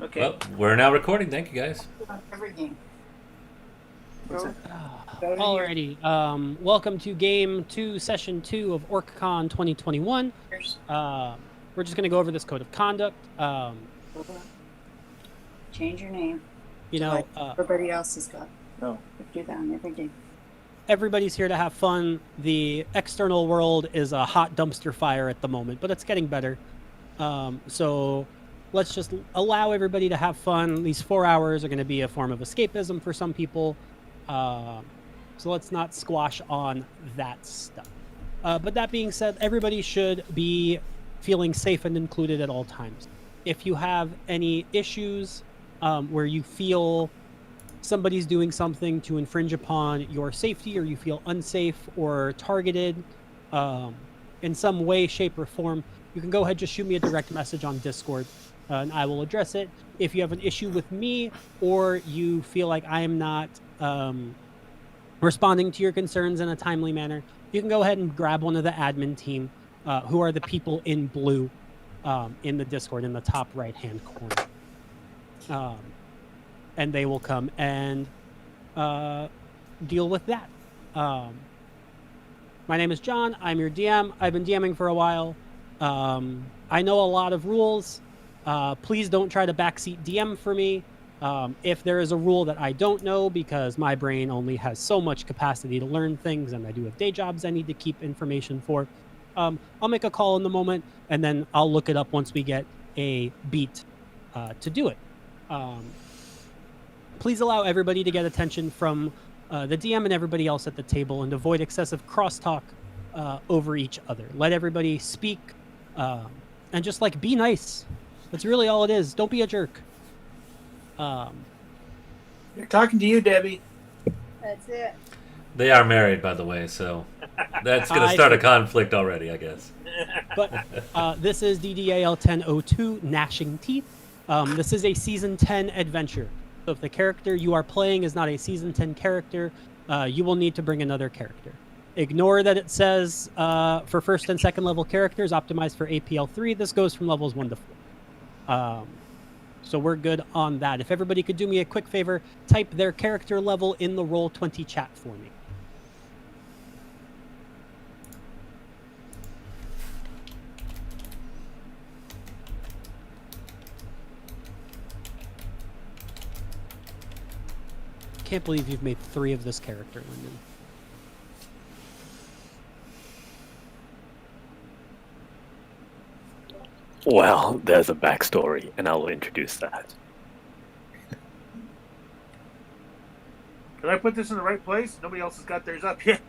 Okay. Well, we're now recording. Thank you, guys. Every game. Alrighty. Welcome to Game 2, Session 2 of OrcCon 2021. We're just going to go over this code of conduct. Change your name. You know, like everybody else has got. No. Do that on every game. Everybody's here to have fun. The external world is a hot dumpster fire at the moment, but it's getting better. So let's just allow everybody to have fun. These 4 hours are going to be a form of escapism for some people. So let's not squash on that stuff. But that being said, everybody should be feeling safe and included at all times. If you have any issues where you feel somebody's doing something to infringe upon your safety, or you feel unsafe or targeted in some way, shape, or form, you can go ahead and just shoot me a direct message on Discord, and I will address it. If you have an issue with me, or you feel like I am not responding to your concerns in a timely manner, you can go ahead and grab one of the admin team, who are the people in blue in the Discord in the top right-hand corner. And they will come and deal with that. My name is John. I'm your DM. I've been DMing for a while. I know a lot of rules. Please don't try to backseat DM for me. If there is a rule that I don't know, because my brain only has so much capacity to learn things, and I do have day jobs I need to keep information for, I'll make a call in the moment, and then I'll look it up once we get a beat to do it. Please allow everybody to get attention from the DM and everybody else at the table, and avoid excessive crosstalk over each other. Let everybody speak, and just like be nice. That's really all it is. Don't be a jerk. They're talking to you, Debbie. That's it. They are married, by the way, so that's going to start a conflict already, I guess. But this is DDAL 1002 Gnashing Teeth. This is a Season 10 adventure. So if the character you are playing is not a Season 10 character, you will need to bring another character. Ignore that it says for first and second level characters optimized for APL 3. This goes from levels 1 to 4. So we're good on that. If everybody could do me a quick favor, type their character level in the Roll20 chat for me. Can't believe you've made 3 of this character, Lyndon. Well, there's a backstory, and I'll introduce that. Did I put this in the right place? Nobody else has got theirs up yet.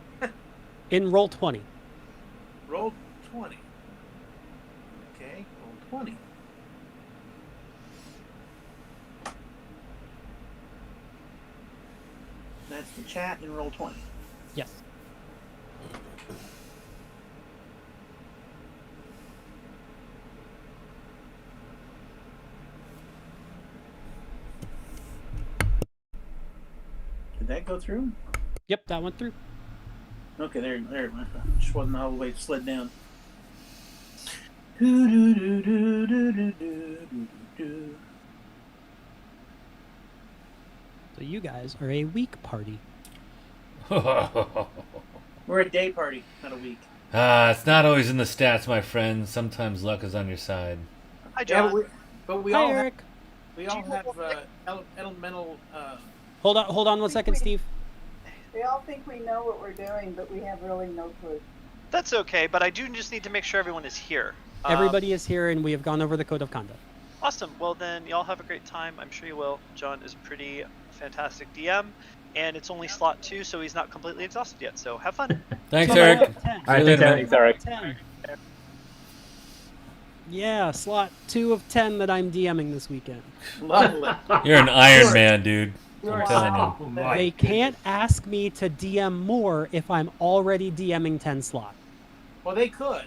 In Roll20. Roll 20. Okay, roll 20. That's the chat in roll 20. Yes. Did that go through? Yep, that went through. Okay, there it went. Just wasn't all the way slid down. So you guys are a week party. We're a day party, not a week. It's not always in the stats, my friend. Sometimes luck is on your side. Hi, John. Yeah, but we Hi, all Eric. have elemental. Hold on 1 second, Steve. We all think we know what we're doing, but we have really no clue. That's okay, but I do just need to make sure everyone is here. Everybody is here, and we have gone over the code of conduct. Awesome. Well, then y'all have a great time. I'm sure you will. John is a pretty fantastic DM, and it's only slot 2, so he's not completely exhausted yet. So have fun. Thanks, Slot Eric. 10. All right, thanks, Eric. 10. Yeah, slot 2 of 10 that I'm DMing this weekend. Lovely. You're an Iron Man, dude. You're I'm telling you. They can't ask me to DM more if I'm already DMing 10 slot. Well, they could.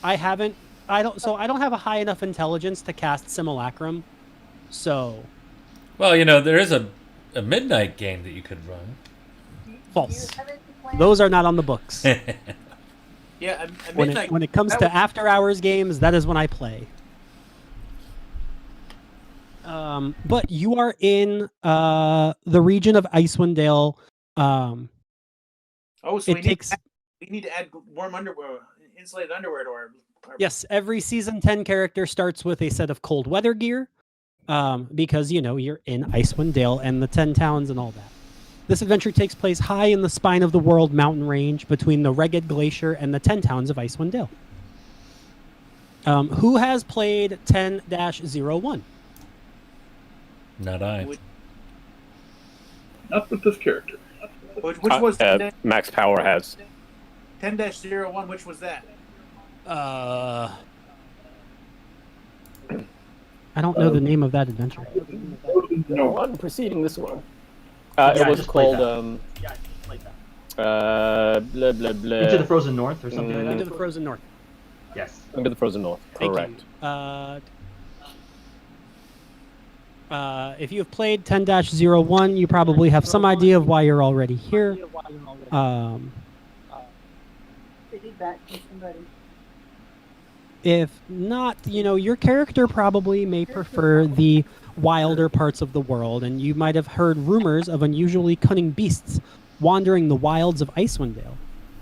I don't have a high enough intelligence to cast Simulacrum. So Well, you know, there is a midnight game that you could run. false. Those are not on the books. Yeah, a When midnight. it comes to after hours games, that is when I play. But you are in the region of Icewind Dale. Oh, so It takes we need to add warm underwear, insulated underwear to our yes. Every season 10 character starts with a set of cold weather gear, because you're in Icewind Dale and the 10 towns and all that. This adventure takes place high in the spine of the world mountain range between the Reged Glacier and the 10 towns of Icewind Dale. Who has played 10-01? Not I. Not with this character. Which was Max Power has. 10-01? Which was that? I don't know the name of that adventure. No one preceding this one. Yeah, it I was just played called blah blah blah. Into the Frozen North or something like Into that? the Frozen North. Yes. Into the Frozen North. Thank Correct. you. If you have played 10-01, you probably have some idea of why you're already here. Feedback from somebody. If not, your character probably may prefer the wilder parts of the world, and you might have heard rumors of unusually cunning beasts wandering the wilds of Icewind Dale,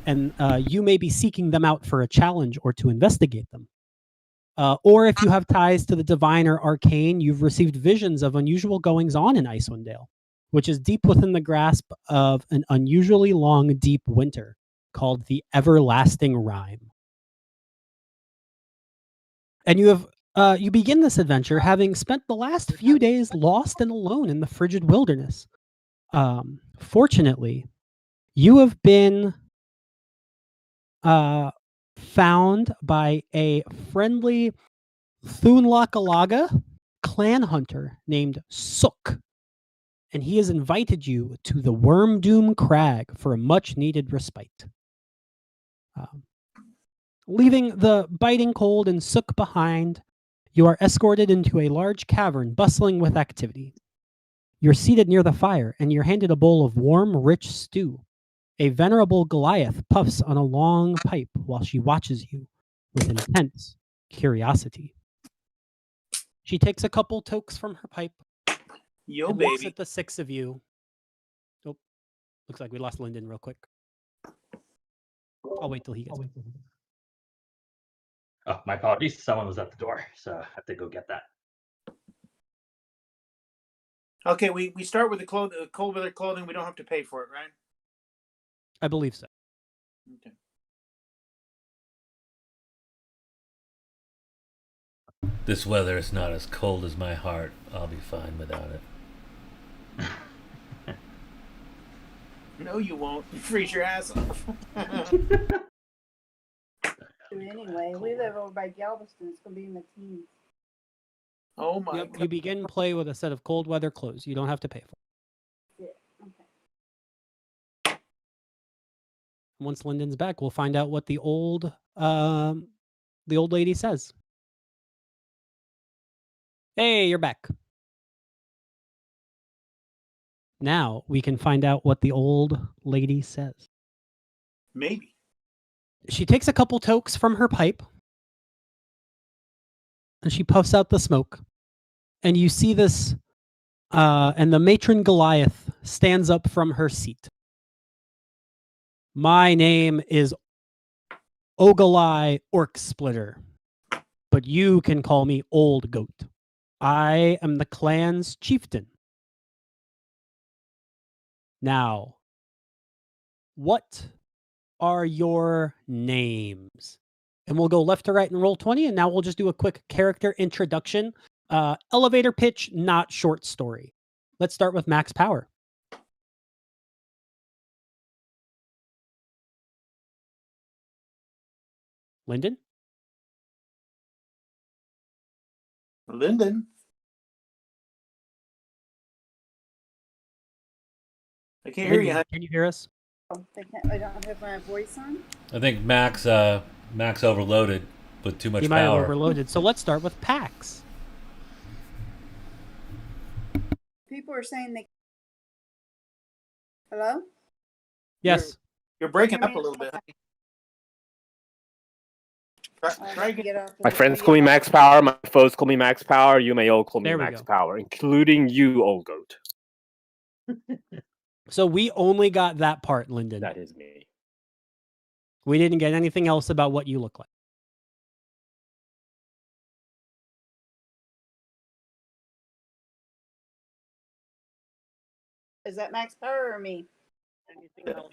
and you may be seeking them out for a challenge or to investigate them. Or if you have ties to the divine or arcane, you've received visions of unusual goings-on in Icewind Dale, which is deep within the grasp of an unusually long, deep winter called the Everlasting Rime. And you begin this adventure having spent the last few days lost and alone in the frigid wilderness. Fortunately, you have been found by a friendly Thunlakalaga clan hunter named Sook, and he has invited you to the Wormdoom Crag for a much-needed respite. Leaving the biting cold and Sook behind, you are escorted into a large cavern bustling with activity. You're seated near the fire, and you're handed a bowl of warm, rich stew. A venerable Goliath puffs on a long pipe while she watches you with intense curiosity. She takes a couple tokes from her pipe Yo, and looks baby. at the six of you. Oh, looks like we lost Lyndon real quick. I'll wait till he gets back. Oh, my apologies. Someone was at the door, so I have to go get that. Okay, we start with the cold weather clothing. We don't have to pay for it, right? I believe so. Okay. This weather is not as cold as my heart. I'll be fine without it. No, you won't. You freeze your ass off. Anyway, we live over by Galveston. It's going to be in the teens. Oh my Yep, god. you begin play with a set of cold weather clothes. You don't have to pay for it. Yeah, okay. Once Lyndon's back, we'll find out what the old lady says. Hey, you're back. Now we can find out what the old lady says. Maybe. She takes a couple tokes from her pipe and she puffs out the smoke. And you see this, and the matron Goliath stands up from her seat. My name is Ogalai Orc Splitter, but you can call me Old Goat. I am the clan's chieftain. Now, what are your names? And we'll go left to right and roll 20, and now we'll just do a quick character introduction. Elevator pitch, not short story. Let's start with Max Power. Lyndon? Lyndon. I can't hear you, Lyndon, honey. can you hear us? I don't have my voice on. I think Max overloaded with too much You might have power. overloaded. So let's start with Pax. People are saying they. Hello? Yes. You're breaking up a little bit, honey. Try again. Get off My friends call me Max Power. My foes call me Max Power. You may all call me There we Max go. Power, including you, old goat. So we only got that part, Lyndon. That is me. We didn't get anything else about what you look like. Is that Max Power or me?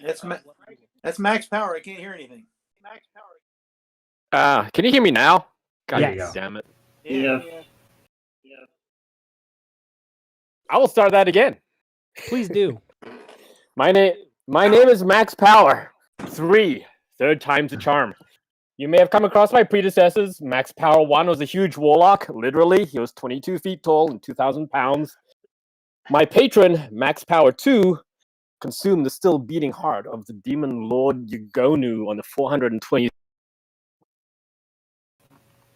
That's max power. I can't hear anything. Max power. Can you hear me now? God Yes. damn it. Yeah. I will start that again. Please do. My name is Max Power 3. Third time's a charm. You may have come across my predecessors. Max Power 1 was a huge warlock. Literally, he was 22 feet tall and 2,000 pounds. My patron, Max Power 2, consumed the still beating heart of the demon lord Yugonu on the 420.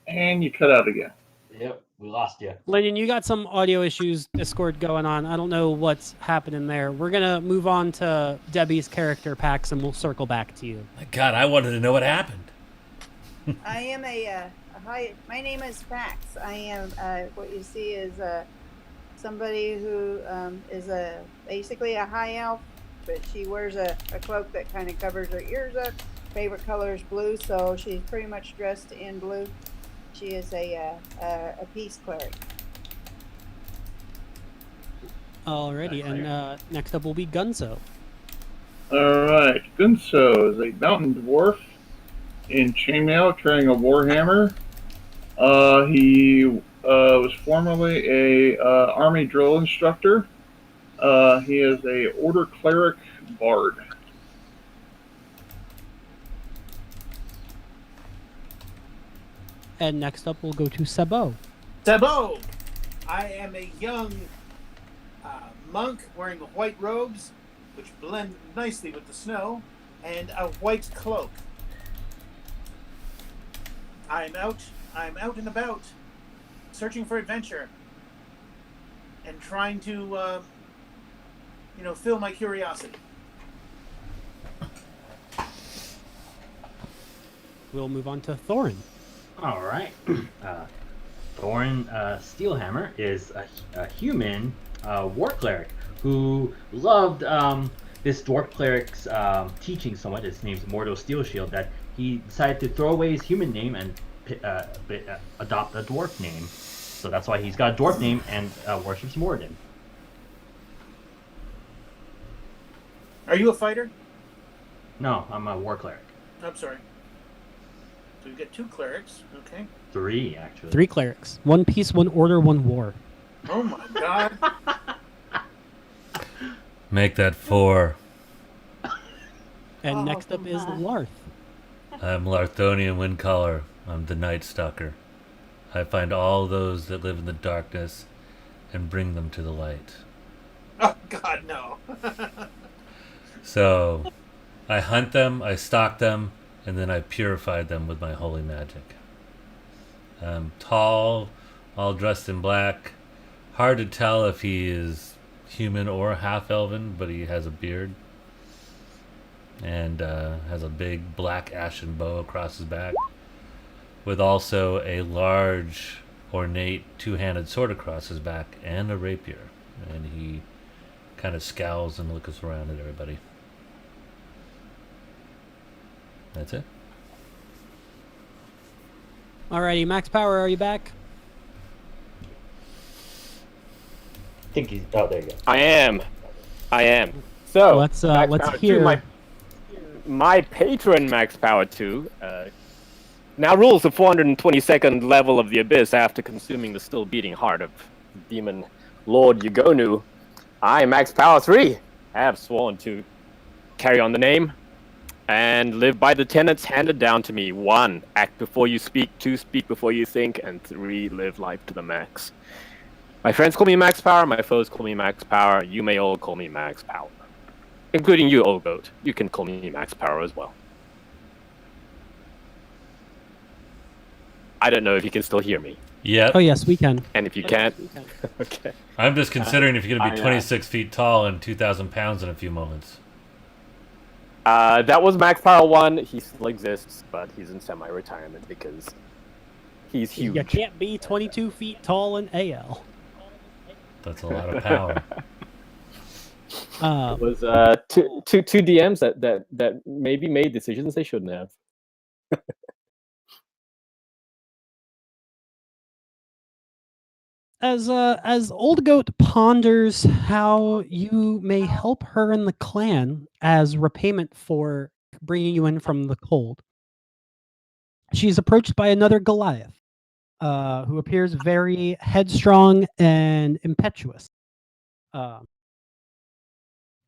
And you cut out again. Yep, we lost you. Lyndon, you got some audio issues, Discord going on. I don't know what's happening there. We're going to move on to Debbie's character packs and we'll circle back to you. My God, I wanted to know what happened. I am my name is Fax. I am, what you see is somebody who is basically a high elf, but she wears a cloak that kind of covers her ears up. Favorite color is blue, so she's pretty much dressed in blue. She is a peace cleric. Alrighty, and next up will be Gunzo. Alright, Gunso is a mountain dwarf in chainmail carrying a warhammer. He was formerly a army drill instructor. He is a order cleric bard. And next up we'll go to Sabo. Sabo. I am a young monk wearing white robes, which blend nicely with the snow, and a white cloak. I'm out and about, searching for adventure, and trying to, fill my curiosity. We'll move on to Thorin. All right. Thorin Steelhammer is a human war cleric who loved this dwarf cleric's teaching so much. His name's Mordo Steelshield that he decided to throw away his human name and adopt a dwarf name. So that's why he's got a dwarf name and worships Morden. Are you a fighter? No, I'm a war cleric. I'm sorry. So we've got 2 clerics, okay. 3, actually. 3 clerics. 1 peace, 1 order, 1 war. Oh my god. Make that 4. And Oh, next up is my. Larth. I'm Larthonia Windcaller. I'm the Night Stalker. I find all those that live in the darkness and bring them to the light. Oh god, no. So, I hunt them, I stalk them, and then I purified them with my holy magic. Tall, all dressed in black. Hard to tell if he is human or half-elven, but he has a beard. And has a big black ashen bow across his back. With also a large, ornate, 2-handed sword across his back and a rapier. And he kind of scowls and looks around at everybody. That's it. Alrighty, Max Power, are you back? I think he's... Oh, there you go. I am. So Let's Max let's Power 2, hear. my patron Max Power 2 now rules the 422nd level of the Abyss after consuming the still beating heart of demon Lord Yugonu. I, Max Power 3, have sworn to carry on the name and live by the tenets handed down to me. 1, act before you speak. 2, speak before you think. And 3, live life to the max. My friends call me Max Power. My foes call me Max Power. You may all call me Max Power. Including you, old goat. You can call me Max Power as well. I don't know if you can still hear me. Yep. Oh yes, we can. And if you can't, okay. I'm just considering if you're going to be I, 26 feet tall and 2,000 pounds in a few moments. That was Max Power 1. He still exists, but he's in semi-retirement because he's huge. You can't be 22 feet tall in AL. That's a lot of power. It was two DMs that maybe made decisions they shouldn't have. As Old Goat ponders how you may help her in the clan as repayment for bringing you in from the cold, she's approached by another Goliath, who appears very headstrong and impetuous.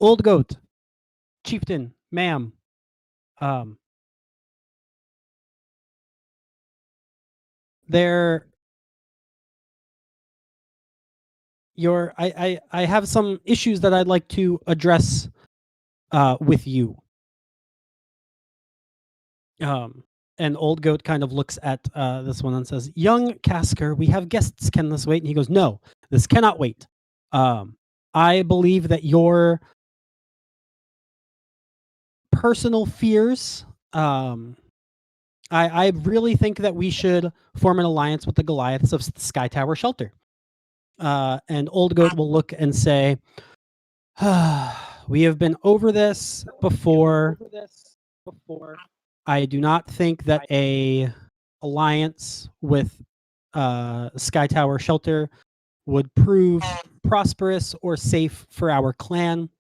Old Goat, Chieftain, ma'am, I have some issues that I'd like to address with you. And Old Goat kind of looks at this one and says, "Young Casker, we have guests. Can this wait?" And he goes, "No, this cannot wait. I believe that your personal fears, I really think that we should form an alliance with the Goliaths of Sky Tower Shelter." And Old Goat will look and say, "We have been over this before. I do not think that a alliance with Sky Tower Shelter would prove prosperous or safe for our clan.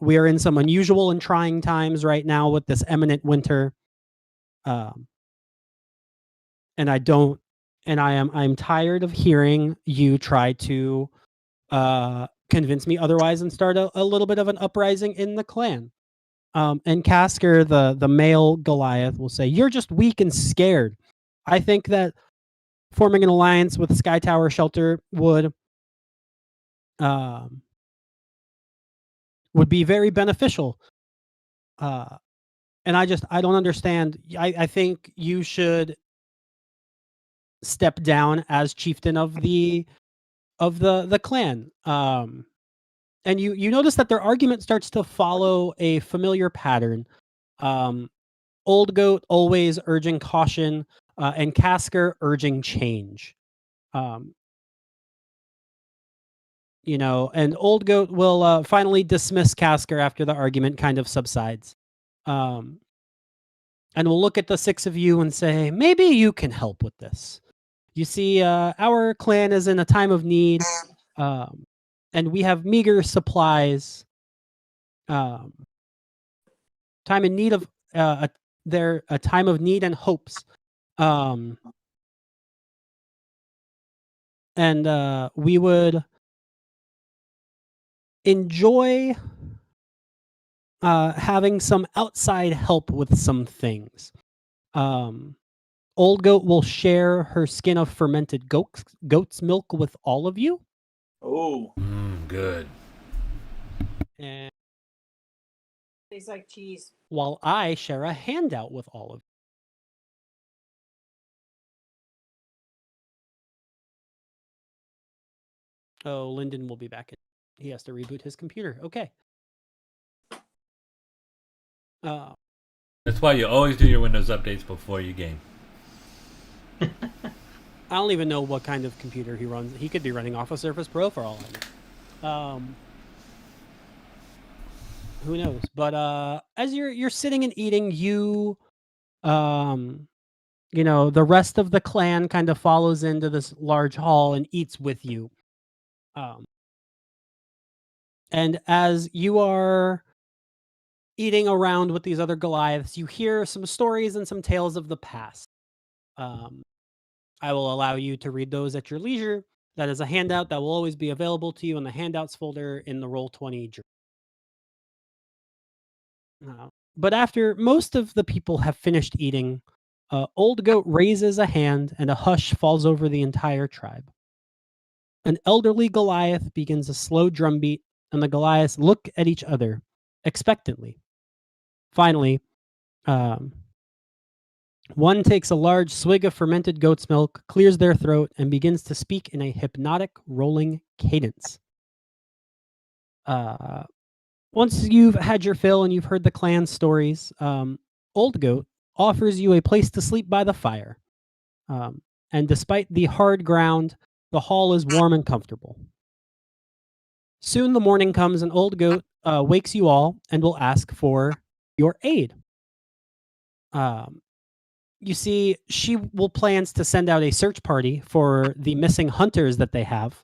We are in some unusual and trying times right now with this imminent winter. And I'm tired of hearing you try to convince me otherwise and start a little bit of an uprising in the clan." And Casker, the male Goliath, will say, "You're just weak and scared. I think that forming an alliance with Sky Tower Shelter would be very beneficial. And I don't understand. I think you should step down as chieftain of the clan." And you notice that their argument starts to follow a familiar pattern. Old Goat always urging caution, and Casker urging change. And Old Goat will finally dismiss Casker after the argument kind of subsides. And we'll look at the six of you and say, "Maybe you can help with this. You see, our clan is in a time of need, and we have meager supplies. Time in need of a time of need and hopes. And we would enjoy having some outside help with some things. Old Goat will share her skin of fermented goat's milk with all of you. Oh, Good. And Tastes like cheese. while I share a handout with all of you. Oh, Lyndon will be back. He has to reboot his computer. Okay. That's why you always do your Windows updates before you game. I don't even know what kind of computer he runs. He could be running off a Surface Pro for all I know. Who knows? But as you're sitting and eating, the rest of the clan kind of follows into this large hall and eats with you. And as you are eating around with these other Goliaths, you hear some stories and some tales of the past. I will allow you to read those at your leisure. That is a handout that will always be available to you in the handouts folder in the Roll20 journal. But after most of the people have finished eating, Old Goat raises a hand and a hush falls over the entire tribe. An elderly Goliath begins a slow drumbeat, and the Goliaths look at each other expectantly. Finally, one takes a large swig of fermented goat's milk, clears their throat, and begins to speak in a hypnotic rolling cadence. Once you've had your fill and you've heard the clan stories, Old Goat offers you a place to sleep by the fire. And despite the hard ground, the hall is warm and comfortable. Soon the morning comes and Old Goat wakes you all and will ask for your aid. You see, she will plans to send out a search party for the missing hunters that they have,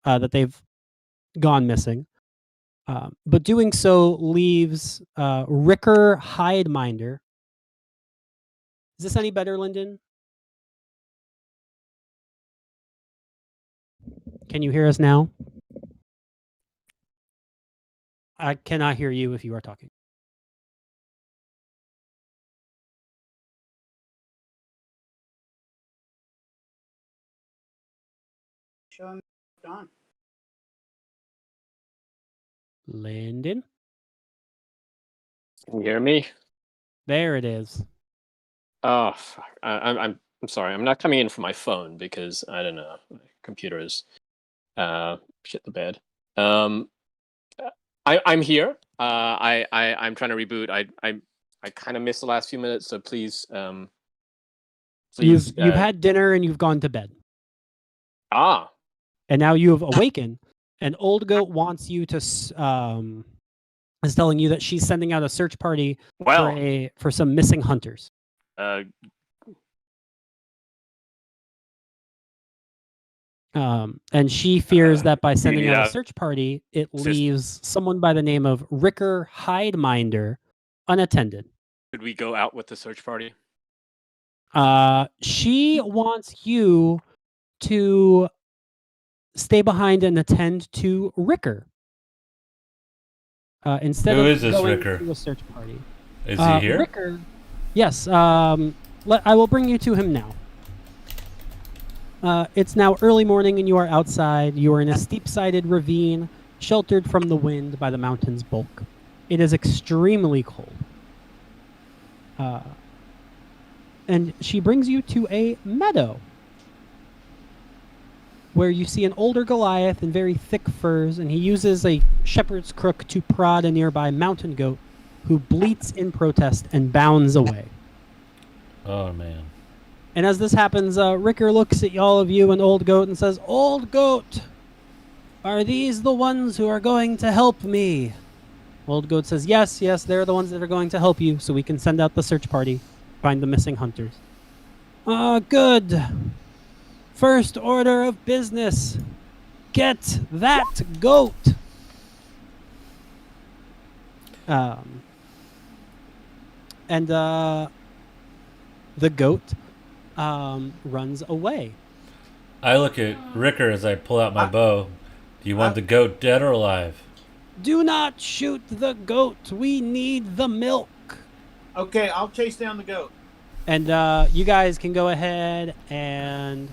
that they've gone missing. But doing so leaves Ricker Hideminder. Is this any better, Lyndon? Can you hear us now? I cannot hear you if you are talking. Show him on. Lyndon? Can you hear me? There it is. Oh, fuck. I'm sorry. I'm not coming in from my phone because I don't know. My computer is shit the bed. I'm here. I'm trying to reboot. I kind of missed the last few minutes, so please You've had dinner and you've gone to bed. Ah. And now you have awakened. And Old Goat wants you to is telling you that she's sending out a search party for some missing hunters. And she fears that by sending out a search party, it leaves someone by the name of Ricker Hideminder unattended. Should we go out with the search party? She wants you to stay behind and attend to Ricker. Instead Who of is this going Ricker? to a search party. Is he here? Ricker, yes. I will bring you to him now. It's now early morning and you are outside. You are in a steep-sided ravine, sheltered from the wind by the mountain's bulk. It is extremely cold. And she brings you to a meadow where you see an older Goliath in very thick furs, and he uses a shepherd's crook to prod a nearby mountain goat who bleats in protest and bounds away. Oh, man. And as this happens, Ricker looks at all of you and Old Goat and says, "Old Goat, are these the ones who are going to help me?" Old Goat says, yes, they're the ones that are going to help you, so we can send out the search party, find the missing hunters. Good. First order of business. Get that goat. And the goat runs away. I look at Ricker as I pull out my bow. Do you want the goat dead or alive? Do not shoot the goat. We need the milk. Okay, I'll chase down the goat. And you guys can go ahead and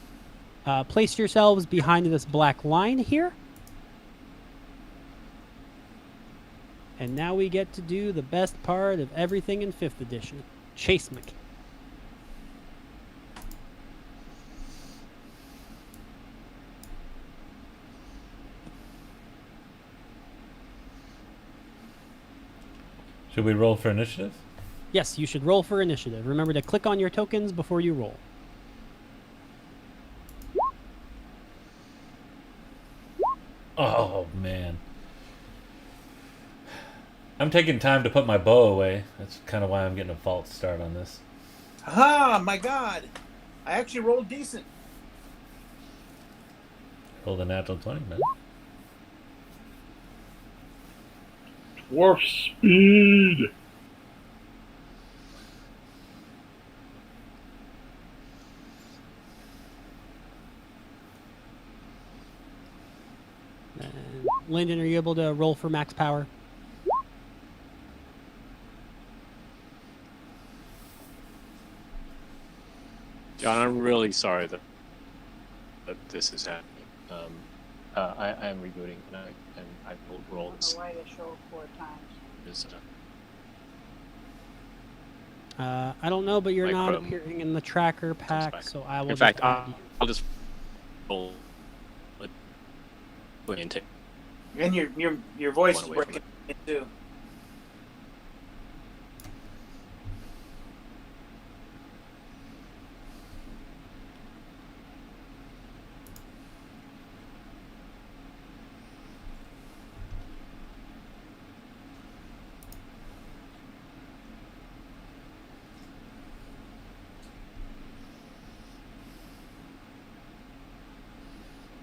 place yourselves behind this black line here. And now we get to do the best part of everything in 5th edition. Chase mechanic. Should we roll for initiative? Yes, you should roll for initiative. Remember to click on your tokens before you roll. Oh, man. I'm taking time to put my bow away. That's kind of why I'm getting a false start on this. Ah, my God. I actually rolled decent. Rolled a natural 20, man. Dwarf speed. Lyndon, are you able to roll for max power? John, I'm really sorry that this is happening. I am rebooting, and I will roll this. Why to show 4 times? I don't know, but you're Like not Chrome appearing in the tracker pack, back. so I will. In fact, just add you. I'll just roll. And your voice is One away from breaking in too.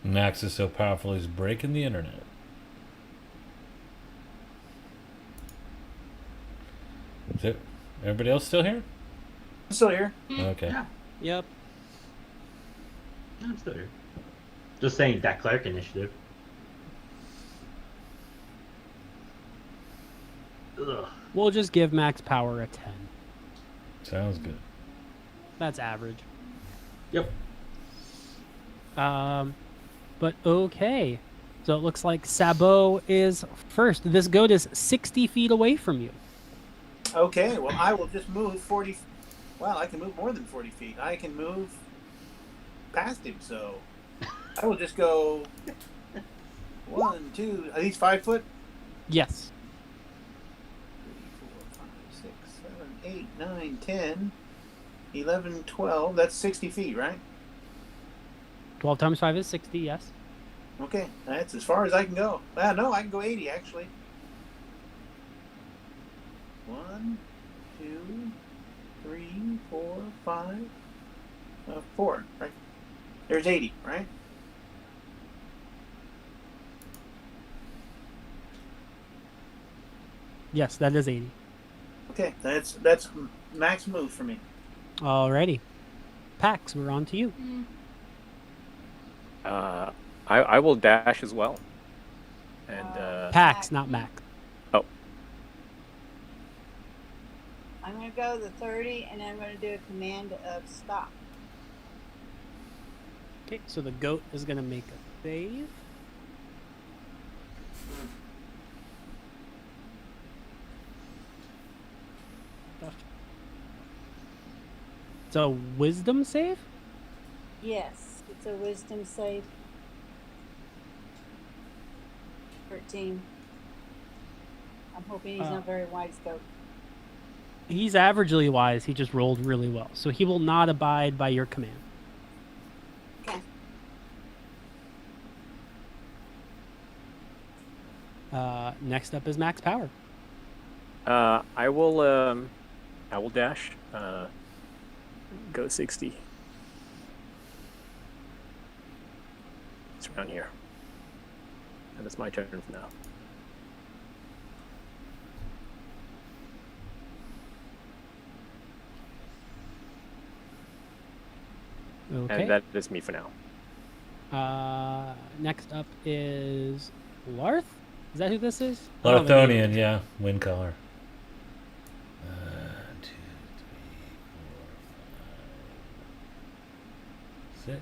Max is so powerful he's breaking the internet. Is it? Everybody else still here? I'm still here. Okay. Yeah, Yep. I'm still here. Just saying that cleric initiative. Ugh. We'll just give max power a 10. Sounds good. That's average. Yep. But okay. So it looks like Sabo is first. This goat is 60 feet away from you. Okay, well, I will just move 40. Well, I can move more than 40 feet. I can move past him, so I will just go 1, 2. Are these 5 foot? Yes. 3, 4, 5, 6, 7, 8, 9, 10, 11, 12. That's 60 feet, right? 12 times 5 is 60, yes. Okay, that's as far as I can go. No, I can go 80 actually. 1, 2, 3, 4, 5, 4. Right? There's 80, right? Yes, that is 80. Okay, that's max move for me. Alrighty. Pax, we're on to you. I will dash as well. And Pax, not Max. oh, I'm going to go the 30, and I'm going to do a command of stop. Okay, so the goat is going to make a save. It's a wisdom save? Yes, it's a wisdom save. 13. I'm hoping he's not very wise, goat. He's averagely wise. He just rolled really well. So he will not abide by your command. Okay. Next up is max power. I will dash. Go 60. It's around here. And it's my turn for now. Okay. And that is me for now. Next up is Larth. Is that who this is? I don't know the name. Larthonian, yeah. Wind color. 2, 3, 4, 5, 6,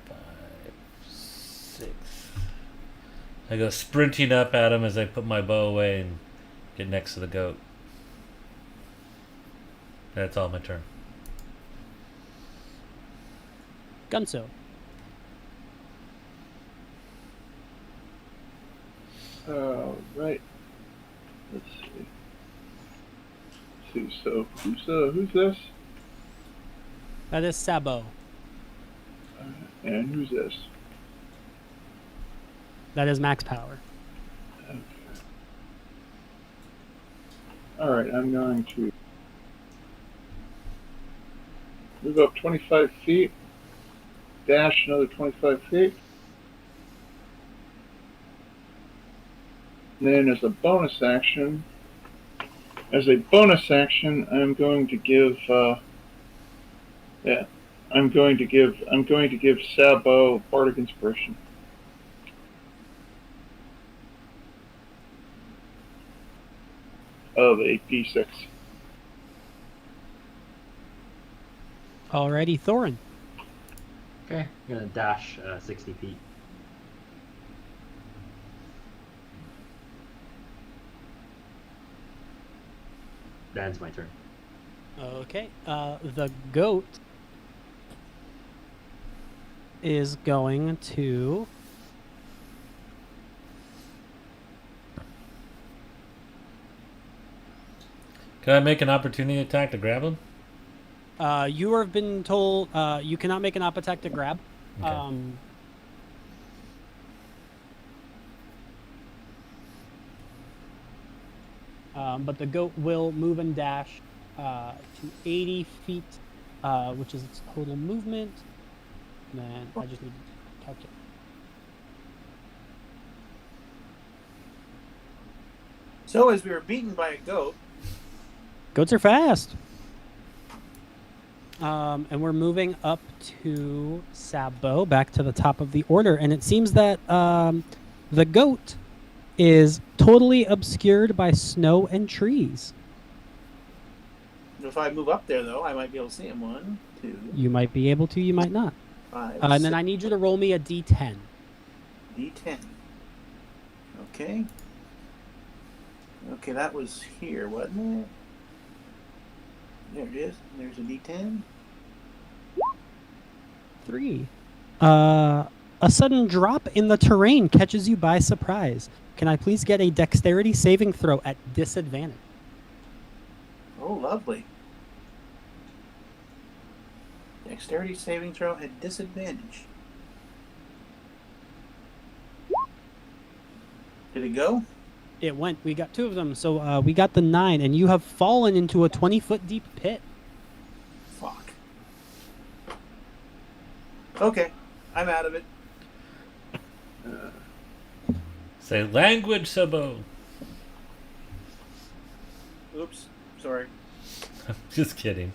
5, 6. I go sprinting up at him as I put my bow away and get next to the goat. That's all my turn. Gunso. Right. Let's see. So who's this? That is Sabo. And who's this? That is max power. Okay. All right, I'm going to move up 25 feet, dash another 25 feet. And then as a bonus action, I'm going to give I'm going to give Sabo Bardic Inspiration. Of a D6. Alrighty, Thorin. Okay, I'm gonna dash 60 feet. That ends my turn. Okay. The goat is going to. Can I make an opportunity attack to grab him? You have been told you cannot make an op attack to grab. Okay. But the goat will move and dash to 80 feet, which is its total movement. And then I just need to calculate. So as we were beaten by a goat, Goats are fast. And we're moving up to Sabo, back to the top of the order. And it seems that the goat is totally obscured by snow and trees. if I move up there, though, I might be able to see him. 1, 2, You might be able to, you might not. 5, And then I need you to roll me a d10. D10. Okay. Okay, that was here, wasn't it? There it is. There's a D10. 3. A sudden drop in the terrain catches you by surprise. Can I please get a dexterity saving throw at disadvantage? Oh, lovely. Dexterity saving throw at disadvantage. Did it go? It went. We got 2 of them, so we got the 9, and you have fallen into a 20-foot deep pit. Fuck. Okay, I'm out of it. Say language, Sabo. Oops, sorry. Just kidding.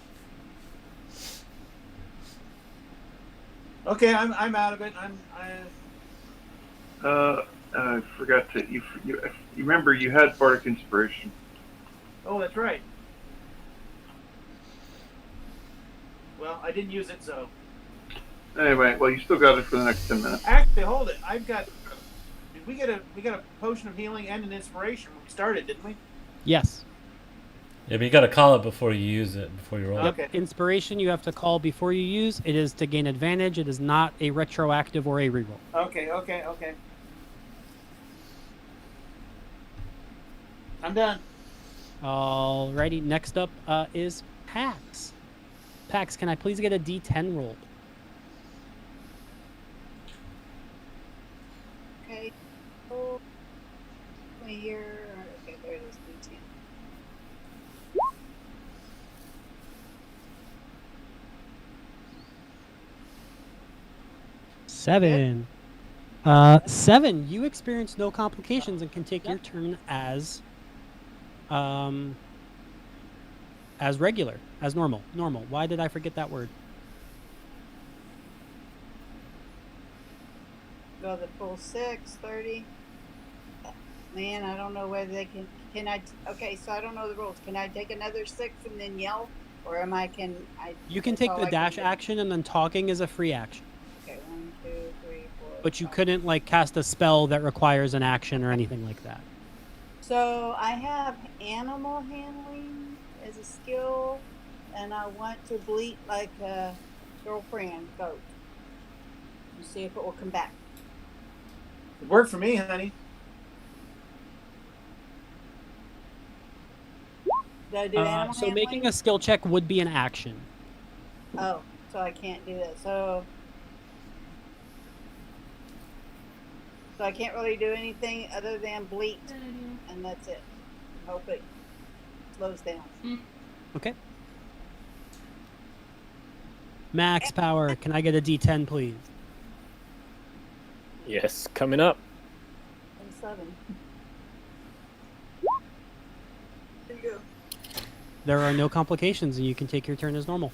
Okay, I'm out of it. I forgot to. You remember you had Bardic Inspiration. Oh, that's right. Well, I didn't use it, so. Anyway, well, you still got it for the next 10 minutes. Actually, hold it. I've got. Did we get a potion of healing and an inspiration when we started, didn't we? Yes. Yeah, but you got to call it before you use it, before you roll. Okay. Inspiration you have to call before you use. It is to gain advantage. It is not a retroactive or a reroll. Okay. I'm done. Alrighty, next up is Pax. Pax, can I please get a D10 roll? Okay. Oh, here. Okay, there it is. D10. 7. 7. You experience no complications and can take your turn as regular, as normal. Normal. Why did I forget that word? Go the full 6, 30. Man, I don't know whether they can I, okay, so I don't know the rules. Can I take another 6 and then yell? Or am I, You can that's take all the I dash can do? action, and then talking is a free action. Okay, 1, 2, 3, 4. But you 5. couldn't, like, cast a spell that requires an action or anything like that. So I have animal handling as a skill, and I want to bleat like a girlfriend goat. And see if it will come back. It worked for me, honey. Did I do animal So handling? making a skill check would be an action. Oh, so I can't do that. So I can't really do anything other than bleat, and that's it. Hope it slows down. Okay. Max power. Can I get a D10, please? Yes, coming up. And 7. There you go. There are no complications, and you can take your turn as normal.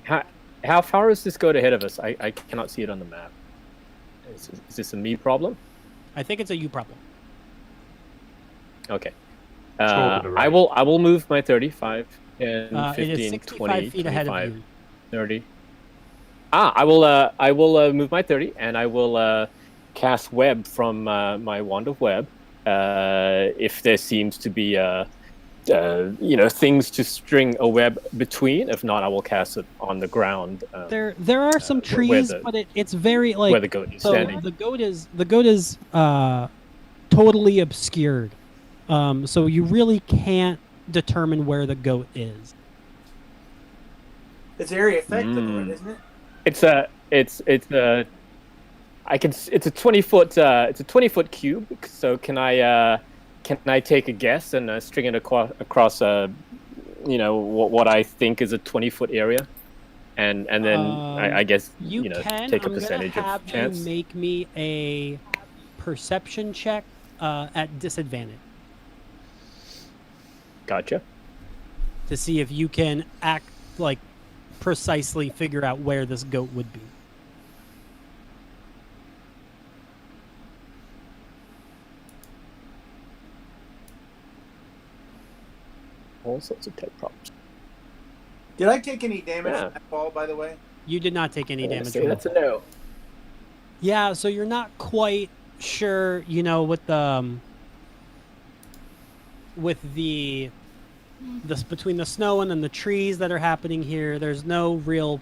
How far is this goat ahead of us? I cannot see it on the map. Is this a me problem? I think it's a you problem. Okay. Scroll to the right. I will move my 35 and It 15, is 65 20, feet ahead 25, of you. 30. I will move my 30 and I will cast web from my wand of web. If there seems to be things to string a web between. If not, I will cast it on the ground. There are some where trees, the- but it's very like where the goat is so standing. the goat is totally obscured. So you really can't determine where the goat is. It's area effect, though, right, isn't it? It's a 20-foot cube. So can I take a guess and string it across what I think is a 20-foot area, and then I guess You can. take a I'm percentage gonna have of chance. you make me a perception check at disadvantage Gotcha. to see if you can precisely figure out where this goat would be. All sorts of tech problems. Did I take any damage Yeah. from that fall, by the way? You did not take any damage So from that's that. a no. Yeah, so you're not quite sure, with the between the snow and then the trees that are happening here. There's no real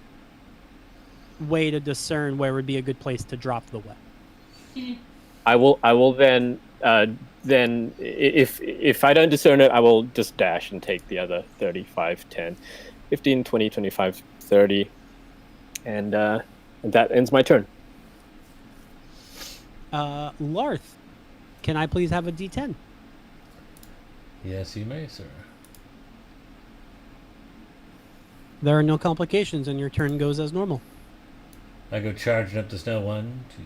way to discern where would be a good place to drop the web. I will then if I don't discern it, I will just dash and take the other 35, 10, 15, 20, 25, 30, and that ends my turn. Larth, can I please have a D10? Yes, you may, sir. There are no complications, and your turn goes as normal. I go charging up the snow. 1, 2,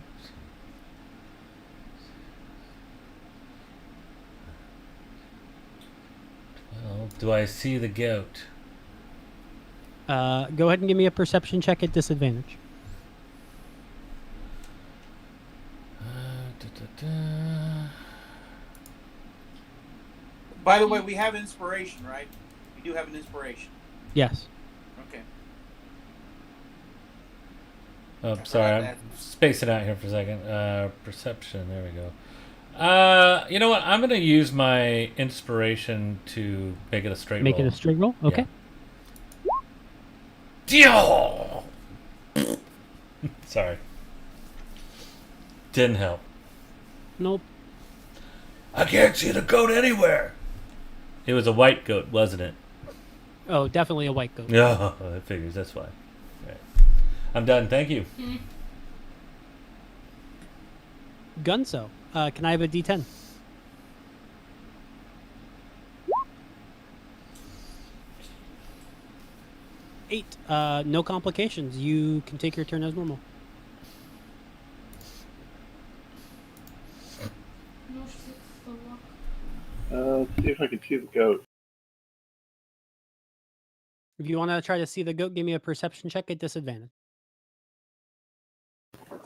12. Do I see the goat? Go ahead and give me a perception check at disadvantage. By the way, we have inspiration, right? We do have an inspiration. Yes. Okay. Oh, I sorry, forgot I'm spacing out here for a second. Perception, there we go. You know what? I'm going to use my inspiration to make it a straight Make roll. it a straight roll? Okay. Yeah. Sorry. Didn't help. Nope. I can't see the goat anywhere. It was a white goat, wasn't it? Oh, definitely a white goat. Yeah, that figures. That's why. Right. I'm done. Thank you. Gunso, can I have a D10? Eight. No complications. You can take your turn as normal. Let's see if I can see the goat. If you want to try to see the goat, give me a perception check at disadvantage.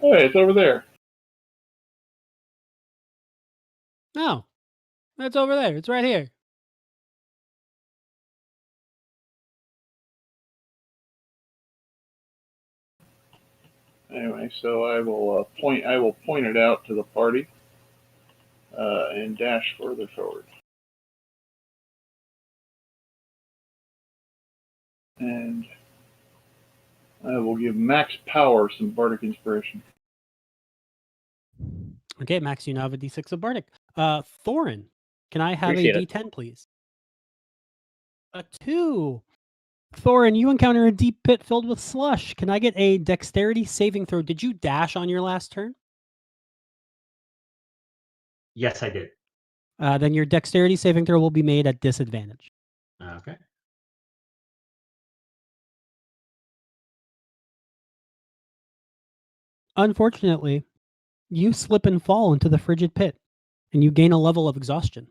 Oh, hey, it's over there. No. It's over there. It's right here. Anyway, so I will point it out to the party and dash further forward. And I will give Max Power some Bardic Inspiration. Okay, Max, you now have a D6 of Bardic. Thorin, can I have Appreciate a it. D10, please? A 2. Thorin, you encounter a deep pit filled with slush. Can I get a dexterity saving throw? Did you dash on your last turn? Yes, I did. Then your dexterity saving throw will be made at disadvantage. Okay. Unfortunately, you slip and fall into the frigid pit, and you gain a level of exhaustion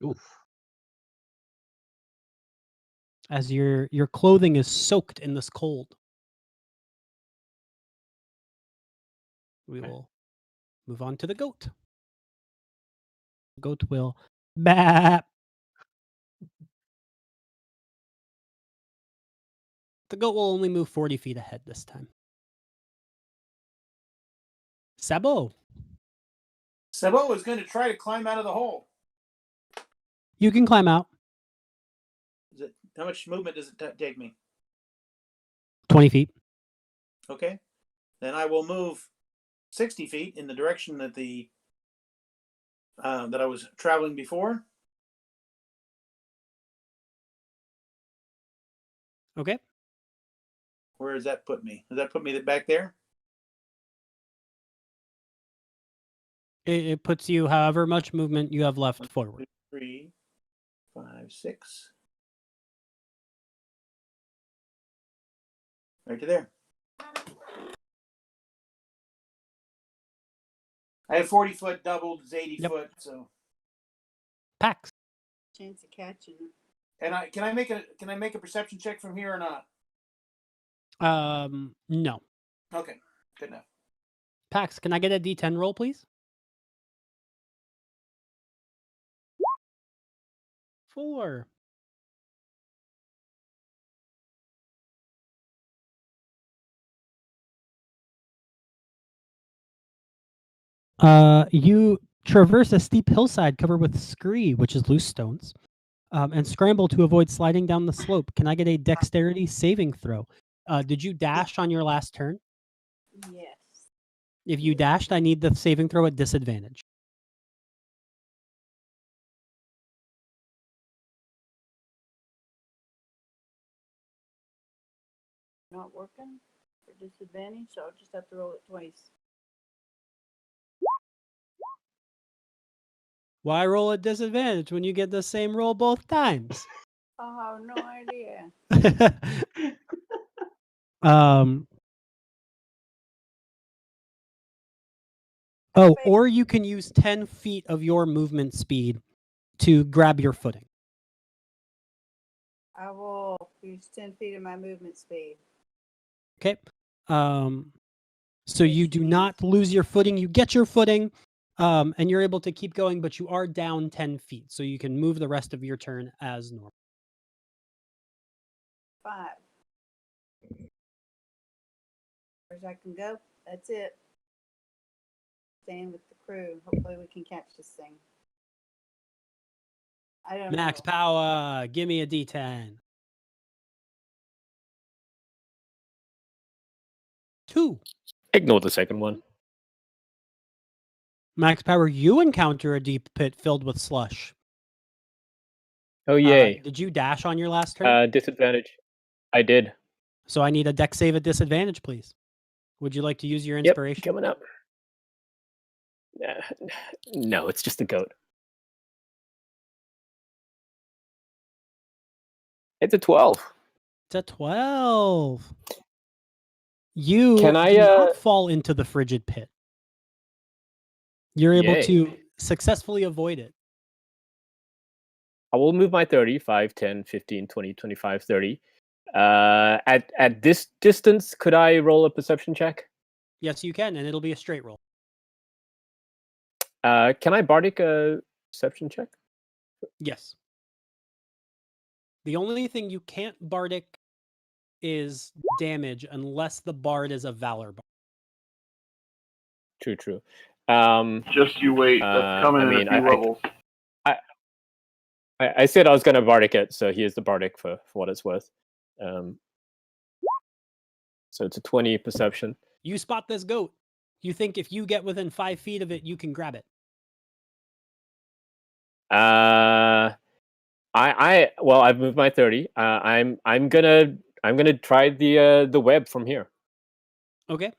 Oof. as your clothing is soaked in this cold. We Okay. will move on to the goat. The goat will bap. The goat will only move 40 feet ahead this time. Sabo, Sabot is going to try to climb out of the hole. you can climb out. How much movement does it take me? 20 feet. Okay. Then I will move 60 feet in the direction that that I was traveling before. Okay. Where does that put me? Does that put me back there? It puts you however much movement you have left forward. 3, 5, 6. Right to there. I have 40 foot doubled, it's 80 foot, so. Pax. Chance of catching it. And can I make a perception check from here or not? No. Okay, good enough. Pax, can I get a D10 roll, please? 4. You traverse a steep hillside covered with scree, which is loose stones, and scramble to avoid sliding down the slope. Can I get a dexterity saving throw? Did you dash on your last turn? Yes. If you dashed, I need the saving throw at disadvantage. Not working for disadvantage, so I'll just have to roll it twice. Why roll at disadvantage when you get the same roll both times? Oh, no idea. Oh, or you can use 10 feet of your movement speed to grab your footing. I will use 10 feet of my movement speed. Okay. So you do not lose your footing. You get your footing, and you're able to keep going, but you are down 10 feet. So you can move the rest of your turn as normal. 5. As I can go, that's it. Staying with the crew. Hopefully we can catch this thing. I don't Max know. power. Give me a D10. 2. Ignore the second one. Max power, you encounter a deep pit filled with slush. Oh, yay. Did you dash on your last turn? Disadvantage. I did. So I need a dex save at disadvantage, please. Would you like to use your Yep, inspiration? coming up. No, it's just a goat. It's a 12. It's a 12. You Can I, do not fall into the frigid pit. You're able Yay. to successfully avoid it. I will move my 30, 5, 10, 15, 20, 25, 30. At this distance, could I roll a perception check? Yes, you can, and it'll be a straight roll. Can I bardic a perception check? Yes. The only thing you can't bardic is damage unless the bard is a valor bard. True. Just you wait. That's coming in a few levels. I said I was going to bardic it, so here's the bardic for what it's worth. So it's a 20 perception. You spot this goat. You think if you get within 5 feet of it, you can grab it. I've moved my 30. I'm gonna try the web from here. Okay.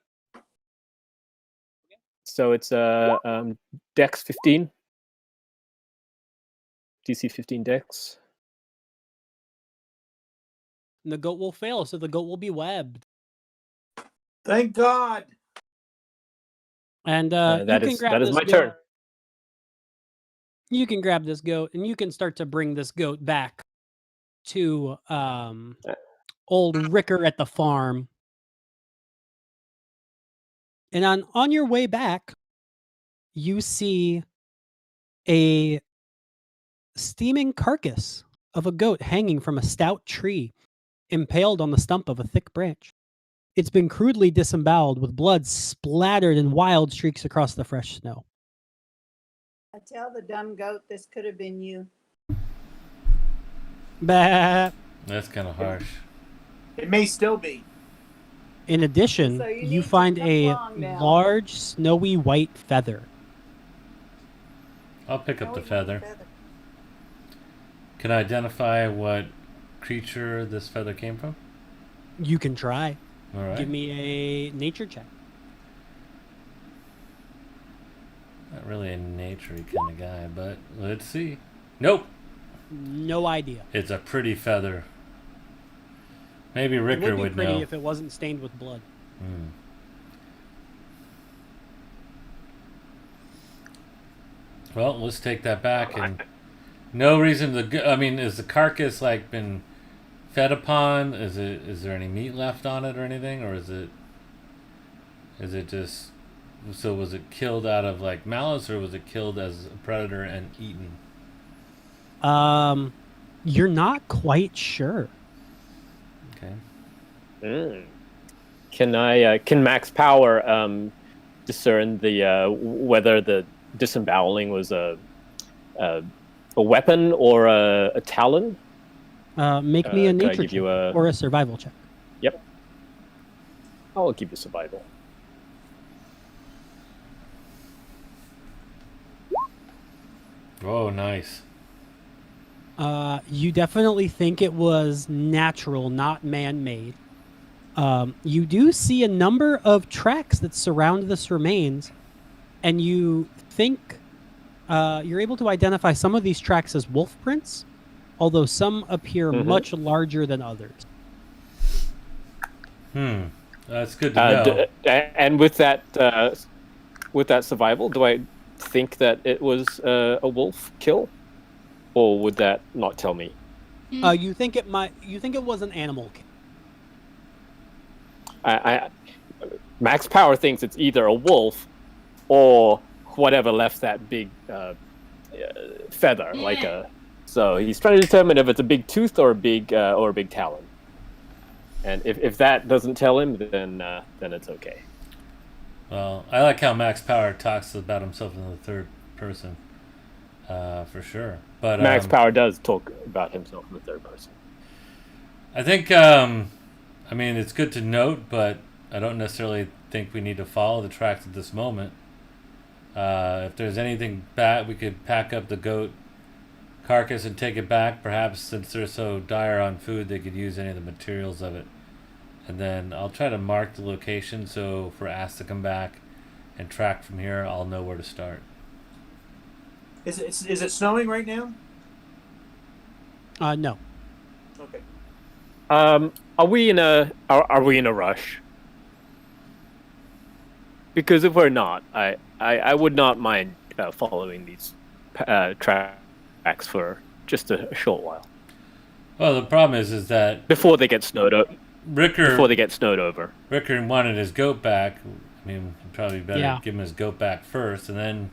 So it's Dex 15. DC 15 Dex. And the goat will fail, so the goat will be webbed. Thank God. And that you can is grab this my goat. turn. You can grab this goat, and you can start to bring this goat back to old Ricker at the farm. And on your way back, you see a steaming carcass of a goat hanging from a stout tree, impaled on the stump of a thick branch. It's been crudely disemboweled, with blood splattered in wild streaks across the fresh snow. I tell the dumb goat this could have been you. Bah. That's kind of harsh. It may still be. In addition, So you you need to find jump a long now. large snowy white feather. I'll pick up Oh, the you feather. Can I identify what creature this feather came from? You can try. All right. Give me a nature check. Not really a naturey kind of guy, but let's see. Nope. No idea. It's a pretty feather. Maybe It Ricker would be would pretty know. if it wasn't stained with blood. Hmm. Well, let's take that back. And no reason to. I mean, is the carcass like been fed upon? Is there any meat left on it or anything, or is it just? So was it killed out of like malice, or was it killed as a predator and eaten? You're not quite sure. Okay. Can Max Power discern the whether the disemboweling was a weapon or a talon? Make me a can I nature give you check or a survival check. Yep. I'll give you survival. Oh, nice. You definitely think it was natural, not man-made. You do see a number of tracks that surround this remains, and you think you're able to identify some of these tracks as wolf prints, although some appear much larger than others. That's good to know. And with that survival, do I think that it was a wolf kill, or would that not tell me? You think it might? You think it was an animal kill? Max Power thinks it's either a wolf or whatever left that big feather, like a. So he's trying to determine if it's a big tooth or a big talon. And if that doesn't tell him, then it's okay. Well, I like how Max Power talks about himself in the third person, for sure. But Max Power does talk about himself in the third person. I think, I mean, it's good to note, but I don't necessarily think we need to follow the tracks at this moment. If there's anything bad, we could pack up the goat carcass and take it back. Perhaps since they're so dire on food, they could use any of the materials of it. And then I'll try to mark the location, so if we're asked to come back and track from here, I'll know where to start. Is it snowing right now? No. Okay. Are we in a rush? Because if we're not, I would not mind following these tracks for just a short while. Well, the problem is that before they get snowed over. Ricker wanted his goat back. I mean, probably better give him his goat back first, and then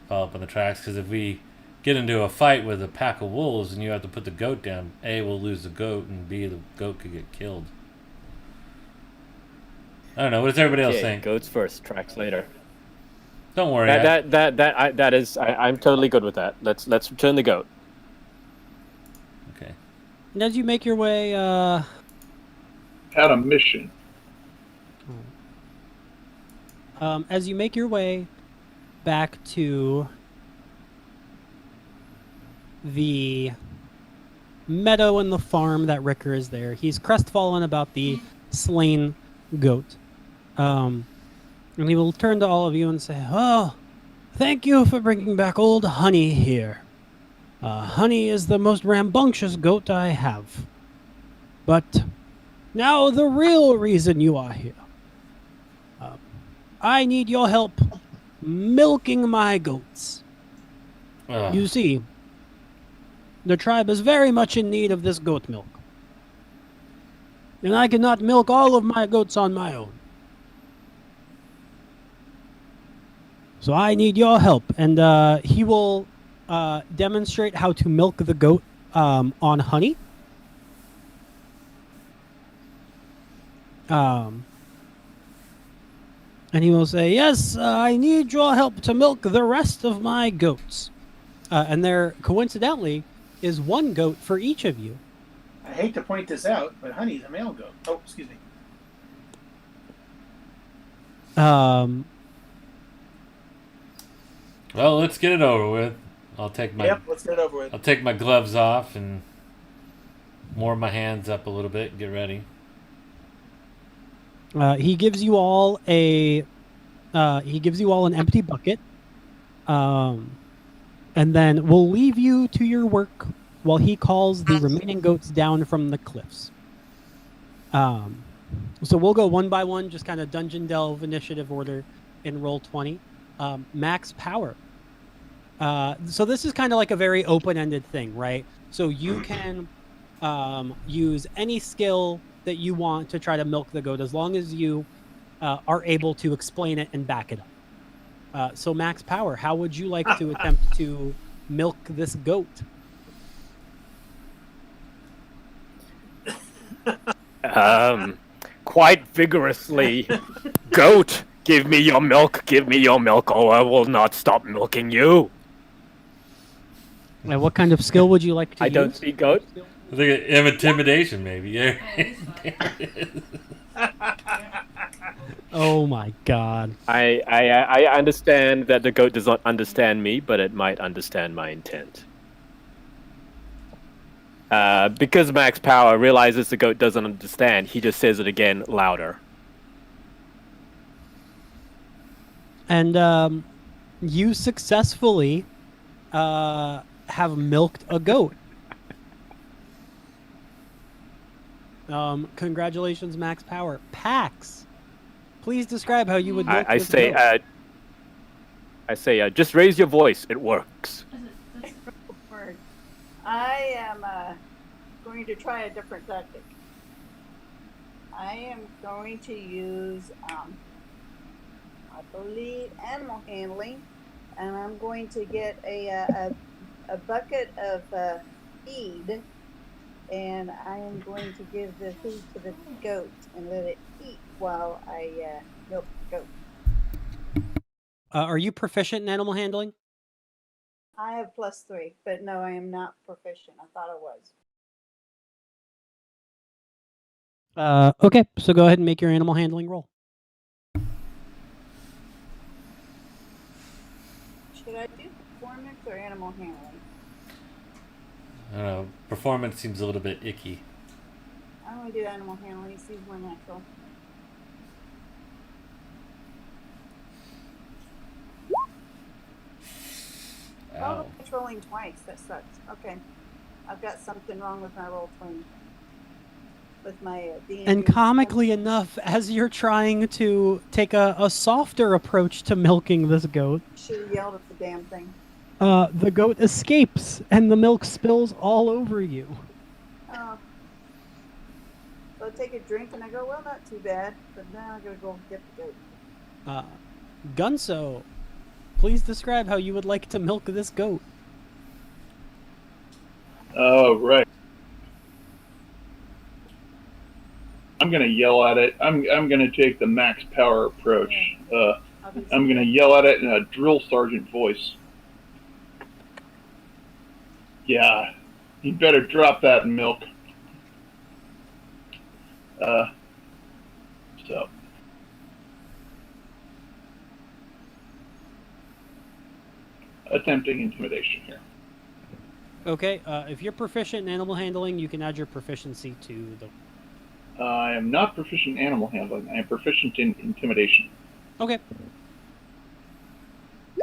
follow up on the tracks. Because if we get into a fight with a pack of wolves and you have to put the goat down, A, we'll lose the goat, and B, the goat could get killed. I don't know. What does everybody else think? Goats first, tracks later. Don't worry. I'm totally good with that. Let's return the goat. Okay. And as you make your way, Had a mission. as you make your way back to the meadow and the farm that Ricker is there, he's crestfallen about the slain goat. And he will turn to all of you and say, "Oh, thank you for bringing back old Honey here. Honey is the most rambunctious goat I have. But now the real reason you are here. I need your help milking my goats. You see, the tribe is very much in need of this goat milk. And I cannot milk all of my goats on my own. So I need your help." And he will demonstrate how to milk the goat on Honey. And he will say, "Yes, I need your help to milk the rest of my goats." And there, coincidentally, is one goat for each of you. hate to point this out, but Honey's a male goat. Oh, excuse me. Well, let's get it over with. I'll take my Let's get it over with. I'll take my gloves off and warm my hands up a little bit and get ready. He gives you all an empty bucket, and then we'll leave you to your work while he calls the remaining goats down from the cliffs. So we'll go one by one, just kind of dungeon delve initiative order in Roll20. Max power. So this is kind of like a very open-ended thing, right? So you can use any skill that you want to try to milk the goat, as long as you are able to explain it and back it up. So max power, how would you like to attempt to milk this goat? Quite vigorously. Goat, give me your milk, or I will not stop milking you. And what kind of skill would you like to I use? don't speak goat. I think intimidation, maybe. Yeah. Oh my god. I understand that the goat does not understand me, but it might understand my intent. Because Max Power realizes the goat doesn't understand, he just says it again louder. And you successfully have milked a goat. Congratulations, Max Power. Pax, please describe how you would milk this goat. I say, just raise your voice. It works. I am going to try a different tactic. I am going to use, I believe, animal handling, and I'm going to get a bucket of feed, and I am going to give the food to the goat and let it eat while I milk the goat. Are you proficient in animal handling? I have +3, but no, I am not proficient. I thought I was. Okay, so go ahead and make your animal handling roll. Should I do performance or animal handling? I don't know. Performance seems a little bit icky. I'm going to do animal handling. It seems more natural. Ow. Oh, it's rolling twice. That sucks. Okay. I've got something wrong with my roll 20. With my DND. And comically enough, as you're trying to take a softer approach to milking this goat, Should have yelled at the damn thing. the goat escapes and the milk spills all over you. Oh. So I take a drink and I go, well, not too bad. But now I gotta go get the goat. Gunso, please describe how you would like to milk this goat. Oh, right. I'm gonna yell at it. I'm gonna take the max power approach. I'm gonna yell at it in a drill sergeant voice. Yeah, you better drop that milk. So. Attempting intimidation here. Okay, if you're proficient in animal handling, you can add your proficiency to the... I am not proficient in animal handling. I am proficient in intimidation. Okay.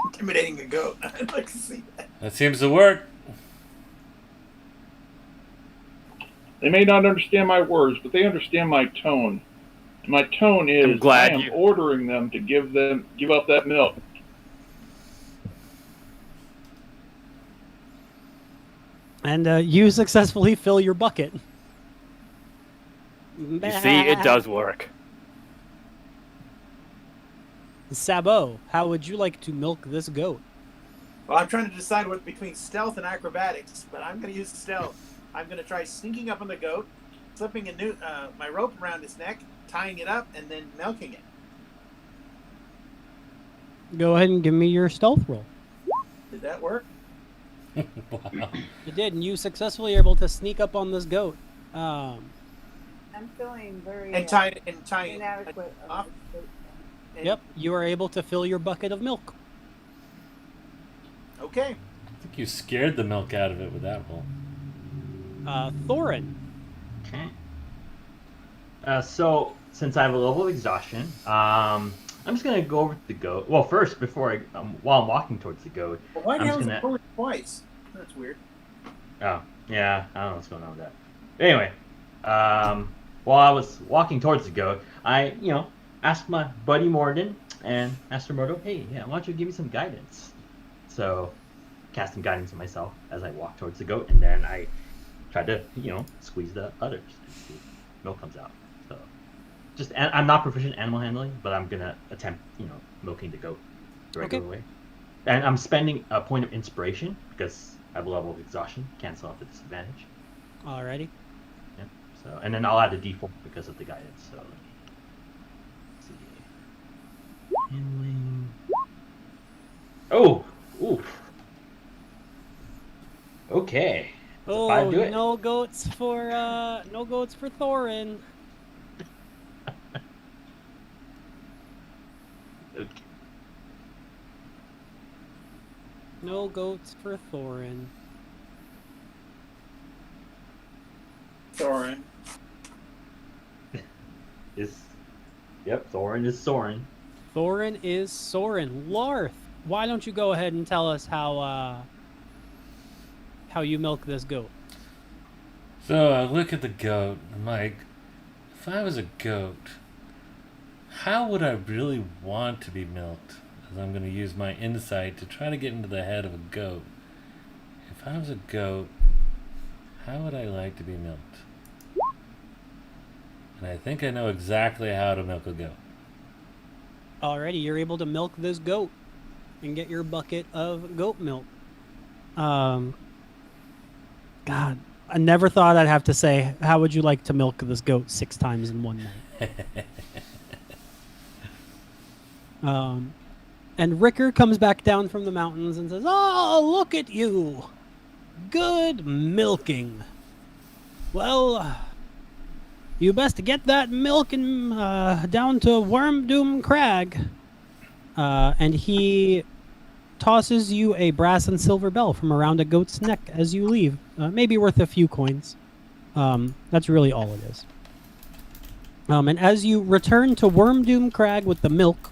Intimidating a goat. I'd like to see that. That seems to work. They may not understand my words, but they understand my tone. My tone is I'm glad I am you- ordering them to give up that milk. And you successfully fill your bucket. You see, it does work. Sabo, how would you like to milk this goat? Well, I'm trying to decide what between stealth and acrobatics, but I'm going to use stealth. I'm going to try sneaking up on the goat, slipping my rope around its neck, tying it up, and then milking it. Go ahead and give me your stealth roll. Did that work? Wow. You did, and you successfully are able to sneak up on this goat. I'm feeling very And tie inadequate. off. And- Yep, you are able to fill your bucket of milk. Okay. I think you scared the milk out of it with that roll. Thorin. Okay. So since I have a level of exhaustion, I'm just gonna go over to the goat. Well, first, while I'm walking towards the goat, Well, why the I'm hell just is it gonna. rolling twice? That's weird. Oh, yeah, I don't know what's going on with that. But anyway, while I was walking towards the goat, I, asked my buddy Morden and asked Murdo, hey, yeah, why don't you give me some guidance? So, cast some guidance on myself as I walk towards the goat, and then I tried to, squeeze the others and see if milk comes out. So, I'm not proficient in animal handling, but I'm gonna attempt, milking the goat the regular way. And I'm spending a point of inspiration because I have a level of exhaustion, cancel out the disadvantage. Alrighty. Yeah. So, and then I'll add a d4 because of the guidance. So, let's see. Handling. Oh, oof. Okay. Oh, I do it. no goats for Thorin. Okay. No goats for Thorin. Thorin. Yep, Thorin is Soren. Thorin is Soren. Larth, why don't you go ahead and tell us how you milk this goat? So I look at the goat. I'm like, if I was a goat, how would I really want to be milked? Because I'm going to use my insight to try to get into the head of a goat. If I was a goat, how would I like to be milked? And I think I know exactly how to milk a goat. Alrighty, you're able to milk this goat and get your bucket of goat milk. God, I never thought I'd have to say, how would you like to milk this goat 6 times in one night? And Ricker comes back down from the mountains and says, oh, look at you. Good milking. Well, you best get that milk and, down to Wormdoom Crag. And he tosses you a brass and silver bell from around a goat's neck as you leave. Maybe worth a few coins. That's really all it is. And as you return to Wormdoom Crag with the milk,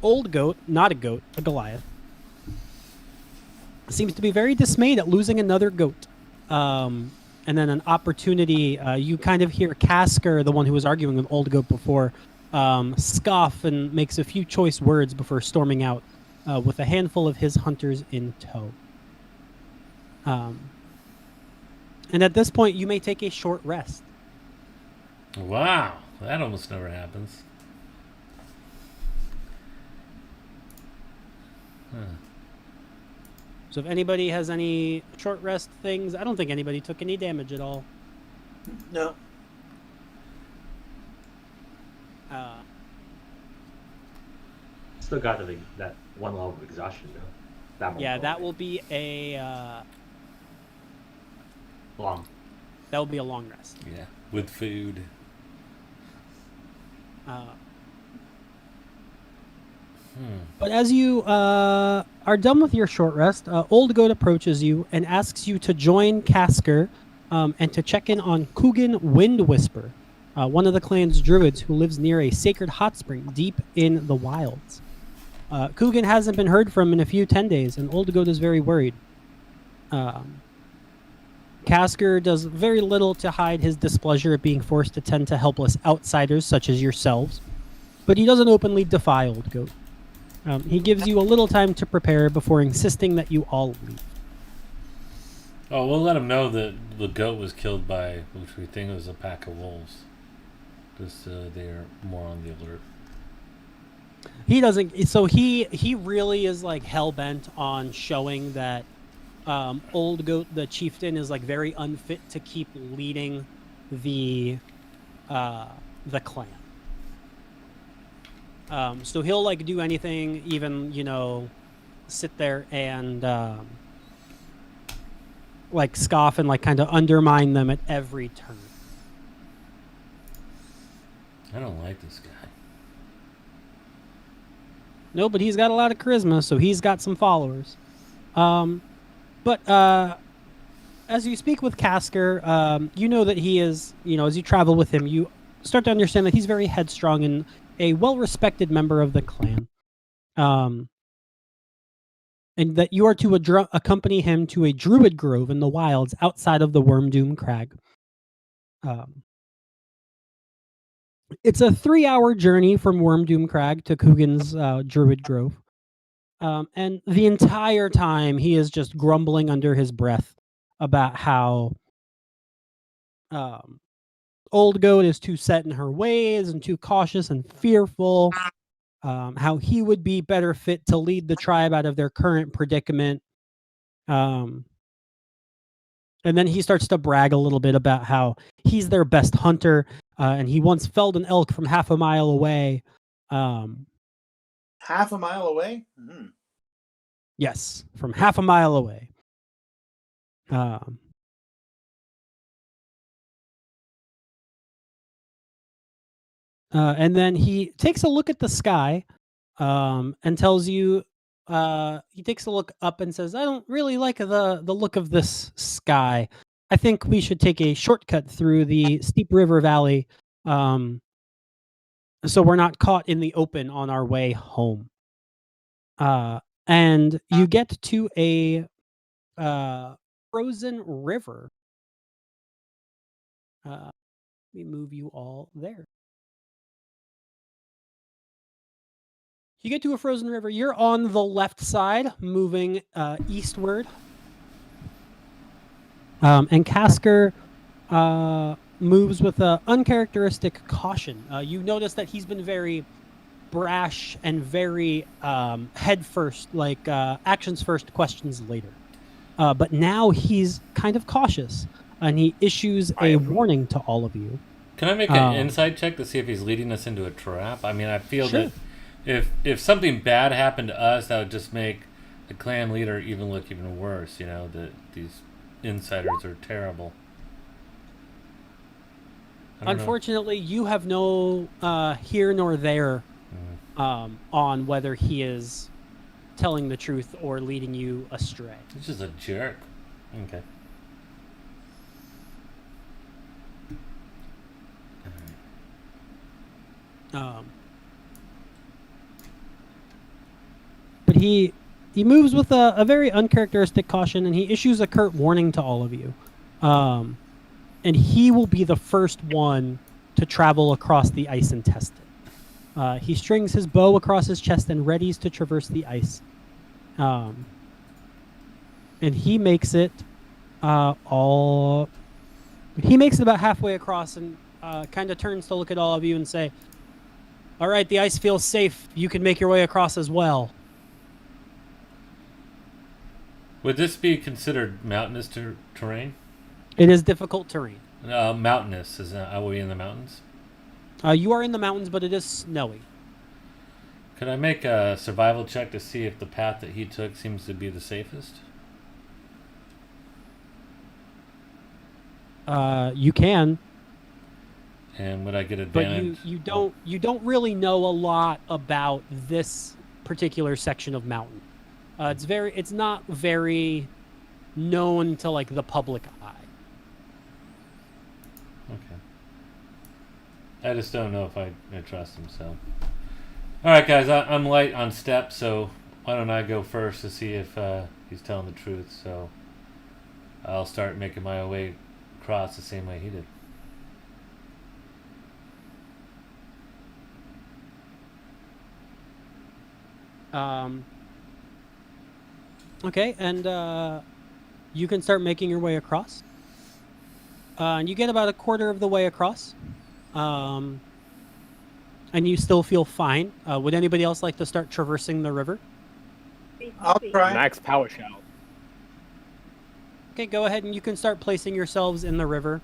old goat, not a goat, a Goliath, seems to be very dismayed at losing another goat. And then an opportunity, you kind of hear Casker, the one who was arguing with old goat before, scoff and makes a few choice words before storming out with a handful of his hunters in tow. And at this point, you may take a short rest. Wow, that almost never happens. Huh. So if anybody has any short rest things, I don't think anybody took any damage at all. No. Still got that one level of exhaustion though. That Yeah, that will be a long. that will be a long rest. Yeah, with food. But as you are done with your short rest, Old Goat approaches you and asks you to join Casker and to check in on Coogan Wind Whisper, one of the clan's druids who lives near a sacred hot spring deep in the wilds. Coogan hasn't been heard from in a few 10 days, and Old Goat is very worried. Casker does very little to hide his displeasure at being forced to tend to helpless outsiders such as yourselves, but he doesn't openly defy Old Goat. He gives you a little time to prepare before insisting that you all leave. Oh, we'll let him know that the goat was killed by, which we think was a pack of wolves. Just they're more on the alert. He doesn't. So he really is like hell bent on showing that Old Goat, the chieftain, is like very unfit to keep leading the clan. So he'll like do anything, even sit there and like scoff and like kind of undermine them at every turn. I don't like this guy. No, but he's got a lot of charisma, so he's got some followers. But as you speak with Casker, you know that he is, as you travel with him, you start to understand that he's very headstrong and a well-respected member of the clan. And that you are to accompany him to a druid grove in the wilds outside of the Wormdoom Crag. It's a 3-hour journey from Wormdoom Crag to Coogan's druid grove. And the entire time he is just grumbling under his breath about how Old Goat is too set in her ways and too cautious and fearful. How he would be better fit to lead the tribe out of their current predicament. And then he starts to brag a little bit about how he's their best hunter, and he once felled an elk from half a mile away. Half a mile away? Mm-hmm. Yes, from half a mile away. And then he takes a look at the sky and tells you, he takes a look up and says, I don't really like the look of this sky. I think we should take a shortcut through the steep river valley so we're not caught in the open on our way home. And you get to a frozen river. Let me move you all there. You get to a frozen river. You're on the left side, moving eastward. And Casker moves with an uncharacteristic caution. You notice that he's been very brash and very head first, like actions first, questions later. But now he's kind of cautious, and he issues a warning to all of you. Can I make an insight check to see if he's leading us into a trap? I mean, I feel that if something bad happened to us, that would just make the clan leader look even worse. That these insiders are terrible. Unfortunately, you have no here nor there on whether he is telling the truth or leading you astray. He's just a jerk. Okay. But he moves with a very uncharacteristic caution, and he issues a curt warning to all of you. And he will be the first one to travel across the ice and test it. He strings his bow across his chest and readies to traverse the ice. And he makes it He makes it about halfway across and kind of turns to look at all of you and say, all right, the ice feels safe. You can make your way across as well. Would this be considered mountainous terrain? It is difficult terrain. Mountainous. Are we in the mountains? You are in the mountains, but it is snowy. Could I make a survival check to see if the path that he took seems to be the safest? You can. And would I get advantage? But you don't really know a lot about this particular section of mountain. It's not very known to like the public eye. Okay. I just don't know if I trust him. So, all right, guys, I'm light on steps, so why don't I go first to see if he's telling the truth? So I'll start making my way across the same way he did. Okay, and you can start making your way across. And you get about a quarter of the way across. And you still feel fine. Would anybody else like to start traversing the river? I'll try. Max power shout. Okay, go ahead and you can start placing yourselves in the river.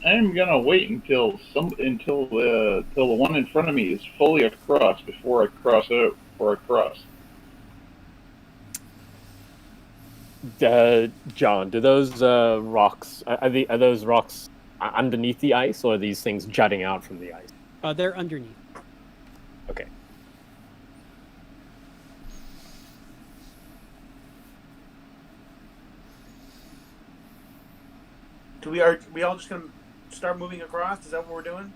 I'm gonna wait until the one in front of me is fully across before I cross. John, do those rocks are those rocks underneath the ice, or are these things jutting out from the ice? They're underneath. Okay. Are we all just gonna start moving across? Is that what we're doing?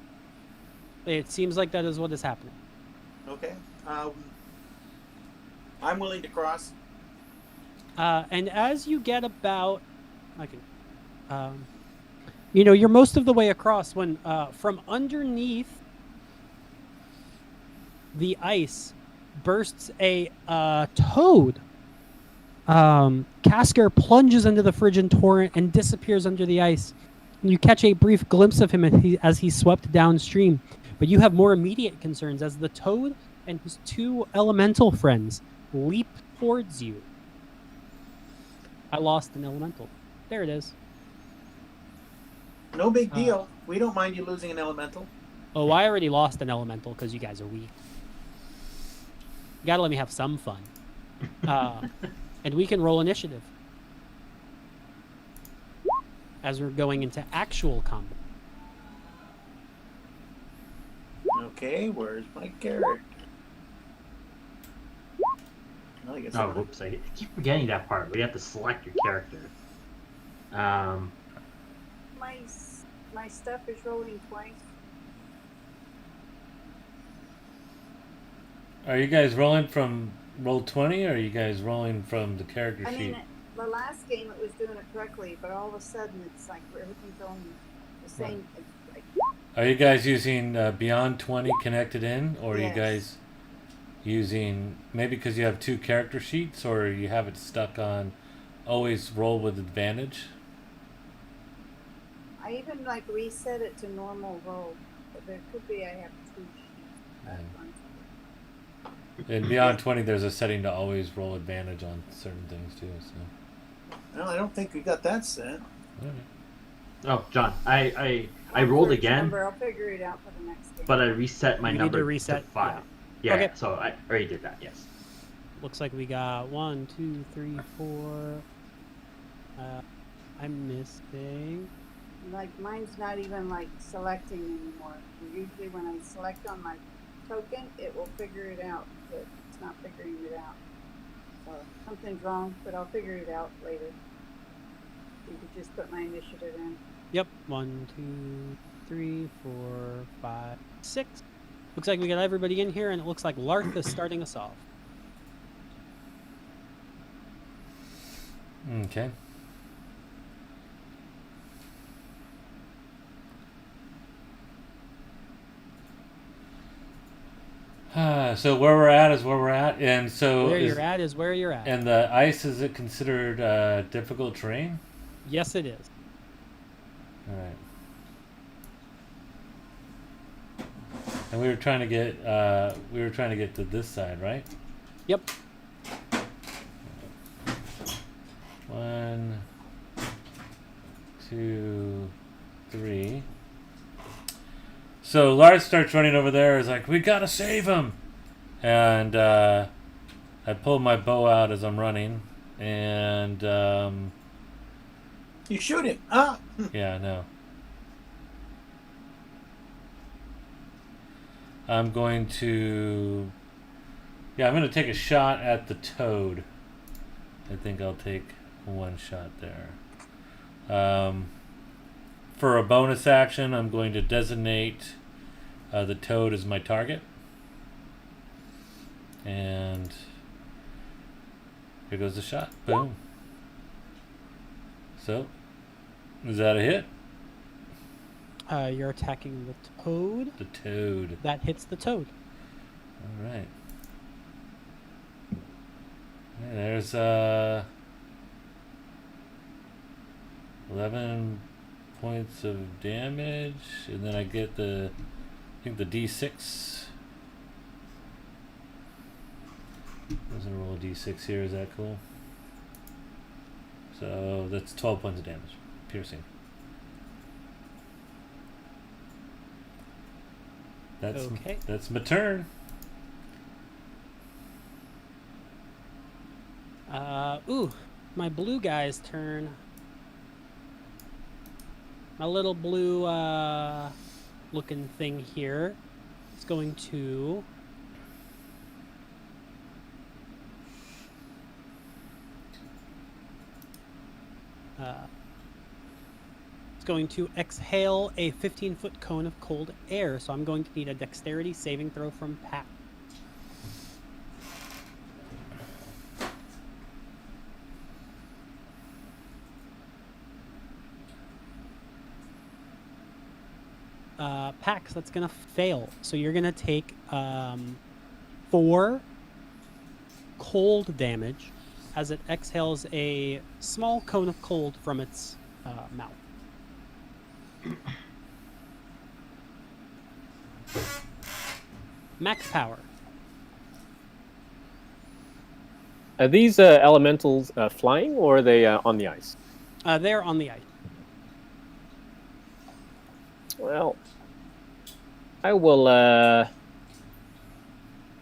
It seems like that is what is happening. Okay. I'm willing to cross. And as you get about, you're most of the way across when from underneath the ice bursts a toad. Casker plunges into the frigid torrent and disappears under the ice. You catch a brief glimpse of him as he swept downstream, but you have more immediate concerns as the toad and his two elemental friends leap towards you. I lost an elemental. There it is. No big deal. We don't mind you losing an elemental. Oh, I already lost an elemental because you guys are weak. You gotta let me have some fun. And we can roll initiative as we're going into actual combat. Okay, where's my character? Well, I guess Oh, whoops! I keep forgetting that part. We have to select your character. My stuff is rolling twice. Are you guys rolling from Roll20, or are you guys rolling from the character I sheet? mean, the last game it was doing it correctly, but all of a sudden it's like everything's going the same. It's like, Are you guys using Beyond 20 connected in, or are you Yes. guys using, maybe because you have two character sheets, or you have it stuck on always roll with advantage? I even like reset it to normal roll, but there could be I have two sheets at once. In Beyond 20, there's a setting to always roll advantage on certain things too. So, No, I don't think we got that set. Oh, John, I rolled Search again, number, I'll figure it out for the next game. but I reset my You need number to reset, 5. Yeah, Okay. so I already did that. Yes. Looks like we got 1, 2, 3, 4. I'm missing. Like mine's not even like selecting anymore. Usually when I select on my token, it will figure it out, but it's not figuring it out. So something's wrong, but I'll figure it out later. You could just put my initiative in. Yep. 1, 2, 3, 4, 5, 6. Looks like we got everybody in here, and it looks like Larth is starting us off. okay. So where we're at is where we're at, and so Where you're at is where you're at. And the ice, is it considered difficult terrain? Yes, it is. All right. And we were trying to get to this side, right? Yep. 1, 2, 3. So Lars starts running over there. Is like, we gotta save him, and I pull my bow out as I'm running, and You shoot him. Ah! yeah, no. I'm going to take a shot at the toad. I think I'll take one shot there. For a bonus action, I'm going to designate the toad as my target. And here goes the shot. Boom. So, is that a hit? You're attacking the toad. The toad. That hits the toad. All right. And there's 11 points of damage, and then I get the D6. I'm gonna roll a D6 here. Is that cool? So that's 12 points of damage, piercing. Okay. That's my turn. my blue guy's turn. My little blue looking thing here is going to it's going to exhale a 15-foot cone of cold air. So I'm going to need a dexterity saving throw from Pat. Pax, that's gonna fail. So you're gonna take 4 cold damage as it exhales a small cone of cold from its mouth. Max power. Are these elementals flying, or are they on the ice? They're on the ice. Well, I will.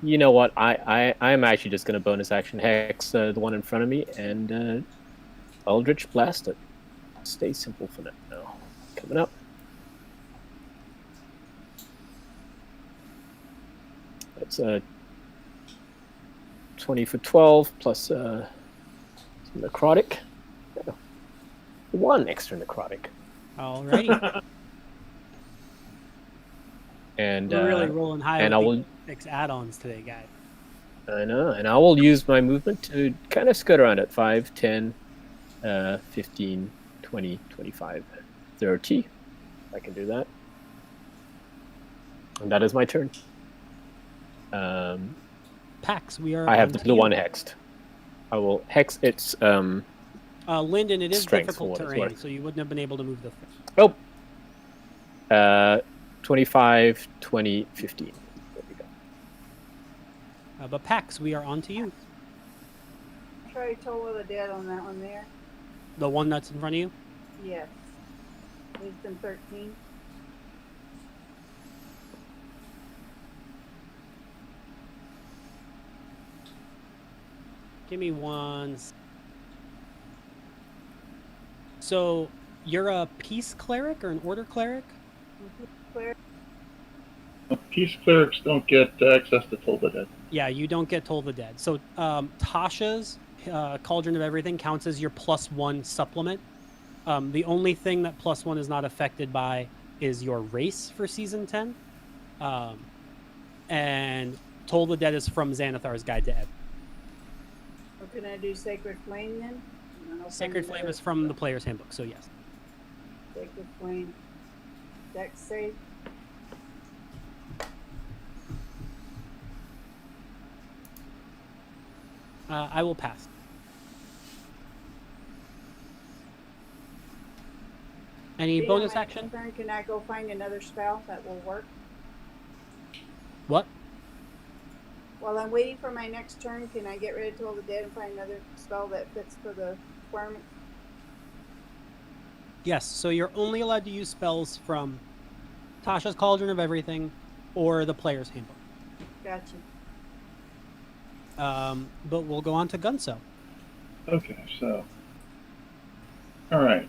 You know what? I'm actually just going to bonus action hex the one in front of me and Eldritch Blast it. Stay simple for now. Coming up. That's 20 for 12 plus some necrotic. 1 extra necrotic. Alrighty. And We're really rolling high and with I will. the 6 add-ons today, guys. I know, and I will use my movement to kind of skirt around at 5, 10, 15, 20, 25, 30. I can do that. And that is my turn. Pax, we are. I have on the to blue you. one hexed. I will hex its. Lyndon, it is Strength for difficult what it's terrain, worth. so you wouldn't have been able to move the thing. Oh. 25, 20, 15. There we go. But Pax, we are on to you. Try Toll of the Dead on that one there. The one that's in front of you. Yes. Wisdom 13. Give me one. So you're a peace cleric or an order cleric? Clear. Peace clerics don't get access to Toll the Dead. Yeah, you don't get Toll the Dead. So Tasha's Cauldron of Everything counts as your +1 supplement. The only thing that +1 is not affected by is your race for season 10. And Toll the Dead is from Xanathar's Guide to Ebb. Or can I do Sacred Flame then? And I'll Sacred find Flame another is from the player's handbook, so yes. Sacred Flame. Dex save. I will pass. Any Being bonus on my action? turn, can I go find another spell that will work? What? While I'm waiting for my next turn, can I get rid of Toll the Dead and find another spell that fits for the requirement? Yes, so you're only allowed to use spells from Tasha's Cauldron of Everything or the player's handbook. Gotcha. But we'll go on to Gunso. Okay, so. Alright.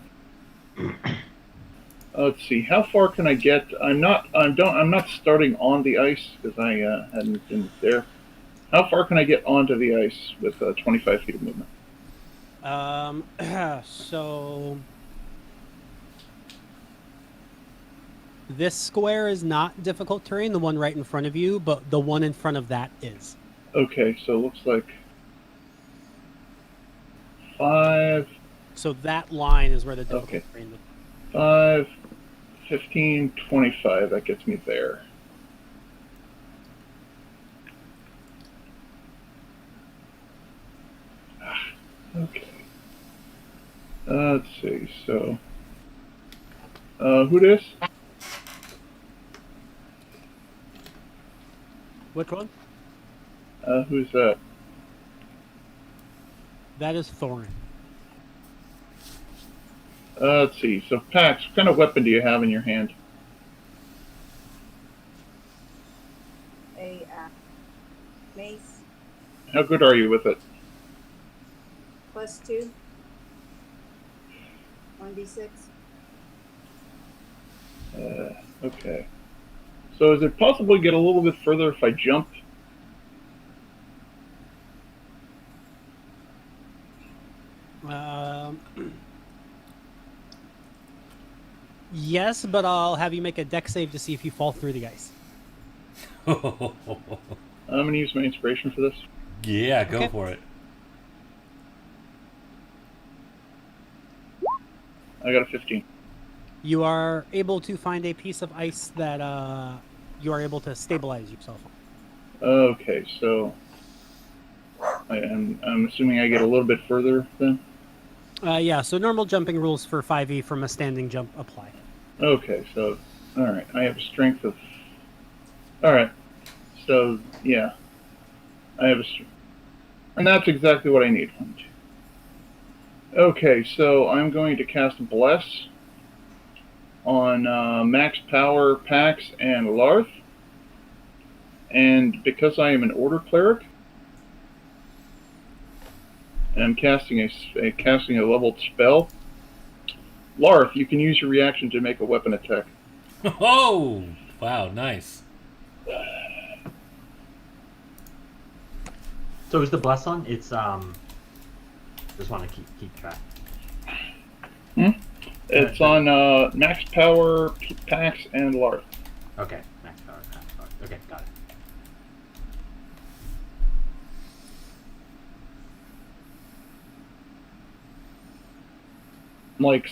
Let's see. How far can I get? I'm not starting on the ice because I hadn't been there. How far can I get onto the ice with 25 feet of movement? So this square is not difficult terrain, the one right in front of you, but the one in front of that is. Okay, so it looks like 5. So that line is where the difficult Okay. terrain would. 5, 15, 25. That gets me there. Okay. Let's see. So, who this? Which one? Who's that? That is Thorin. Let's see. So, Pax, what kind of weapon do you have in your hand? A mace How good are you with it? +2. 1d6. Okay. So is it possible to get a little bit further if I jump? Yes, but I'll have you make a deck save to see if you fall through the ice. I'm going to use my inspiration for this. Yeah, go Okay. for it. I got a 15. You are able to find a piece of ice that you are able to stabilize yourself on. Okay, so I'm assuming I get a little bit further then? Yeah, so normal jumping rules for 5e from a standing jump apply. Okay, so, alright, I have a strength of... Alright, so, yeah. I have a strength. And that's exactly what I need. Okay, so I'm going to cast Bless on Max Power, Pax, and Larth. And because I am an Order Cleric, and I'm casting a leveled spell, Larth, you can use your reaction to make a weapon attack. Oh, wow, nice. So is the bless on? It's just want to keep track. It's on Max Power, Pax, and Larth. Okay, max power. Okay, got it.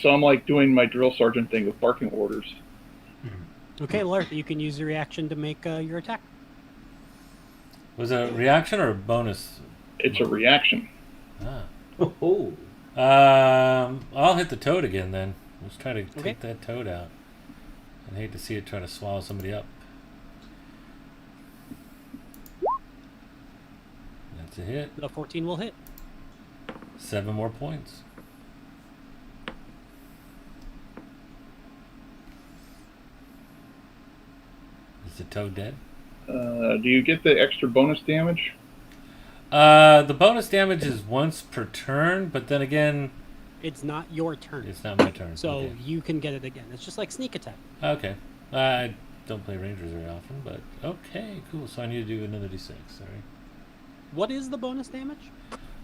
I'm doing my drill sergeant thing with barking orders. Okay, Larth, you can use your reaction to make your attack. Was it a reaction or a bonus? It's a reaction. Ah. Oh, I'll hit the toad again then. Let's try to Okay. take that toad out. I'd hate to see it try to swallow somebody up. That's a hit. The 14 will hit. 7 more points. Is the toad dead? Do you get the extra bonus damage? The bonus damage is once per turn, but then again, It's not your turn. it's not my turn. So Okay. you can get it again. It's just like sneak attack. Okay. I don't play Rangers very often, but okay, cool. So I need to do another d6. Sorry. What is the bonus damage?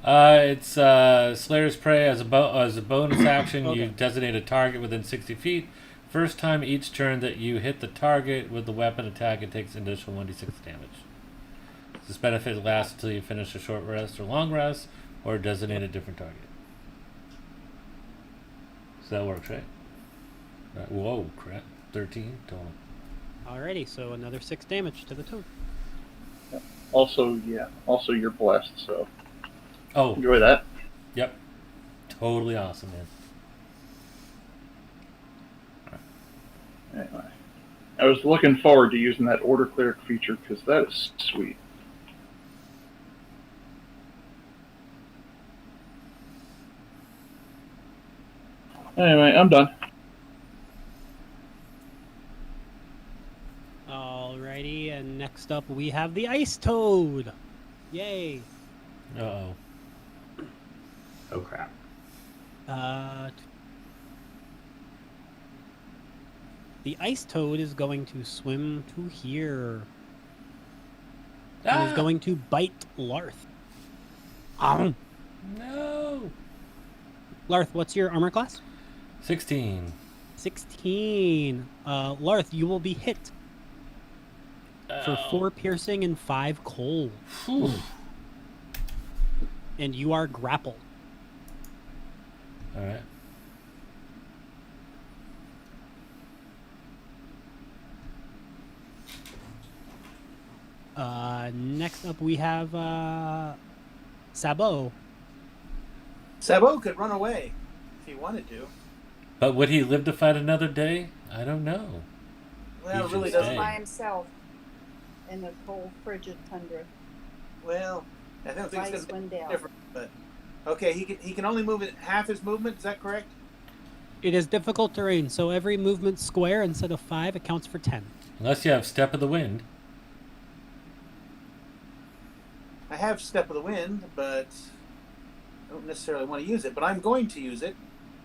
It's Slayer's Prey as a bonus action. Okay. You designate a target within 60 feet. First time each turn that you hit the target with the weapon attack, it takes an additional 1d6 damage. This benefit lasts until you finish a short rest or long rest, or designate a different target. So that works, right? Right. Whoa, crap. 13 total. Alrighty, so another 6 damage to the toad. Also, you're blessed, so Oh, enjoy that. yep. Totally awesome, man. Anyway, I was looking forward to using that Order Cleric feature because that is sweet. Anyway, I'm done. Alrighty, and next up we have the ice toad. Yay. Uh-oh. oh crap. The ice toad is going to swim to here. And is going to bite Larth. No! Larth, what's your armor class? 16. 16. Larth, you will be hit for 4 piercing and 5 cold. Whew. And you are grappled. Alright. Next up we have Sabo. Sabo could run away if he wanted to. But would he live to fight another day? I don't know. Well, He it really should doesn't. stay. By himself in the cold, frigid tundra. Well, I don't think it's Ice going to wind be down. different. But okay, he can only move at half his movement. Is that correct? It is difficult terrain, so every movement square instead of 5 accounts for 10. Unless you have Step of the Wind. I have Step of the Wind, but I don't necessarily want to use it. But I'm going to use it.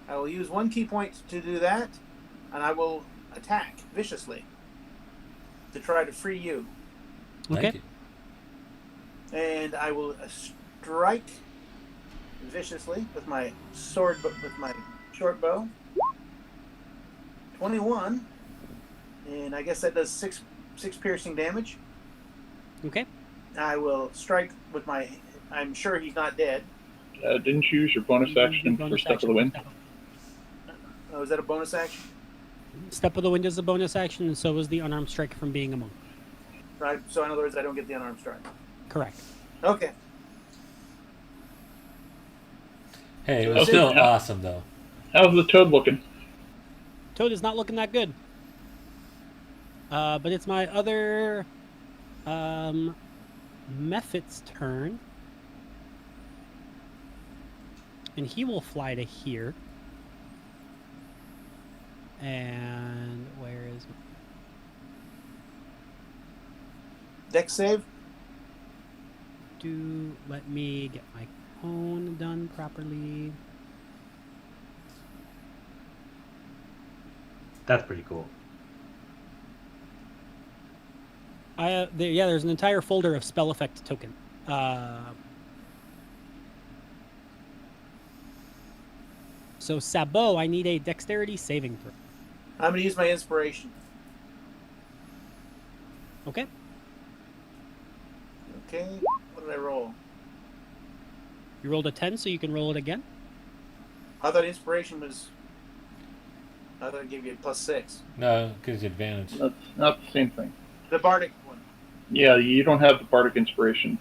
I will use 1 key point to do that, and I will attack viciously to try to free you. Okay. Thank you. And I will strike viciously with my sword, with my short bow. 21, and I guess that does six piercing damage. Okay. I will strike with my. I'm sure he's not dead. Didn't you use your bonus action for Step of the Wind? Oh, is that a bonus action? Step of the Wind is a bonus action, and so is the unarmed strike from being a monk. Right. So in other words, I don't get the unarmed strike. Correct. Okay. Hey, it So was that's still it. awesome though. How's the toad looking? Toad is not looking that good. But it's my other Mephit's turn. And he will fly to here. And where is Dex save. let me get my cone done properly. That's pretty cool. There's an entire folder of spell effect token. So Sabo, I need a dexterity saving throw. I'm going to use my inspiration. Okay. Okay. What did I roll? You rolled a 10, so you can roll it again. I thought inspiration was. I thought it gave you a +6. No, gives you advantage. That's not the same thing. The bardic one. Yeah, you don't have the Bardic Inspiration.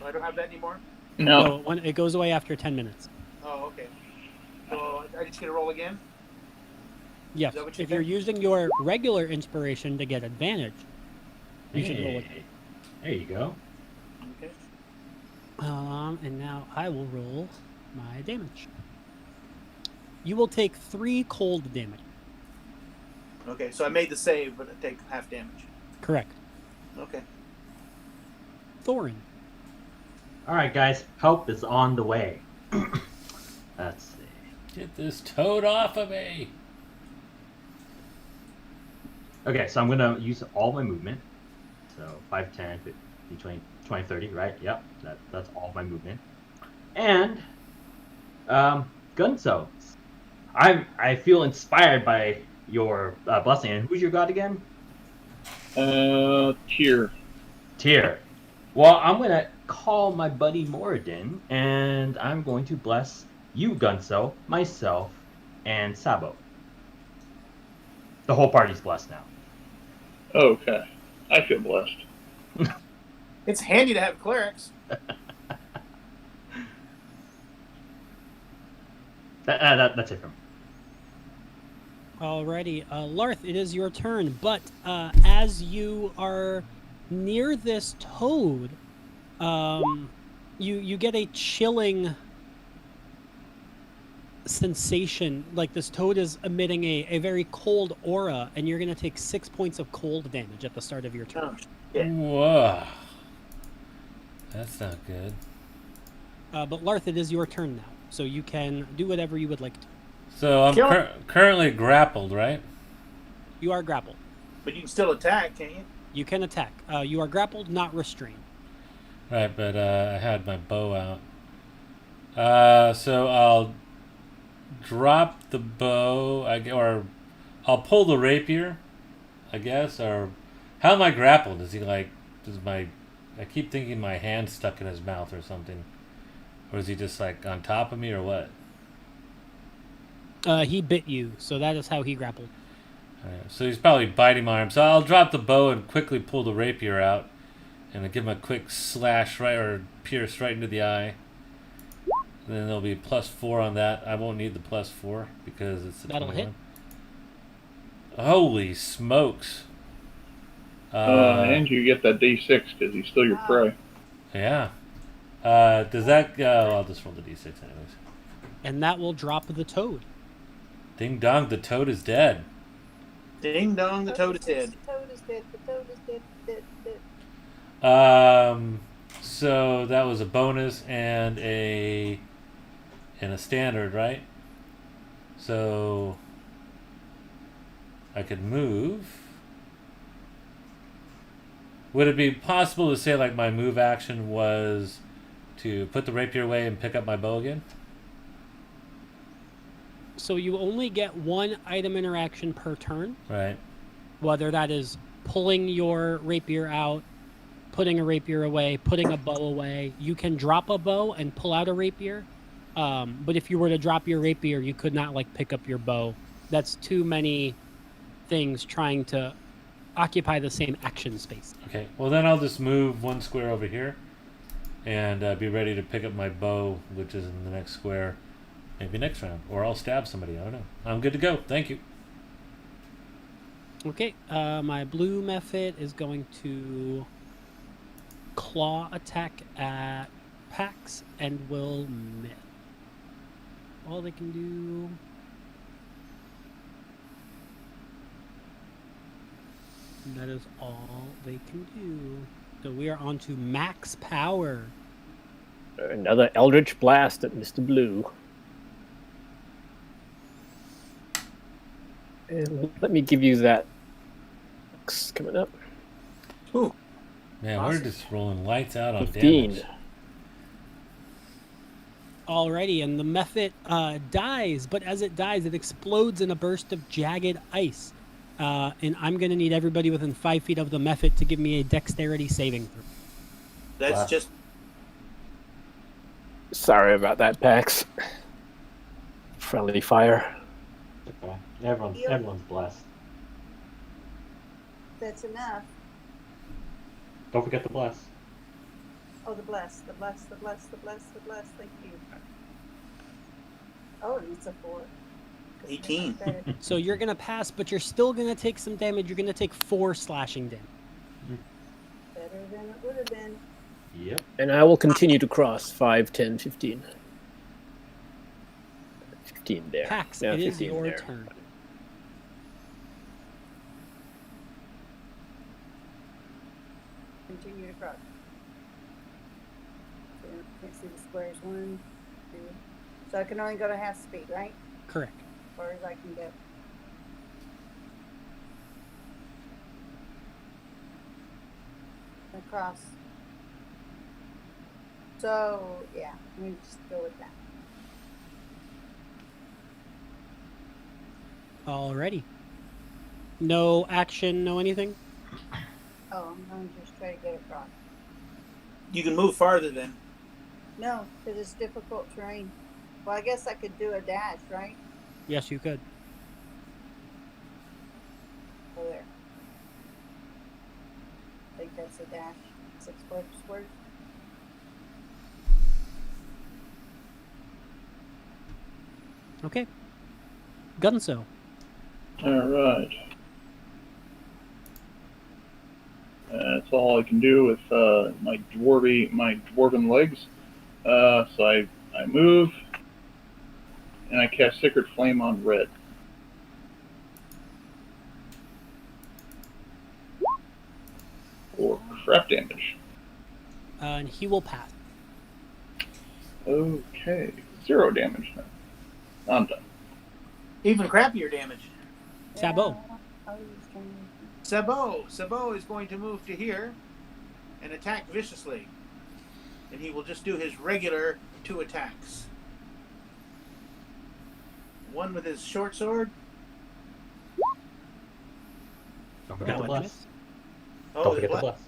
I don't have that anymore. No. When it goes away after 10 minutes. Oh, okay. So I just get to roll again. Yes. that what you If you're think? using your regular inspiration to get advantage, you should roll it. Hey, there you go. Okay. And now I will roll my damage. You will take 3 cold damage. Okay. So I made the save, but I take half damage. Correct. Okay. Thorin. All right, guys, help is on the way. Let's see. Get this toad off of me. Okay, so I'm going to use all my movement. So 5, 10, 15, 20, 20, 30, right? Yep, that's all my movement. And Gunso. I feel inspired by your blessing. And who's your god again? Tyr. Tyr. Well, I'm going to call my buddy Moradin, and I'm going to bless you, Gunso, myself, and Sabo. The whole party's blessed now. Okay. I feel blessed. It's handy to have clerics. That's it from me. Alrighty, Larth, it is your turn. But as you are near this toad, you get a chilling sensation. Like this toad is emitting a very cold aura, and you're going to take 6 points of cold damage at the start of your turn. Oh, yeah. Whoa. That's not good. But Larth, it is your turn now, so you can do whatever you would like to. So I'm Kill it. currently grappled, right? You are grappled. But you can still attack, can't you? You can attack. You are grappled, not restrained. Right, but I had my bow out. So I'll drop the bow, or I'll pull the rapier, I guess. Or how am I grappled? Is he like? I keep thinking my hand's stuck in his mouth or something, or is he just like on top of me or what? He bit you, so that is how he grappled. Alright, so he's probably biting my arm. So I'll drop the bow and quickly pull the rapier out, and I'll give him a quick slash or pierce right into the eye. And then there'll be +4 on that. I won't need the +4 because it's a That'll hit. 21. Holy smokes! And you get that D6 because he's still your prey. Yeah. Does that? I'll just roll the d6 anyways. And that will drop the toad. Ding dong, the toad is dead. Ding dong, the toad is dead. The toad is dead. The toad is dead. Dead. So that was a bonus and a standard, right? So I could move. Would it be possible to say like my move action was to put the rapier away and pick up my bow again? So you only get one item interaction per turn, Right. whether that is pulling your rapier out, putting a rapier away, putting a bow away. You can drop a bow and pull out a rapier, but if you were to drop your rapier, you could not like pick up your bow. That's too many things trying to occupy the same action space. Okay. Well, then I'll just move one square over here and be ready to pick up my bow, which is in the next square, maybe next round. Or I'll stab somebody. I don't know. I'm good to go. Thank you. Okay, my blue method is going to claw attack at Pax and will miss. All they can do. That is all they can do. So we are on to max power. Another Eldritch Blast at Mr. Blue. And let me give you that. Coming up. Ooh. Man, Awesome. we're just rolling lights out on 15. damage. Alrighty, and the method dies, but as it dies, it explodes in a burst of jagged ice. And I'm going to need everybody within 5 feet of the method to give me a dexterity saving throw. That's Wow. just Sorry about that, Pax. Friendly fire. Okay. Everyone's blessed. That's enough. Don't forget the bless. Oh, the bless, the bless, the bless, the bless, the bless. Thank you. Oh, and it's a 4. 18. Better. So you're going to pass, but you're still going to take some damage. You're going to take 4 slashing damage. Better than it would have been. Yep. And I will continue to cross 5, 10, 15. 15 there. Pax, Yeah, it is 15 your there. turn. Continue to cross. So, can't see the squares. 1, 2. So I can only go to half speed, right? Correct. As far as I can get. Across. So, yeah, let me just go with that. Alrighty. No action, no anything? Oh, I'm going to just try to get across. You can move farther then. No, because it's difficult terrain. Well, I guess I could do a dash, right? Yes, you could. Oh, there. I think that's a dash. 6 foot square. Okay. Gunso. Alright. That's all I can do with my dwarven legs. So I move, and I cast Sacred Flame on red. For crap damage. And he will pass. Okay, 0 damage now. I'm done. Even crappier damage. Sabo. Yeah, I was just trying to- Sabo is going to move to here and attack viciously. And he will just do his regular 2 attacks. One with his short sword. Don't forget Oh, the I bless. Oh, Don't forget the bless.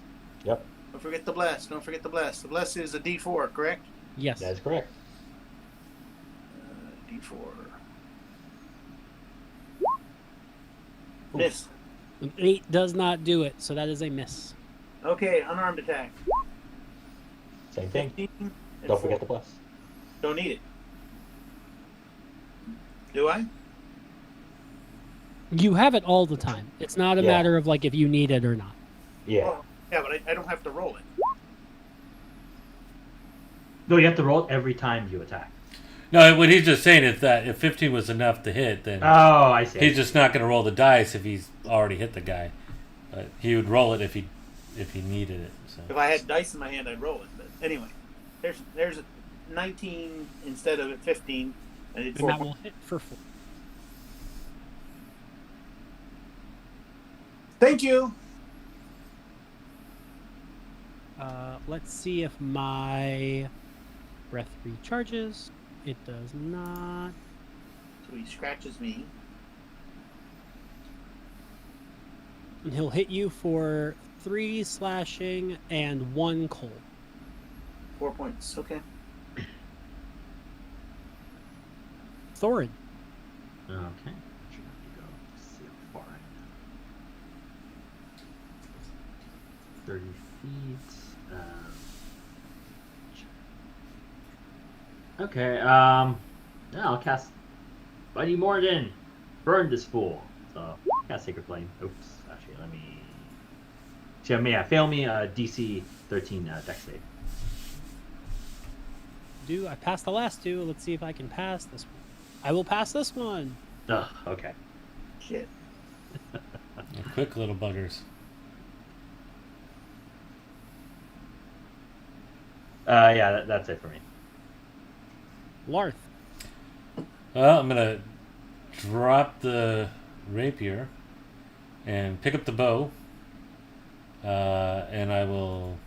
Yep, Don't forget the bless. Don't forget the bless. The bless is a D4, correct? Yes. that is correct. D4. Miss. An 8 does not do it, so that is a miss. Okay, unarmed attack. Same thing. 15 and Don't 4. forget the bless. Don't need it. Do I? You have it all the time. It's not a Yeah. matter of like if you need it or not. Yeah. Oh, yeah, but I don't have to roll it. No, you have to roll it every time you attack. No, what he's just saying is that if 15 was enough to hit, then Oh, I see. he's just not going to roll the dice if he's already hit the guy. But he would roll it if he needed it. So. If I had dice in my hand, I'd roll it. But anyway, there's a 19 instead of a 15. I did And 4 that will hit for 4. Thank you. Let's see if my breath recharges. It does not. So he scratches me. And he'll hit you for 3 slashing and 1 cold. 4 points. Okay. Thorin. Okay. Should have to go see how far I am. 30 feet. Okay. Now I'll cast Mighty Morgan. Burn this fool. So cast Sacred Flame. Oops. Actually, let me. Fail me. DC 13 dex save. I passed the last 2. Let's see if I can pass this one. I will pass this one. Ugh. Okay. Shit. Quick little buggers. Yeah, that's it for me. Larth. Well, I'm gonna drop the rapier and pick up the bow, and I will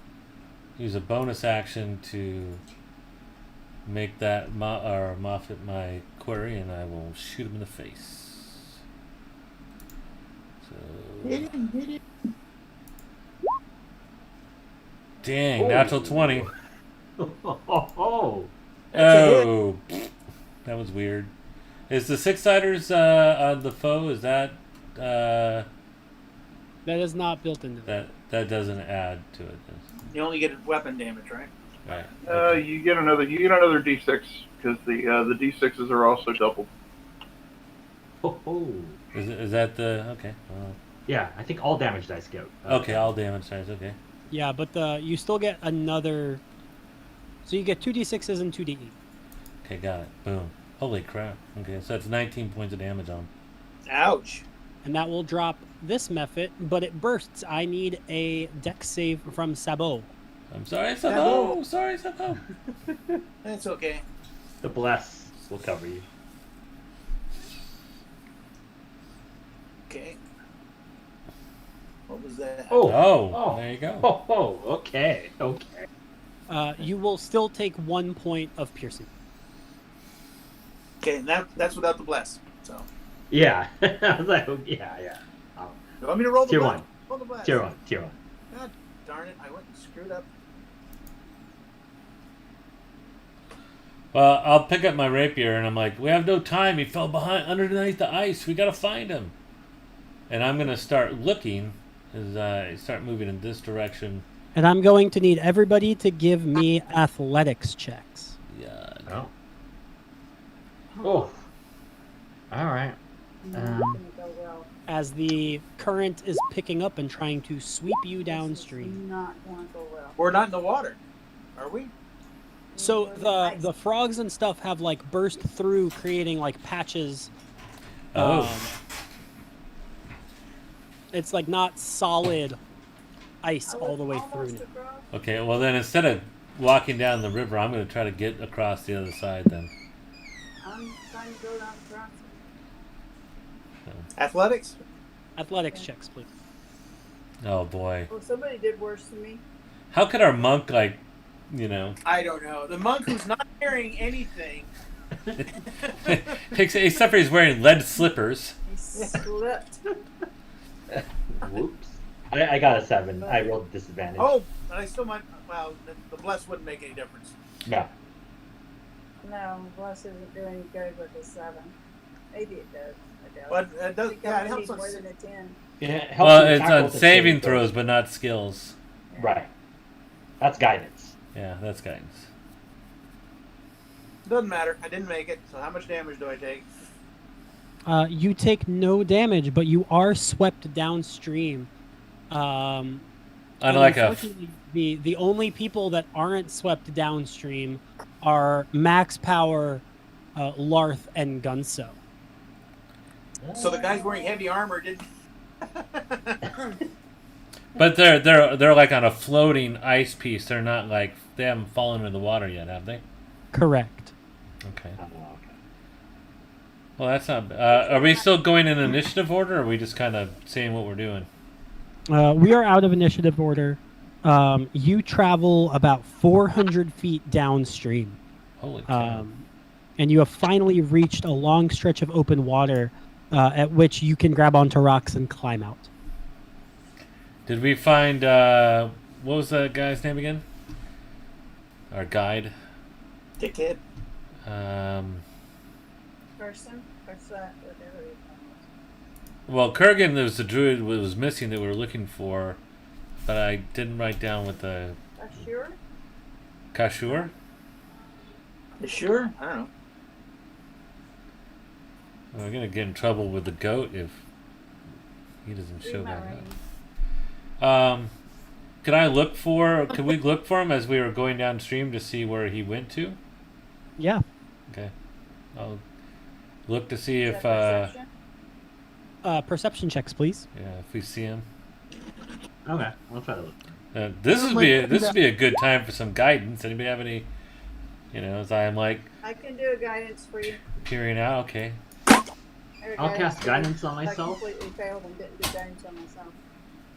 use a bonus action to make that Moffat my query, and I will shoot him in the face. So, Hit it. dang, natural 20. Oh. Oh, that was weird. Is the Six-Siders on the foe? Is that That is not built into that. that doesn't add to it? You only get weapon damage, right? Right. You get another D6 because the D6s are also doubled. Oh. Is that the okay? Yeah, I think all damage dice go. Okay, all damage dice. Okay. Yeah, but you still get another. So you get 2d6s and 2d8. Okay, got it. Boom. Holy crap. Okay, so that's 19 points of damage on. Ouch. And that will drop this method, but it bursts. I need a dex save from Sabo. I'm sorry, Sabo. Sorry, Sabo. That's okay. The bless will cover you. Okay. What was that? Oh, there you go. Oh, okay. You will still take 1 point of piercing. Okay, and that's without the bless. So. Yeah. I was like, yeah. You want me to roll the Tier bless? 1. Roll the bless. Tier 1. God darn it! I went and screwed up. Well, I'll pick up my rapier, and I'm like, we have no time. He fell underneath the ice. We gotta find him. And I'm gonna start looking as I start moving in this direction. And I'm going to need everybody to give me athletics checks. Yeah. Oh. All right. Not gonna go well. As the current is picking up and trying to sweep you This downstream. is not going to go well. We're not in the water, are we? So the frogs and stuff have like burst through, creating like patches. Oh. It's like not solid ice I all the way was through. almost now. across. Okay. Well, then instead of walking down the river, I'm gonna try to get across the other side. Then. I'm trying to go down across. Athletics? Athletics checks, please. Oh boy. Oh, somebody did worse than me. How could our monk I don't know. The monk who's not carrying anything. except for he's wearing lead slippers. He slipped. Whoops. I got a 7. I rolled disadvantage. Oh, but I still might. Well, the bless wouldn't make any difference. No. No, Bless isn't doing any good with a 7. Maybe it does. I doubt But it does. I think Yeah, I it helps need more us. than a 10. Yeah, it helps Well, you it's tackle on the saving save throws, but not skills. Right. That's guidance. Yeah, that's guidance. Doesn't matter. I didn't make it. So how much damage do I take? You take no damage, but you are swept downstream. And Unlike a unfortunately, the only people that aren't swept downstream are Max Power, Larth, and Gunso. So the guys wearing heavy armor didn't. But they're like on a floating ice piece. They're not like they haven't fallen into the water yet, have they? Correct. Okay. Oh, okay. Well, that's not. Are we still going in initiative order, or are we just kind of saying what we're doing? We are out of initiative order. You travel about 400 feet downstream. Holy cow. And you have finally reached a long stretch of open water at which you can grab onto rocks and climb out. Did we find, what was that guy's name again? Our guide? Dickhead. Person? What's that? Whatever you call it. Well, Kurgan, there was the druid that was missing that we were looking for, but I didn't write down what the... Sure? Kashur? You sure? I don't know. We're going to get in trouble with the goat if he doesn't show back up. Could we look for him as we were going downstream to see where he went to? Yeah. Okay. I'll look to see if Perception? Perception checks, please. yeah, if we see him. Okay, I'll try to look. This would be a good time for some guidance. Anybody have any, as I am like I can do a guidance for you. peering out, okay. Or I'll cast for you. guidance on I myself completely failed and didn't do guidance on myself.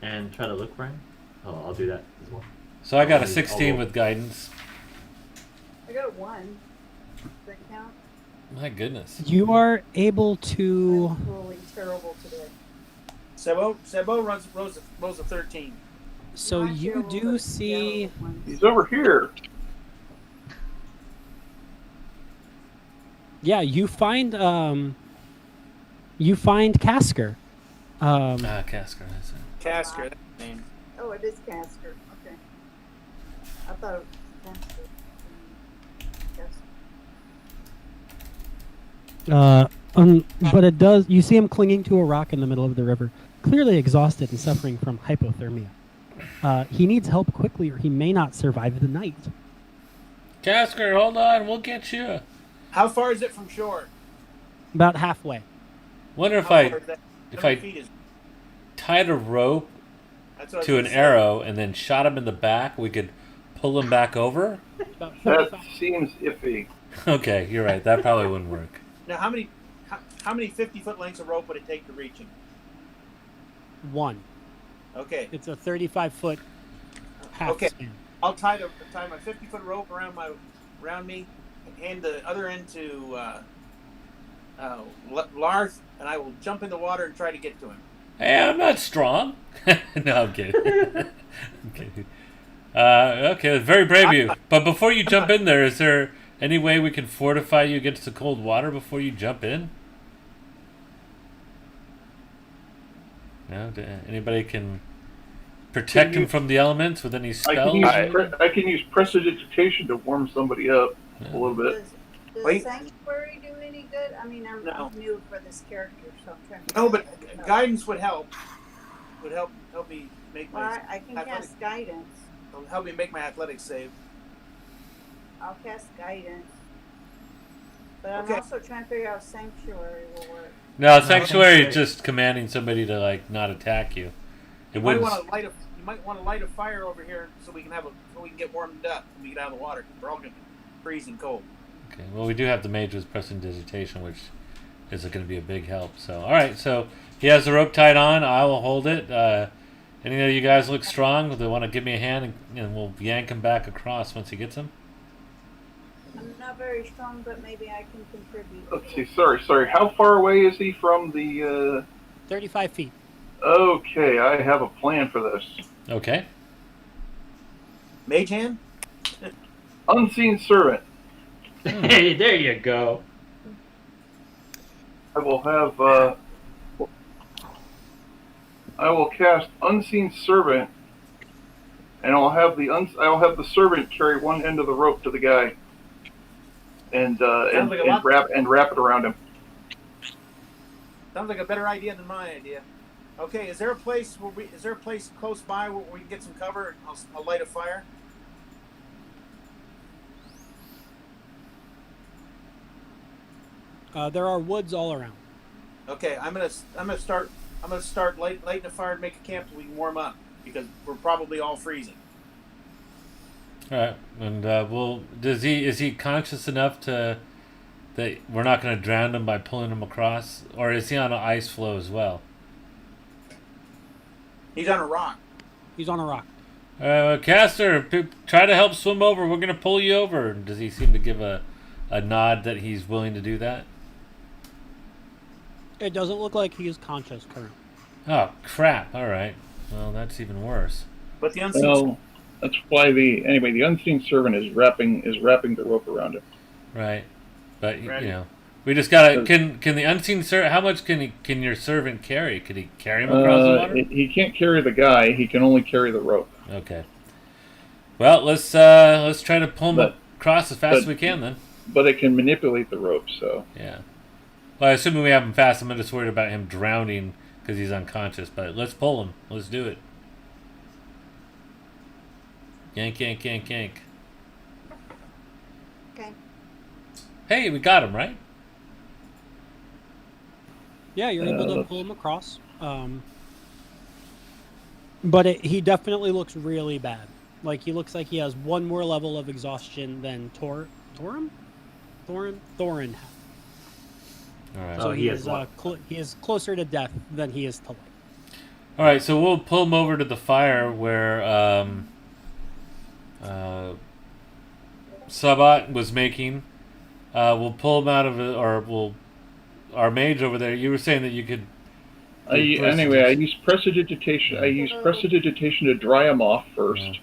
and try to look for him. Oh, I'll do that as well. So I got a I'll 16 roll. with guidance. I got a 1. Does that count? My goodness. You are able to. I'm rolling terrible today. Sabo rolls a 13. So Last year you rolled do a see. yellow one. He's over here. Yeah, you find Casker. Casker, that's it. Casker, that's the name. Oh, it is Caster. Okay. I thought it was Caster. But it does. You see him clinging to a rock in the middle of the river, clearly exhausted and suffering from hypothermia. He needs help quickly, or he may not survive the night. Casker, hold on, we'll get you. How far is it from shore? About halfway. Wonder if How far is that? if How many I feet is tied a rope that's what I was to an gonna say. arrow and then shot him in the back, we could pull him back over. About That 45. seems iffy. Okay, you're right. That probably wouldn't work. Now, how many 50-foot lengths of rope would it take to reach him? One. Okay, It's a 35-foot half Okay. span. I'll tie my 50-foot rope around me, and hand the other end to Larth, and I will jump in the water and try to get to him. Hey, I'm not strong. No, I'm kidding. I'm kidding. Okay, very brave of you. But before you jump in there, is there any way we can fortify you against the cold water before you jump in? No? Anybody can protect him from the elements with any I spells? can use prestidigitation to warm somebody up a little bit. Does Wait. Sanctuary do any good? I mean, I'm No. new for this character, so I'm trying to. No, but No. guidance would help. Would help me make Well, my I can athletic- cast guidance. help me make my athletics save. I'll cast guidance. But I'm Okay. also trying to figure out if Sanctuary will work. No, Sanctuary is just commanding somebody to not attack you. It You might wouldn't. want to light a fire over here so we can get warmed up when we get out of the water. We're all gonna be freezing cold. Okay. Well, we do have the mage with prestidigitation, which is going to be a big help. So, all right. So he has the rope tied on. I will hold it. Any of you guys look strong? They want to give me a hand, and we'll yank him back across once he gets him. I'm not very strong, but maybe I can contribute. Let's see. Sorry. How far away is he from the? 35 feet. Okay, I have a plan for this. Okay. Mage hand? Unseen servant. Hey, there you go. I will have. I will cast Unseen Servant, and I'll have the servant carry one end of the rope to the guy, and Sounds like a lot. wrap it around him. Sounds like a better idea than my idea. Okay, is there a place close by where we can get some cover? I'll light a fire. There are woods all around. Okay, I'm gonna start lighting a fire and make a camp so we can warm up because we're probably all freezing. All right. And is he conscious enough that we're not going to drown him by pulling him across, or is he on an ice floe as well? He's on a rock. He's on a rock. Caster, try to help swim over. We're gonna pull you over. Does he seem to give a nod that he's willing to do that? It doesn't look like he is conscious currently. Oh crap! All right. Well, that's even worse. But the unseen. Well, that's why the unseen servant is wrapping the rope around him. Right. But Ready. you know, we just gotta. Can the unseen servant? How much can your servant carry? Could he carry him across the water? He can't carry the guy. He can only carry the rope. Okay. Well, let's try to pull him across as fast as we can then. But it can manipulate the rope. So Yeah. Well, assuming we have him fast, I'm just worried about him drowning because he's unconscious. But let's pull him. Let's do it. Yank, yank, yank, yank. Okay. Hey, we got him, right? Yeah, you're able to pull him across. But he definitely looks really bad. Like, he looks like he has one more level of exhaustion than Thorin had. All right. So Oh, he is he is closer to death than he is to life. All right, so we'll pull him over to the fire where Sabot was making. We'll pull him out of it, or our mage over there. You were saying that you could. I use prestidigitation. I use prestidigitation to dry him off first,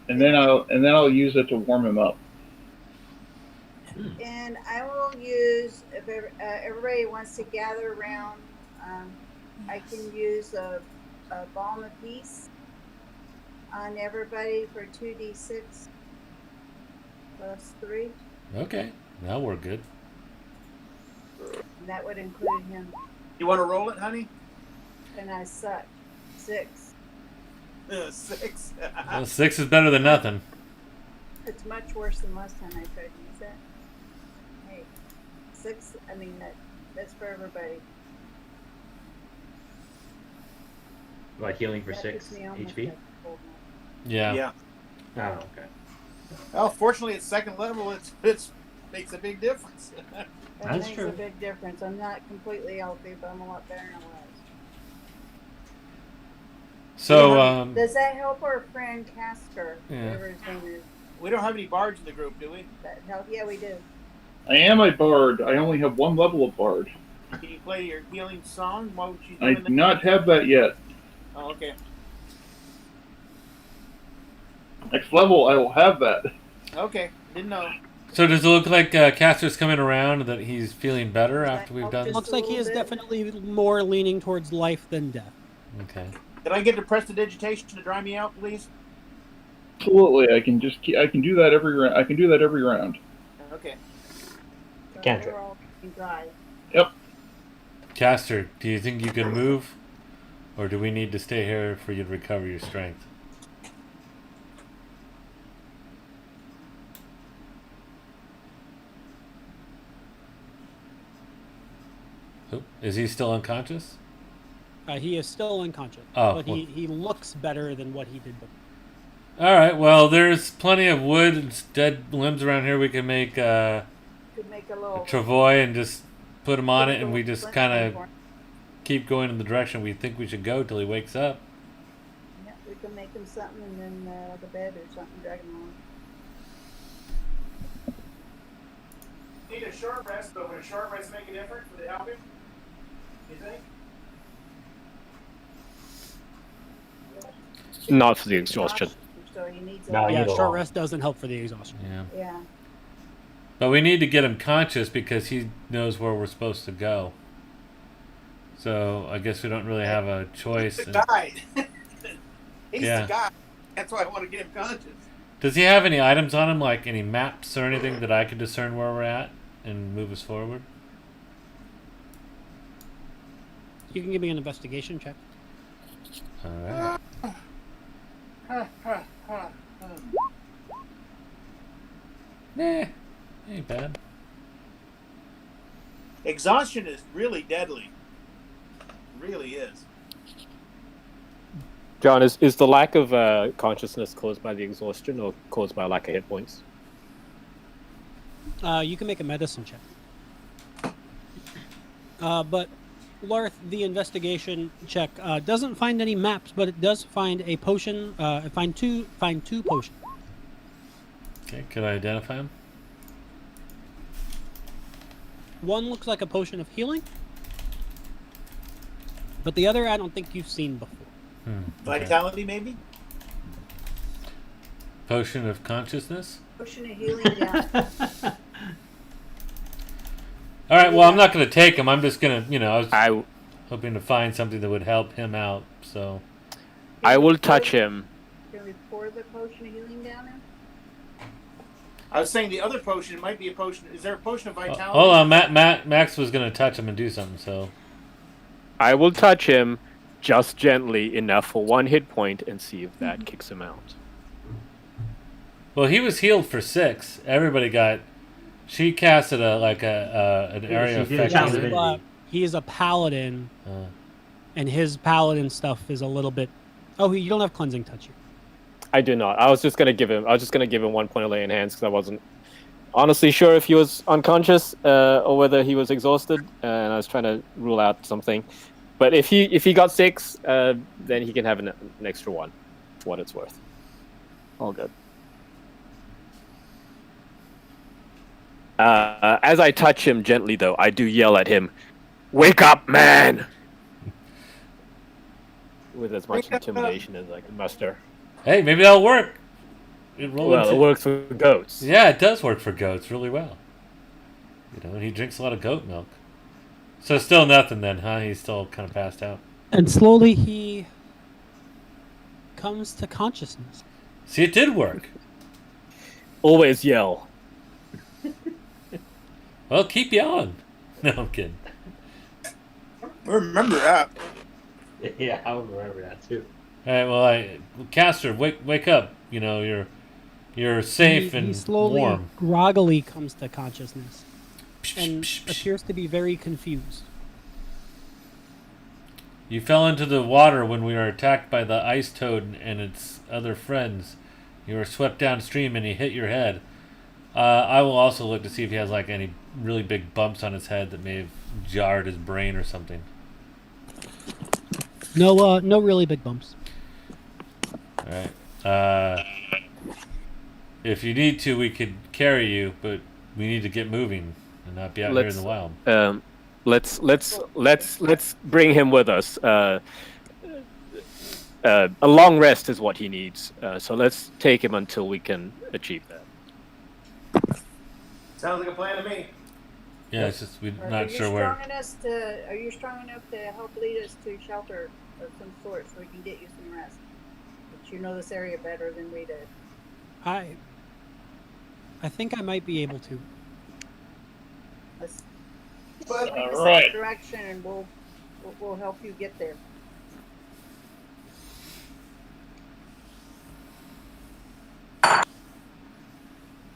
and then I'll use it to warm him up. And I will use, if everybody wants to gather around, I can use a balm of peace on everybody for 2d6 plus 3. Okay, now we're good. And that would include him. You want to roll it, honey? And I suck. 6. 6. Well, 6 is better than nothing. It's much worse than last time I tried to use that. Hey, 6, I mean, that's for everybody. Like healing for That 6 puts me almost HP? at full now. Yeah. Yeah. Oh, okay. Well, fortunately, at second level, it makes a big difference. That That's makes true. a big difference. I'm not completely healthy, but I'm a lot better than I was. So, Does that help our friend Caster, Yeah. whatever his name is? We don't have any bards in the group, do we? That help? Yeah, we do. I am a bard. I only have one level of bard. Can you play your healing song while she's I doing do not have that yet. Oh, okay. Next level, I will have that. Okay. Didn't know. so does it look like Caster's coming around, that he's feeling better Does that after we've help done this? this? Looks like he is little bit. definitely more leaning towards life than death. Okay. Did I get the prestidigitation to dry me out, please? Absolutely, I can do that every round. I can do that every round. Okay. So Cantrip. they're all dry. Caster, do you think you can move? Or do we need to stay here for you to recover your strength? Oop, is he still unconscious? He is still unconscious, Oh, but well. he looks better than what he did before. All right. Well, there's plenty of wood and dead limbs around here. We can make Could make a a little. travois and just put him on it, and we little just flint kind thing of for him. keep going in the direction we think we should go till he wakes up. Yeah, we can make him something and then like a bed or something, drag him along. Need a short rest, but would a short rest make a difference? Would it help him? You think? Not for the exhaustion. So he needs a No, you Yeah, need a short long- rest doesn't help for the exhaustion. Yeah. Yeah. But we need to get him conscious because he knows where we're supposed to go. So I guess we don't really have a choice. He's the guide. He's Yeah. the guide. That's why I want to get him conscious. Does he have any items on him, like any maps or anything that I could discern where we're at and move us forward? You can give me an investigation check. All right. Nah, ain't bad. Exhaustion is really deadly. Really is. John, is the lack of consciousness caused by the exhaustion or caused by lack of hit points? You can make a medicine check. But Larth, the investigation check doesn't find any maps, but it does find a potion. Find two potions. Okay, can I identify him? One looks like a potion of healing, but the other I don't think you've seen before. Okay. Vitality, maybe? Potion of consciousness? Potion of healing down. All right, well, I'm not going to take him. I'm just going to, I was I hoping to find something that would help him out, so... I will touch him. Can we pour the potion of healing down him? I was saying the other potion might be a potion. Is there a potion of vitality? Hold on, Max was going to touch him and do something, so... I will touch him just gently enough for 1 hit point and see if that kicks him out. Well, he was healed for 6. Everybody got... She casted an area She did a effect. challenge on it. divinity. He is a paladin, and his paladin stuff is a little bit... Oh, you don't have cleansing touch here. I do not. I was just gonna give him 1 point of lay in hands because I wasn't honestly sure if he was unconscious or whether he was exhausted, and I was trying to rule out something. But if he got 6, then he can have an extra 1, for what it's worth. All good. As I touch him gently, though, I do yell at him, "Wake up, man!" With as much intimidation as I can muster. Hey, maybe that'll work. It works for goats. Yeah, it does work for goats really well. And he drinks a lot of goat milk. So still nothing then, huh? He's still kind of passed out. And slowly he comes to consciousness. See, it did work. Always yell. Well, keep yelling. No, I'm kidding. Remember that. Yeah, I'll remember that too. All right, well, Caster, wake up. You're safe and he slowly, warm. groggily comes to consciousness and appears to be very confused. You fell into the water when we were attacked by the ice toad and its other friends. You were swept downstream and he hit your head. I will also look to see if he has any really big bumps on his head that may have jarred his brain or something. No really big bumps. All right. If you need to, we could carry you, but we need to get moving and not be out here in the wild. Let's bring him with us. A long rest is what he needs. So let's take him until we can achieve that. Sounds like a plan to me. Yeah, it's just we're Are not you sure strong where. Are you strong enough to help lead us to shelter of some sort so we can get you some rest? But you know this area better than we did. I think I might be able to. Let's All point us right. that direction, and we'll help you get there.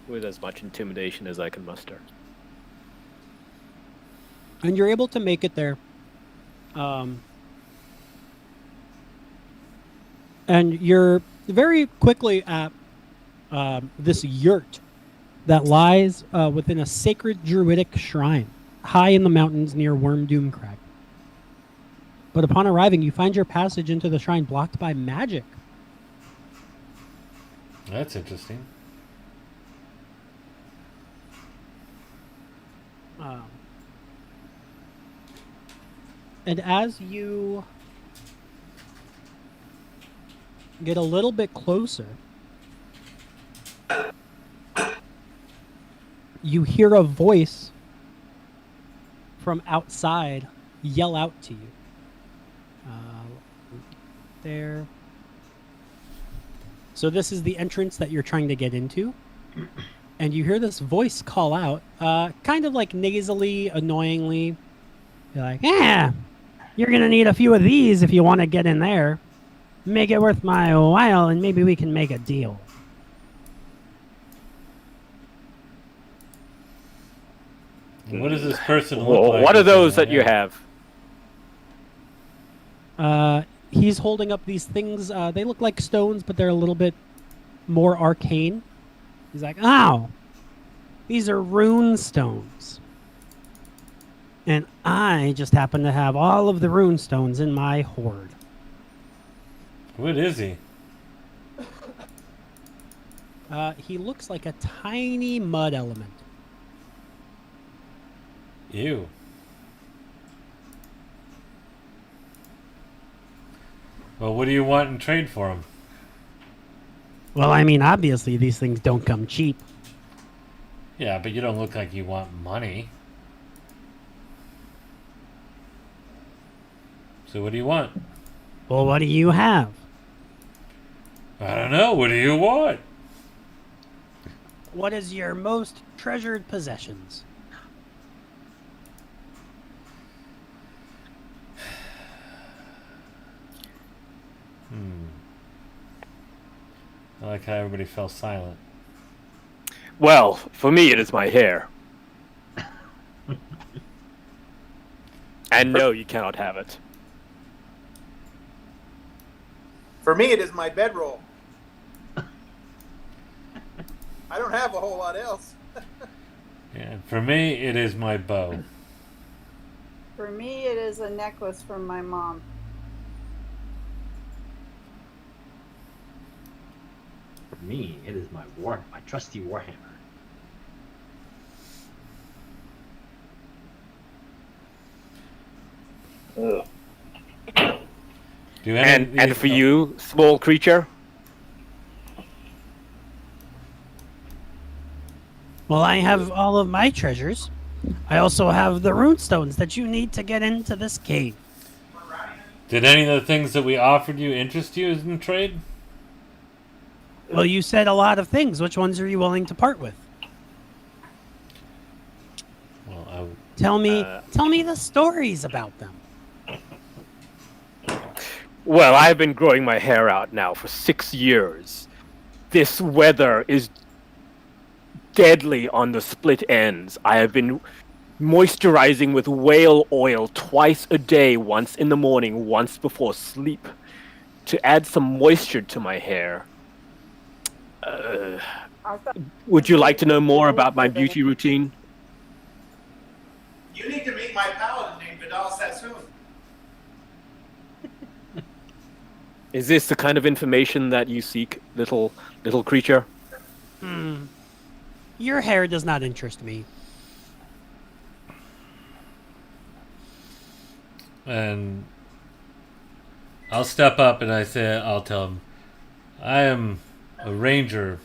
With as much intimidation as I can muster. And you're able to make it there. And you're very quickly at this yurt that lies within a sacred druidic shrine, high in the mountains near Wormdoom Crag. But upon arriving, you find your passage into the shrine blocked by magic. That's interesting. And as you get a little bit closer, you hear a voice from outside yell out to you. There. So this is the entrance that you're trying to get into. And you hear this voice call out, kind of like nasally, annoyingly. You're like, yeah, you're going to need a few of these if you want to get in there. Make it worth my while, and maybe we can make a deal. What does this person look Whoa, like? what are those that you have? He's holding up these things. They look like stones, but they're a little bit more arcane. He's like, oh, these are rune stones. And I just happen to have all of the Rune Stones in my hoard. What is he? He looks like a tiny mud element. Ew. Well, what do you want in trade for him? Well, I mean, obviously these things don't come cheap. Yeah, but you don't look like you want money. So what do you want? Well, what do you have? I don't know. What do you want? What is your most treasured possessions? I like how everybody fell silent. Well, for me, it is my hair. And no, you cannot have it. For me, it is my bedroll. I don't have a whole lot else. Yeah, for me, it is my bow. For me, it is a necklace from my mom. For me, it is my trusty warhammer. Ugh. Do any of And these- for you, small creature, Well, I have all of my treasures. I also have the Rune Stones that you need to get into this cave. Did any of the things that we offered you interest you in trade? Well, you said a lot of things. Which ones are you willing to part with? Well, Tell me the stories about them. well, I've been growing my hair out now for 6 years. This weather is deadly on the split ends. I have been moisturizing with whale oil twice a day, once in the morning, once before sleep, to add some moisture to my hair. I thought Would you like to know more about my beauty routine? You need to meet my paladin named Vidal Sassoon. Is this the kind of information that you seek, little creature? Your hair does not interest me. and I'll step up and I'll tell him, I am a ranger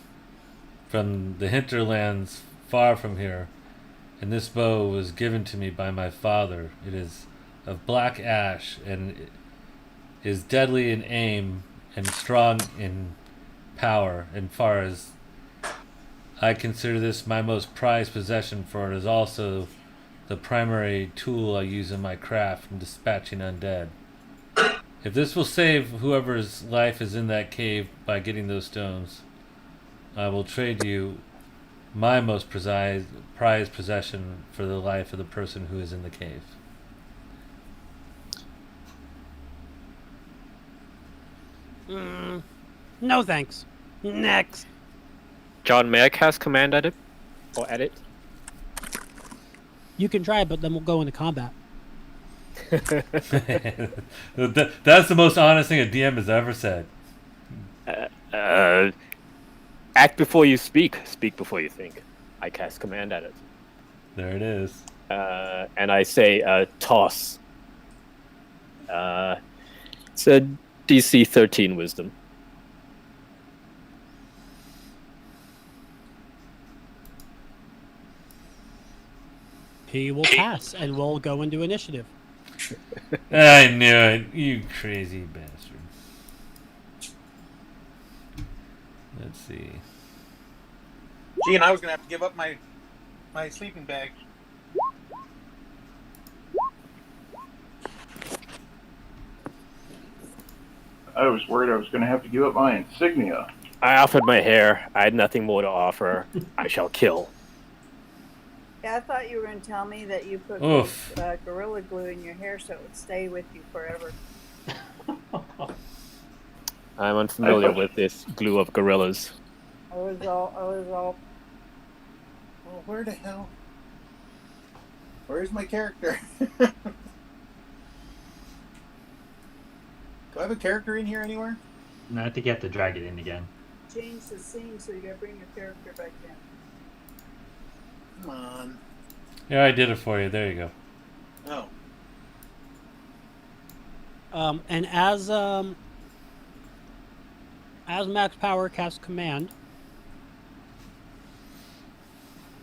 from the hinterlands far from here, and this bow was given to me by my father. It is of black ash and is deadly in aim and strong in power. And far as I consider this my most prized possession, for it is also the primary tool I use in my craft in dispatching undead. If this will save whoever's life is in that cave by getting those stones, I will trade you my most prized possession for the life of the person who is in the cave. No thanks. Next. John, may I cast command at it? Or at it? You can try, but then we'll go into combat. That's the most honest thing a DM has ever said. Act before you speak. Speak before you think. I cast command at it. There it is. And I say, toss. It's a DC 13 wisdom. He will pass, and we'll go into initiative. I knew it, you crazy bastard. Let's see. Gee, and I was gonna have to give up my sleeping bag. I was worried I was going to have to give up my insignia. I offered my hair. I had nothing more to offer. I shall kill. Yeah, I thought you were going to tell me that you put Oof. Gorilla Glue in your hair so it would stay with you forever. I'm unfamiliar with this glue of gorillas. I was all. Well, where the hell? Where's my character? Do I have a character in here anywhere? No, I think you have to drag it in again. Change the scene, so you gotta bring your character back in. Come on. Yeah, I did it for you. There you go. Oh. And as Max Power casts command,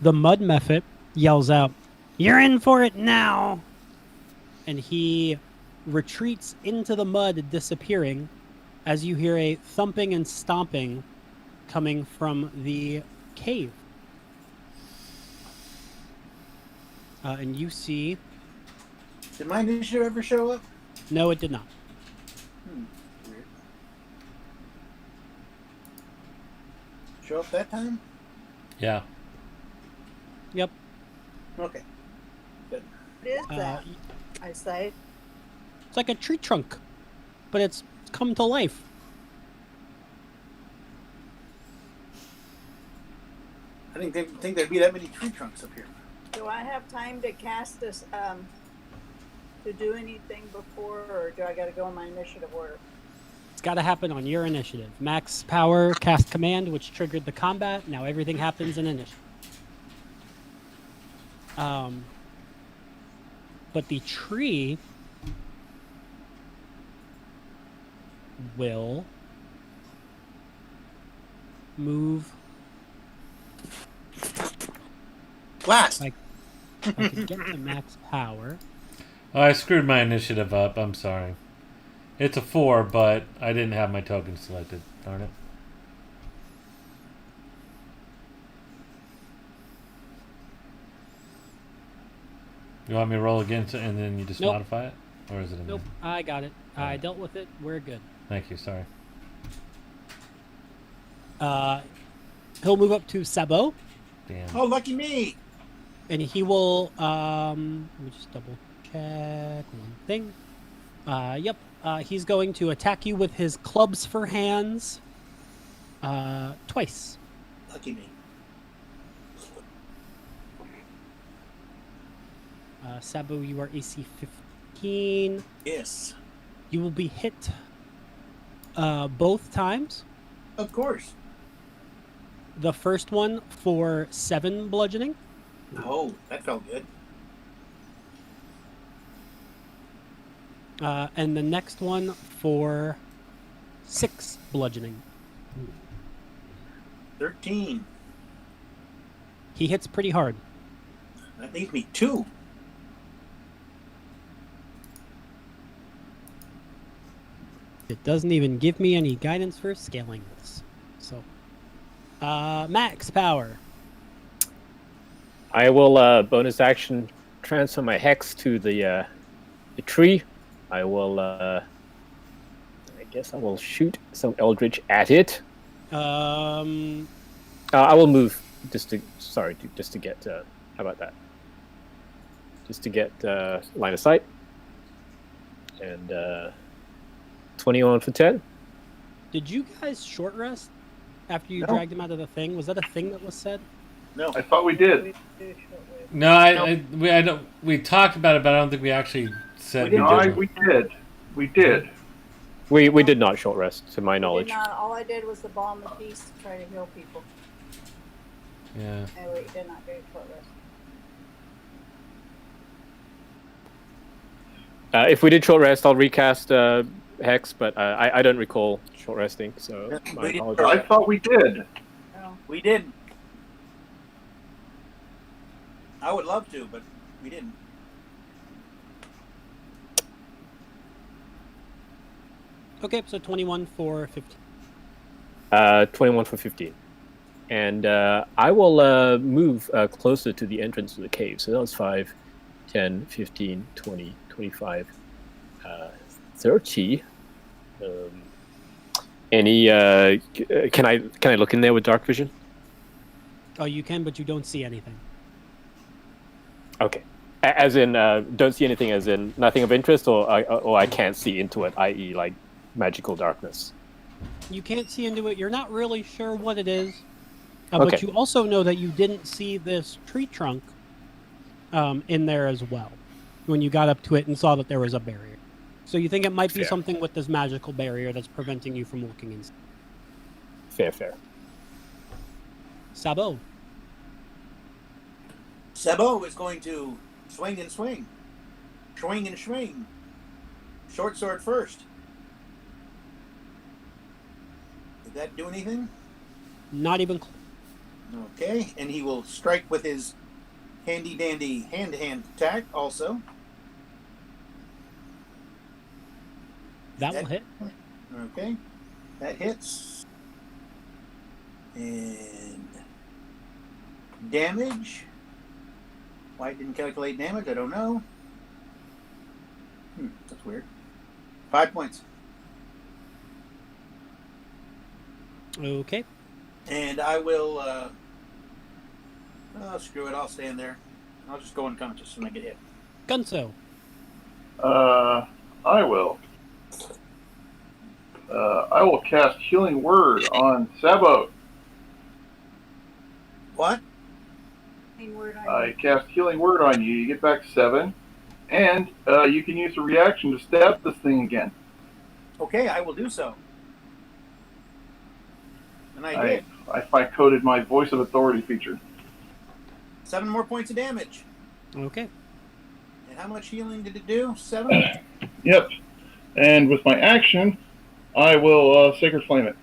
the Mud Mephit yells out, "You're in for it now!" And he retreats into the mud, disappearing, as you hear a thumping and stomping coming from the cave. And you see... Did my initiative ever show up? No, it did not. Weird. Show up that time? Yeah. Yep. Okay. Good. What is that? I say. It's like a tree trunk, but it's come to life. I didn't think there'd be that many tree trunks up here. Do I have time to cast this, to do anything before, or do I gotta go in my initiative order? It's got to happen on your initiative. Max Power cast command, which triggered the combat. Now everything happens in initiative. But the tree will move. Blast! Like, I could get to Max Power. Oh, I screwed my initiative up. I'm sorry. It's a 4, but I didn't have my token selected. Darn it. You want me to roll again and then you just Nope. modify it? Or is it in Nope, there? I got it. I dealt with it. We're good. Thank you, sorry. He'll move up to Sabo, Damn. Oh, lucky me! and he will. Let me just double check one thing. Yep. He's going to attack you with his clubs for hands. Twice. Lucky me. Sabo, you are AC 15. Yes. You will be hit both times. Of course. The first one for 7 bludgeoning. Oh, that felt good. And the next one for 6 bludgeoning. 13. He hits pretty hard. That leaves me 2. It doesn't even give me any guidance for scaling this. So, Max Power. I will bonus action transfer my hex to the tree. I will. I guess I will shoot some eldritch at it. I will move just to get. How about that? Just to get line of sight. And 21 for 10. Did you guys short rest after you No. dragged him out of the thing? Was that a thing that was said? No. I thought we did. No, we talked about it, but I don't think we actually said We we didn't. did. We did. We did. We did not short rest, to my I knowledge. did not, all I did was the balm of peace to try to heal people. Yeah. And we did not do short rest. If we did short rest, I'll recast hex, but I don't recall short resting, so Yeah, my we did. apologies. I thought we did. No. We didn't. I would love to, but we didn't. Okay, so 21 for 15. 21 for 15. And I will move closer to the entrance of the cave. So that was 5, 10, 15, 20, 25, 30. Can I look in there with dark vision? Oh, you can, but you don't see anything. Okay. As in, don't see anything as in nothing of interest, or I can't see into it, i.e. like magical darkness. You can't see into it. You're not really sure what it is. Okay. But you also know that you didn't see this tree trunk in there as well when you got up to it and saw that there was a barrier. So you think it might be Fair. something with this magical barrier that's preventing you from looking inside. Fair. Sabo. Sabo is going to swing and swing. Swing and swing. Short sword first. Did that do anything? Not even close. Okay, and he will strike with his handy dandy hand-to-hand attack also. That will hit. Okay, that hits. And damage. Why it didn't calculate damage, I don't know. That's weird. 5 points. Okay. And I will, oh, screw it, I'll stand there. I'll just go unconscious when I get hit. Gunso. I will. I will cast Healing Word on Sabot. What? I cast Healing Word on you. You get back 7. And you can use a reaction to stab this thing again. Okay, I will do so. And I did. I coded my Voice of Authority feature. 7 more points of damage. Okay. And how much healing did it do? 7? Yep. And with my action, I will Sacred Flame it.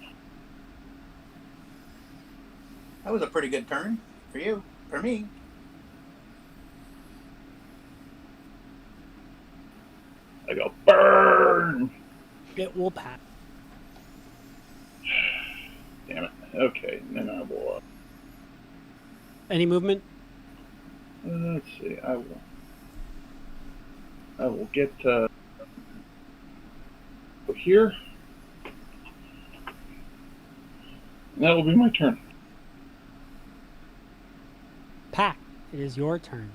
That was a pretty good turn for you. For me. I go, burn! It will pass. Damn it. Okay, then I will... Any movement? let's see, I will get here. And that will be my turn. Pack. It is your turn.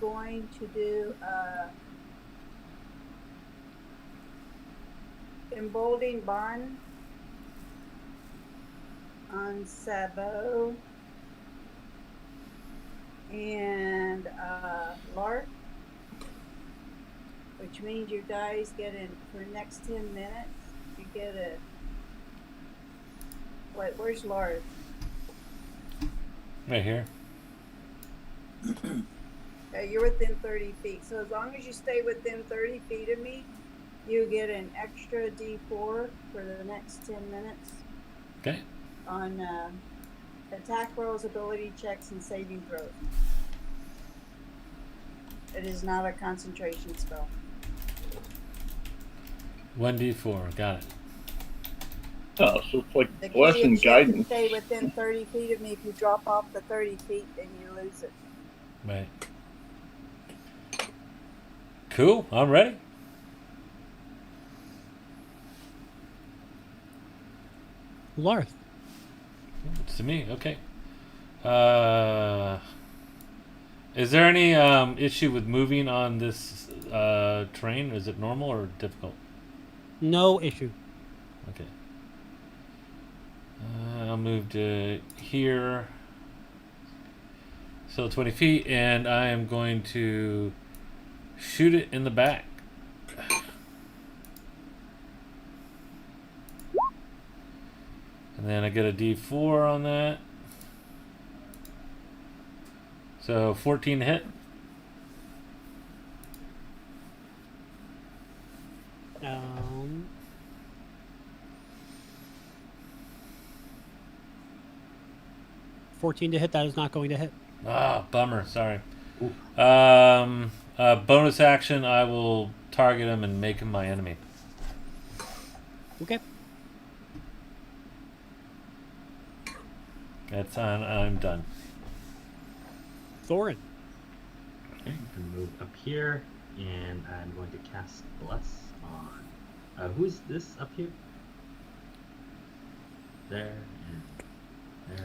Going to do emboldening bond on Sabo and Lark, which means your dice get in for the next 10 minutes. You get a wait. Where's Lark? Right here. You're within 30 feet. So as long as you stay within 30 feet of me, you get an extra D4 for the next 10 minutes Okay. on attack rolls, ability checks, and saving throws. It is not a concentration spell. 1d4. Got it. Oh, so it's like The key blessing is you have to guidance. stay within 30 feet of me. If you drop off the 30 feet, then you lose it. Right. Cool. I'm ready. Larth. It's to me. Okay. Is there any issue with moving on this terrain? Is it normal or difficult? No issue. Okay. I'll move to here. Still 20 feet, and I am going to shoot it in the back. And then I get a D4 on that. So 14 to hit. Um, 14 to hit. That is not going to hit. Ah, bummer. Sorry. Ooh. Bonus action, I will target him and make him my enemy. Okay. That's I'm done. Thorin. Okay, I'm going to move up here, and I'm going to cast Bless on... who's this up here? There, and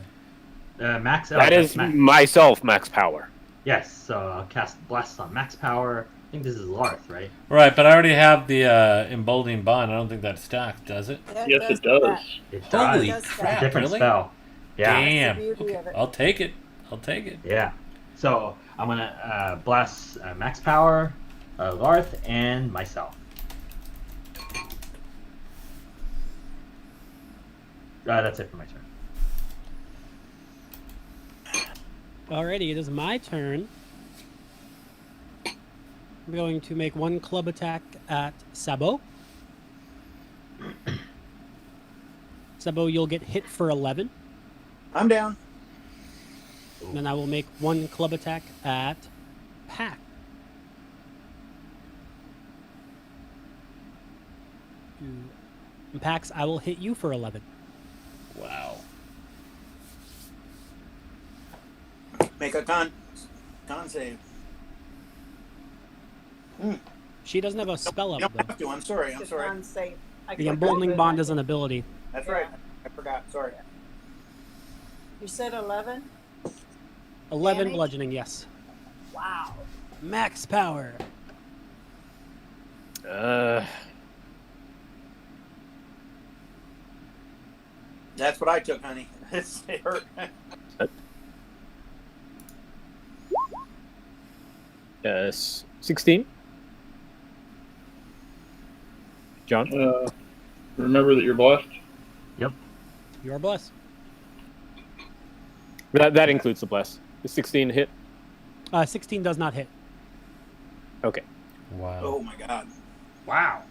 there. Max... That is Max. myself, Max Power. Yes, so I'll cast Bless on Max Power. I think this is Larth, right? Right, but I already have the emboldening bond. I don't think that stacks, does it? Yes, it does. It Holy does crap! Different really? spell. Yeah. Damn. That's the beauty Okay, of it. I'll take it. I'll take it. Yeah. So I'm gonna blast max power, Larth, and myself. That's it for my turn. Alrighty, it is my turn. I'm going to make one club attack at Sabo. Sabo, you'll get hit for 11. I'm down. Then I will make one club attack at Pack. And Pax, I will hit you for 11. Wow. Make a con save. She doesn't have a spell You up, don't though. have to. I'm sorry. I'm Just sorry. unsafe. I The can't Emboldening do Bond that. is an ability. That's right. I forgot. Sorry. You said 11? 11 Damage? bludgeoning, yes. Wow. Max power. That's what I took, honey. It hurt. 16. John? Remember that you're blessed. You are blessed. That includes the bless. The 16 hit. 16 does not hit. Okay. Wow. Oh my God. Wow.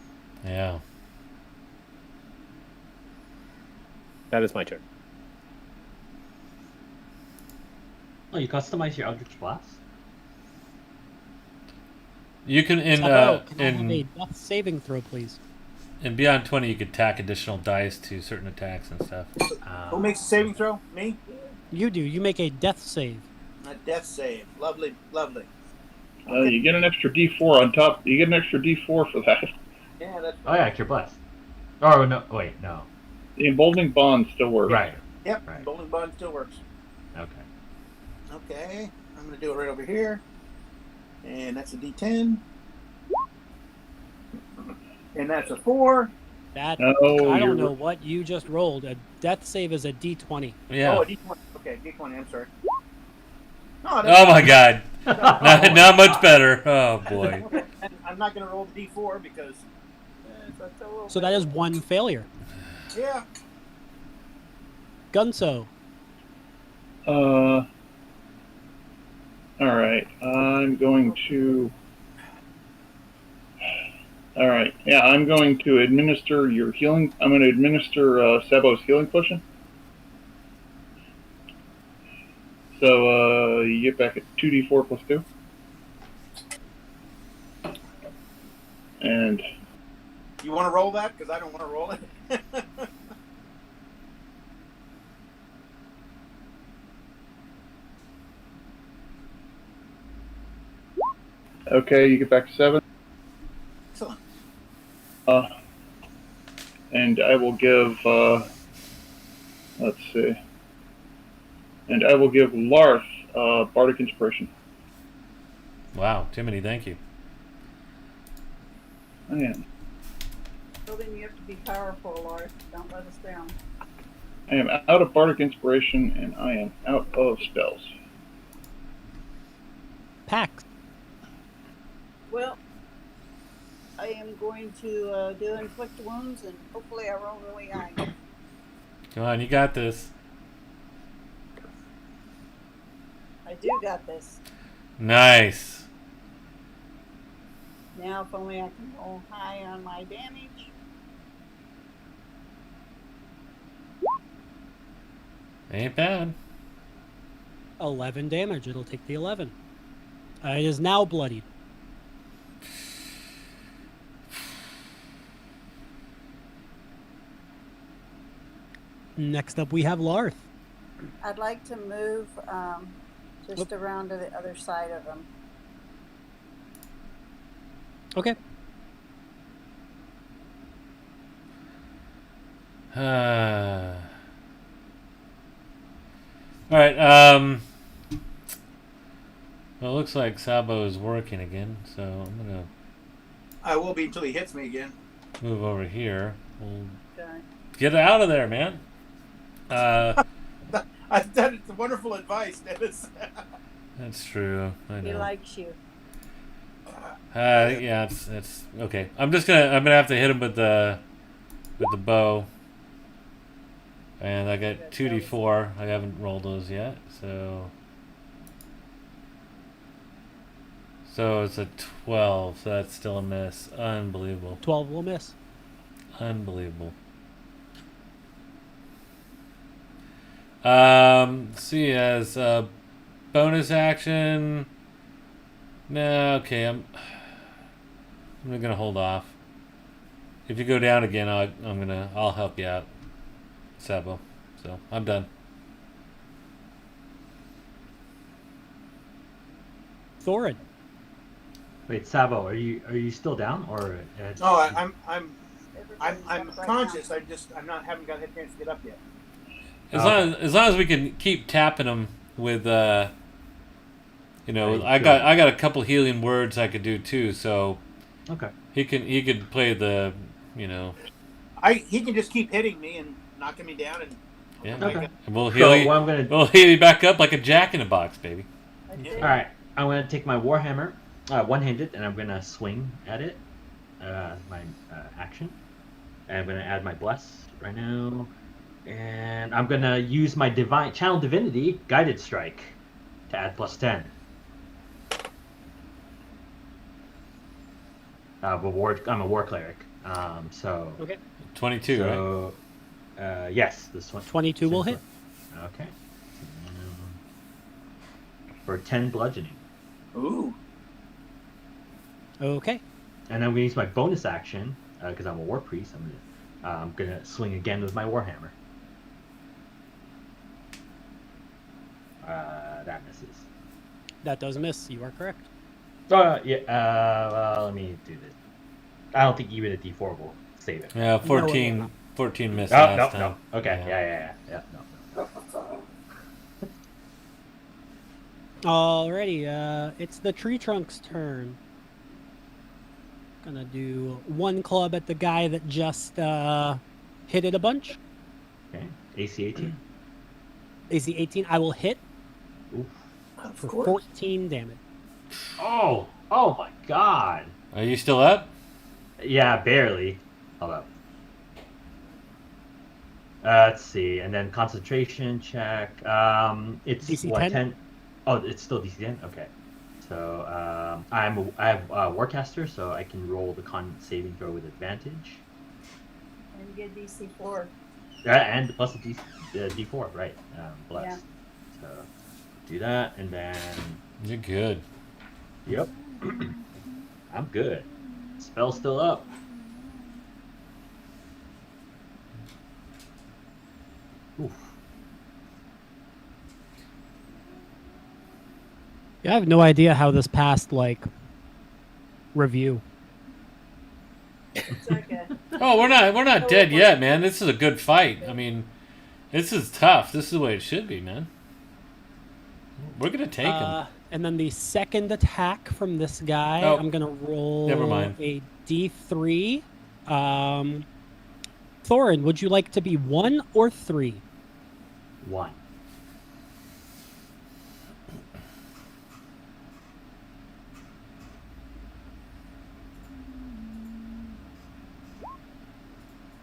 Yeah. That is my turn. Oh, you customize your Eldritch Blast? You can Sabo, can I have a in death saving throw, please? Beyond 20, you could tack additional dice to certain attacks and stuff. Who makes a saving throw? Me? You do. You make a death save. A death save. Lovely, lovely. You get an extra D4 on top. You get an extra D4 for that. Yeah, that's Oh yeah, you're blessed. Oh no, wait, no. The emboldening bond still works. Right. Yep. Right. Bowling bond still works. Okay. Okay. I'm gonna do it right over here. And that's a D10. And that's a 4. That No, I don't you're- know what you just rolled. A death save is a D20. Yeah. Oh, a D20. Okay, D20. I'm sorry. No, Oh my God. Not much better. Oh boy. Okay, and I'm not gonna roll the D4 because. That's a little So that is one failure. Yeah. Gunso. All right. I'm going to. All right. Yeah, I'm going to administer your healing. I'm going to administer Sabo's healing potion. So you get back at 2d4 plus 2. And You want to roll that? Because I don't want to roll it. okay, you get back to 7. Excellent. And I will give. Let's see. And I will give Larth Bardic Inspiration. Wow, Timothy, thank you. I am. So then you have to be powerful, Lord. Don't let us down. I am out of Bardic Inspiration, and I am out of spells. Pax. Well, I am going to do inflict wounds, and hopefully I roll really high. Come on, you got this. I do got this. Nice. Now, if only I can roll high on my damage. Ain't bad. 11 damage. It'll take the 11. It is now bloodied. Next up, we have Larth. I'd like to move just around to the other side of them. Okay. All right. Well, it looks like Sabo is working again, so I'm gonna I will be until he hits me again. move over here. We'll Okay. get out of there, man. I That is wonderful advice, Dennis. That's true. I know. He likes you. Yeah, it's okay. I'm gonna have to hit him with the bow. And I got 2d4. I haven't rolled those yet, so it's a 12. So that's still a miss. Unbelievable. 12 will miss. Unbelievable. See, as a bonus action. No, okay. I'm gonna hold off. If you go down again, I'll help you out, Sabo. So I'm done. Thorin. Wait, Sabo, are you still down or? No, I'm conscious. I'm not haven't got a chance to get up yet. As long as we can keep tapping him with you know, Right, I got a couple healing words I could do too, so Okay. he could play the, you know. He can just keep hitting me and knocking me down and Yeah. Okay. And we'll So heal you. what I'm gonna. We'll heal you back up like a jack in a box, baby. That's Yeah. it. All right, I'm gonna take my warhammer, one-handed, and I'm gonna swing at it. My action, and I'm gonna add my bless right now, and I'm gonna use my divine channel divinity guided strike to add +10. I'm a war cleric, so Okay. 22, right? so yes, this one 22 will hit. Okay. For 10 bludgeoning. Ooh. Okay. And I'm gonna use my bonus action because I'm a war priest. I'm gonna swing again with my warhammer. That misses. That does miss. You are correct. Yeah. Well, let me do this. I don't think even a D4 will save it. Yeah, No, 14 no. 14 missed No, last no. time. Okay. Yeah. No. Alrighty. It's the tree trunk's turn. Gonna do one club at the guy that just hit it a bunch. Okay. AC 18. AC 18. I will hit Oof. Of for course. 14 damage. Oh my God. Are you still up? Yeah, barely. Hold up. Let's see, and then concentration check. It's DC what 10? 10? Oh, it's still DC 10. Okay. So I have Warcaster, so I can roll the con saving throw with advantage. And get DC4. And plus the D4, right? Blessed. So do that, and then You're good. yep, I'm good. Spell's still up. Oof. Yeah, I have no idea how this passed review. It's like a Oh, we're not dead yet, man. This is a good fight. I mean, this is tough. This is the way it should be, man. We're gonna take him. And then the second attack from this guy, Oh. I'm gonna roll Never mind. a D3. Thorin, would you like to be 1 or 3? 1.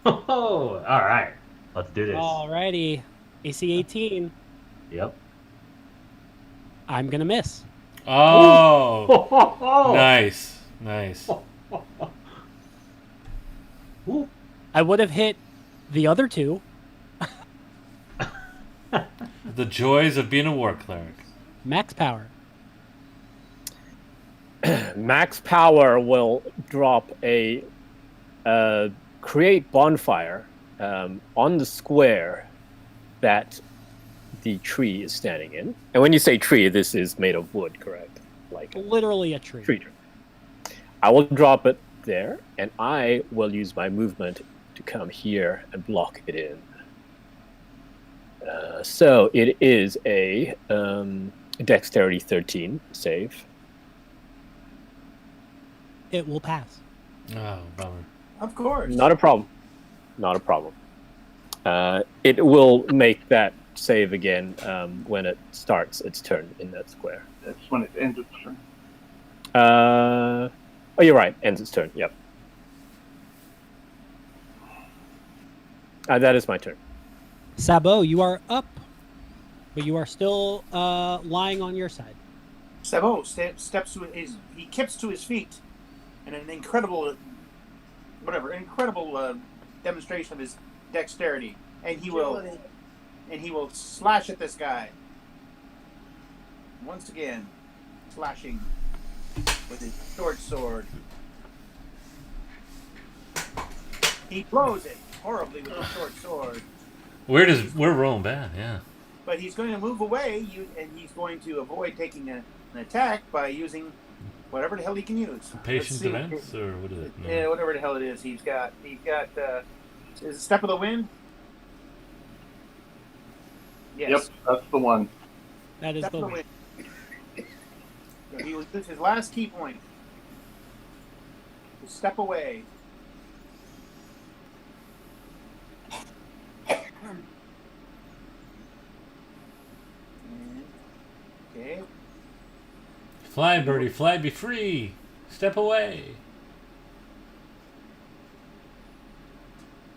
Oh, all right. Let's do this. Alrighty. AC 18. Yep. I'm gonna miss. Oh, nice. Ooh. I would have hit the other two. The joys of being a war cleric. Max power. Max power will drop a create bonfire on the square that the tree is standing in. And when you say tree, this is made of wood, correct? Like a Literally a tree. tree. I will drop it there, and I will use my movement to come here and block it in. So it is a dexterity 13 save. It will pass. Oh, bummer. Of course. Not a problem. It will make that save again when it starts its turn in that square. That's when it ends its turn. Oh, you're right. Ends its turn. Yep. That is my turn. Sabo, you are up, but you are still lying on your side. Sabot steps to he kips to his feet, in an incredible demonstration of his dexterity, and he will slash at this guy. Once again, slashing with his short sword. He blows it horribly with his short sword. We're rolling bad, yeah. But he's going to move away, and he's going to avoid taking an attack by using whatever the hell he can use. Patient events, or what is it? No. Yeah, whatever the hell it is. He's got. Is it Step of the Wind? Yes. Yep, that's the one. That is Step the of the one. Wind. So he will use his last key point to step away. Okay. Fly, birdie, fly, be free. Step away.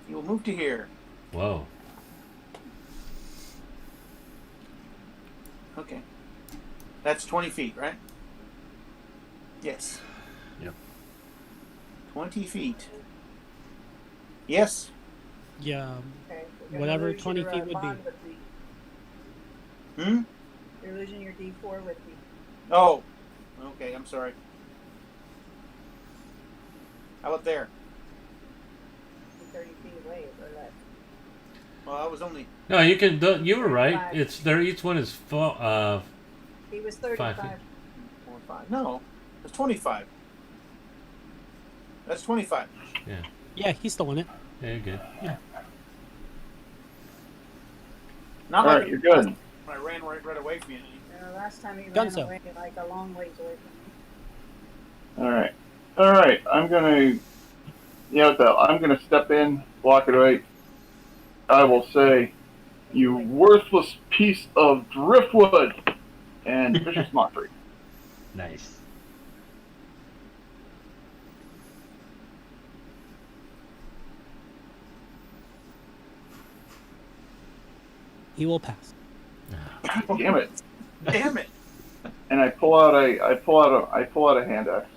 He will move to here. Whoa. Okay. That's 20 feet, right? Yes. Yep. 20 feet. Yes. Yeah. Okay, we're gonna Whatever lose 20 your, feet would be. bond with me. Hmm? You're losing your D4 with me. Oh. Okay, I'm sorry. How about there? You're 30 feet away or less. Well, I was only. No, you can. You were right. 35. It's there. Each one is He was 5 35. feet. 4, 5. No, it's 25. That's 25. Yeah, he's still in it. Yeah, you're good. Not All like right, you're good. I ran right away from you. Last time he Gunso. ran away, like a long ways away from me. All right. I'm gonna, I'm gonna step in, block it away. I will say, "You worthless piece of driftwood," and vicious mockery. Nice. He will pass. Damn it! Damn it! And I pull out a hand axe.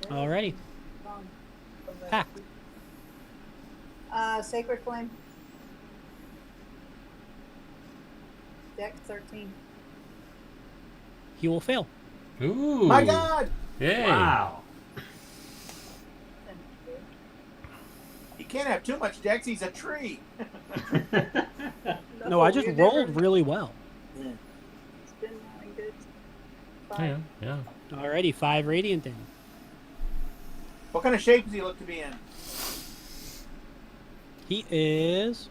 Alrighty. Wrong. Pact. Sacred Flame. Dex 13. He will fail. Ooh. My God! Yay. Wow. He can't have too much dex. He's a tree. No, I just you're rolled never- really well. It's been rolling good. Yeah, yeah. Alrighty, 5 radiant in. What kind of shape does he look to be in? He is.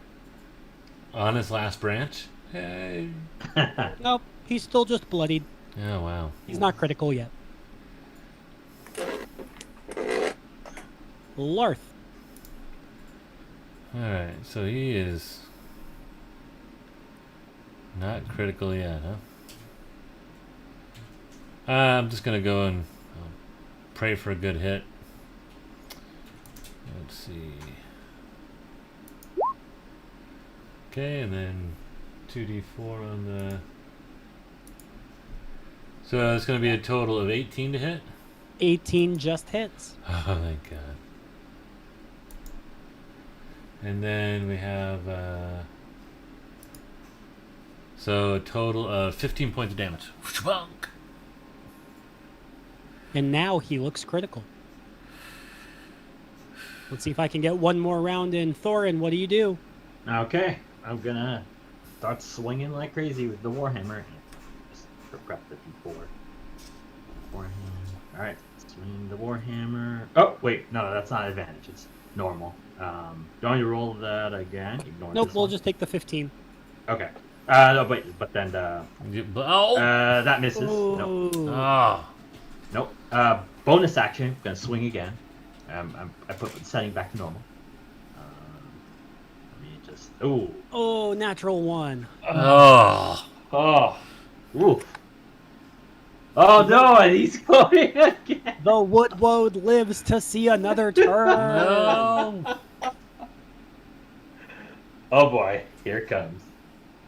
On his last branch. Hey. Nope, he's still just bloodied. Oh wow. He's not critical yet. Larth. All right. So he is not critical yet, huh? I'm just gonna go and pray for a good hit. Let's see. Okay, and then 2d4 on the. So it's going to be a total of 18 to hit. 18 just hits. Oh my god. And then we have so a total of 15 points of damage. Shwunk. And now he looks critical. Let's see if I can get one more round in. Thorin, what do you do? Okay, I'm gonna start swinging like crazy with the Warhammer. Just prep the D4. Warhammer. Alright, swing the Warhammer. Oh, wait, no, that's not advantage. It's normal. Do you want me to roll that again? Ignore Nope, this we'll one. just take the 15. Okay. No, but then Oh! that misses. Nope. Ooh. Oh! Nope. Bonus action. Gonna swing again. I put the setting back to normal. Let me just ooh. Oh, natural 1. Oh. Oh. Ooh. Oh no, and he's floating again. The Woodwode lives to see another turn. No. Oh boy, here it comes.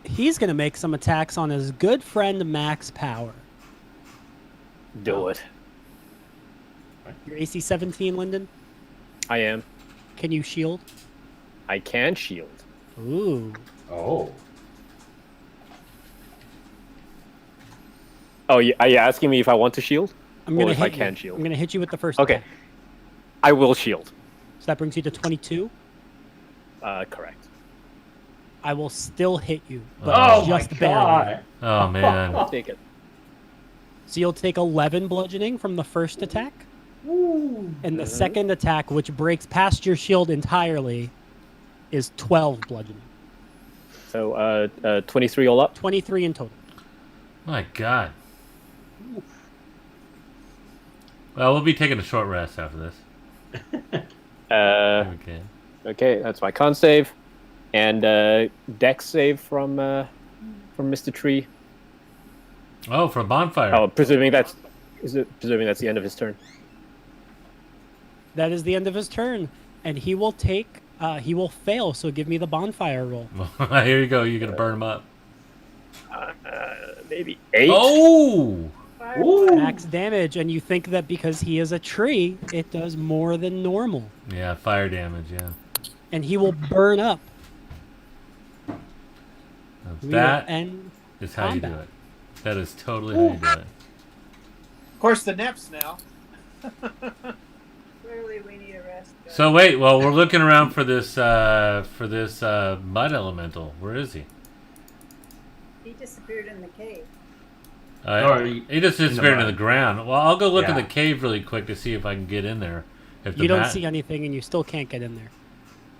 He's going to make some attacks on his good friend Max Power. Do it. Your AC 17, Lyndon? I am. Can you shield? I can shield. Ooh. Oh. Oh, are you asking me if I want to shield? I'm Or going to if hit I you. can shield. I'm going to hit you with the first Okay. attack. I will shield. So that brings you to 22. Correct. I will still hit you, but Oh just my barely. god. Oh man. Take it. So you'll take 11 bludgeoning from the first attack, Ooh. and the second attack, which breaks past your shield entirely, is 12 bludgeoning. So 23 all up. 23 in total. My God. Well, we'll be taking a short rest after this. Okay. Okay, that's my con save, and dex save from Mr. Tree. Oh, for a bonfire. Oh, presuming that's the end of his turn. That is the end of his turn, and he will fail, so give me the bonfire roll. Here you go. You're going to burn him up. Maybe 8. Oh! Ooh. Max damage, and you think that because he is a tree, it does more than normal. Yeah, fire damage, yeah. And he will burn up. We will That end is how you do combat. it. That is totally how you do it. Of course, the Neps now. Clearly, we need a rest. guys. So wait, well, we're looking around for this mud elemental. Where is he? He disappeared in the cave. He just disappeared into the mud. ground. Well, I'll go look in Yeah. the cave really quick to see if I can get in there. If the You don't mat- see anything, and you still can't get in there.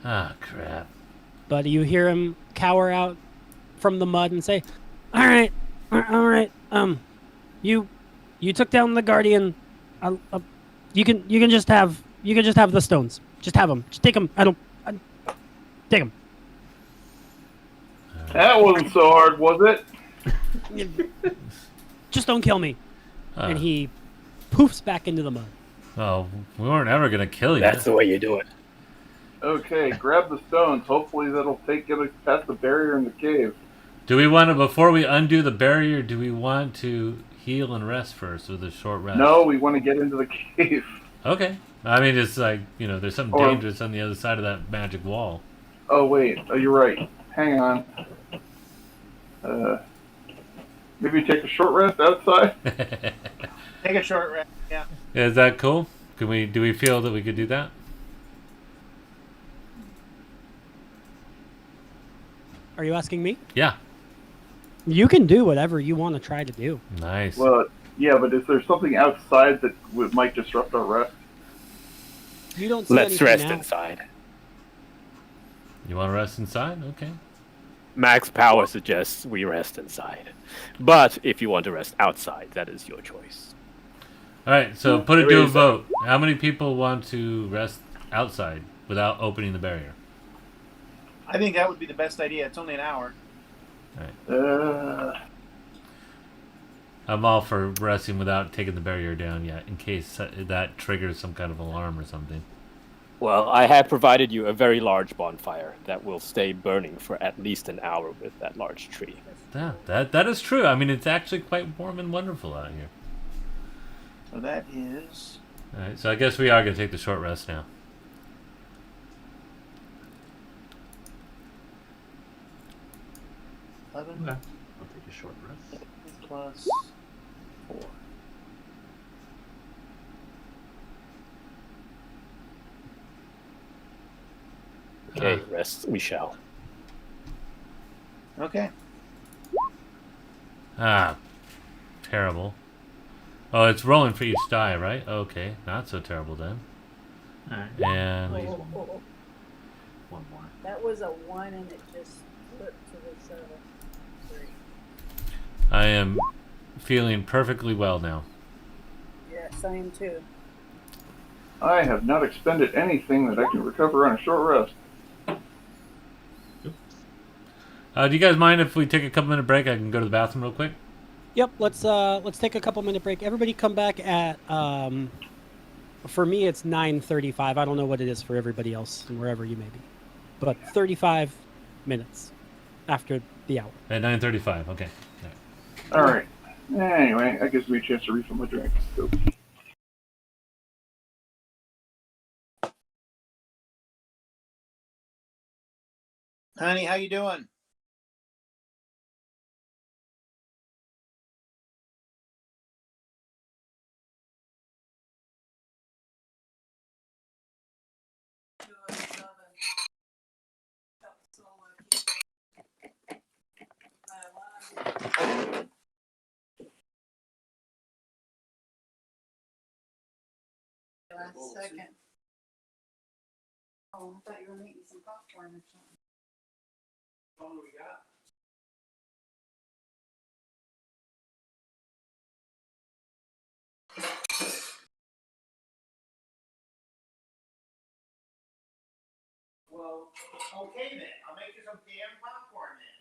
Ah, crap. But you hear him cower out from the mud and say, "All right, all right. You took down the guardian. You can just have the stones. Just have them. Just take them. Take them. That wasn't so hard, was it? Just don't kill me." Ah. And he poofs back into the mud. Oh, we weren't ever gonna kill you. That's the way you do it. Okay, grab the stones. Hopefully that'll get us past the barrier in the cave. Do we want to, before we undo the barrier, do we want to heal and rest first with a short rest? No, we want to get into the cave. Okay. I mean, it's like, there's something Or- dangerous on the other side of that magic wall. Oh, wait. Oh, you're right. Hang on. Maybe take a short rest outside? Take a short rest. Yeah. Is that cool? Do we feel that we could do that? Are you asking me? Yeah. You can do whatever you want to try to do. Nice. Well, yeah, but is there something outside that might disrupt our rest? You don't see Let's anything rest now. inside. You want to rest inside? Okay. Max Power suggests we rest inside. But if you want to rest outside, that is your choice. All right, so put it There to a is- vote. How many people want to rest outside without opening the barrier? I think that would be the best idea. It's only an hour. I'm all for resting without taking the barrier down yet, in case that triggers some kind of alarm or something. Well, I have provided you a very large bonfire that will stay burning for at least an hour with that large tree. Yeah, that is true. I mean, it's actually quite warm and wonderful out here. So that is. All right, so I guess we are going to take the short rest now. Okay. 11 I'll take a short rest. plus 4. Okay, rest we shall. Okay. Ah, terrible. Oh, it's rolling for each die, right? Okay, not so terrible then. Alright. And Oh, oh, oh. One more. That was a 1 and it just flipped to the 3. I am feeling perfectly well now. Yes, I am too. I have not expended anything that I can recover on a short rest. Do you guys mind if we take a couple minute break? I can go to the bathroom real quick. Yep, let's take a couple minute break. Everybody come back at for me it's 9:35. I don't know what it is for everybody else and wherever you may be. But 35 minutes after the hour. At 9:35. Okay. All right. Anyway, that gives me a chance to refill my drink. Cool. Honey, how you doing? Last second. Oh, I thought you were making some popcorn or something. What do we got? Well, okay then. I'll make you some damn popcorn then.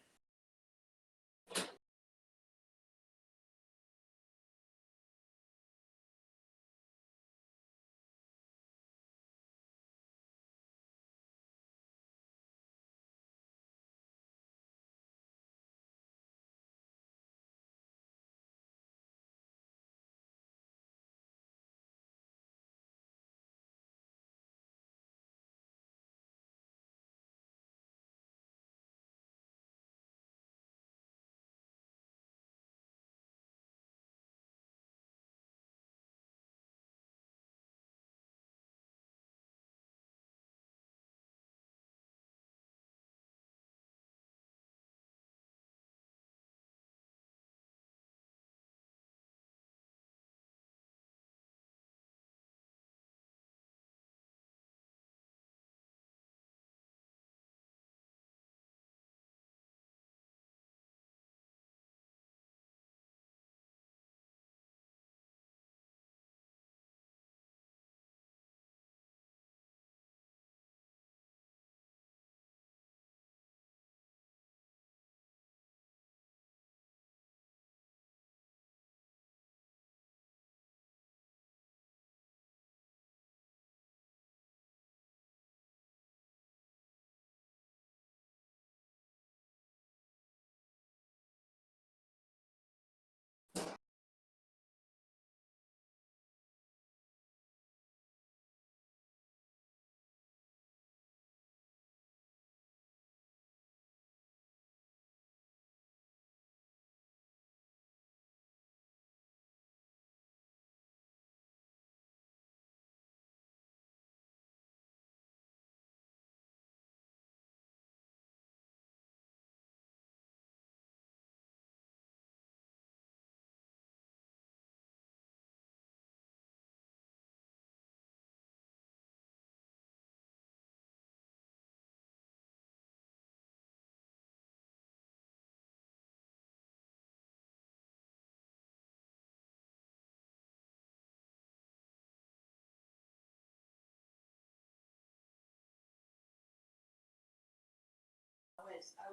I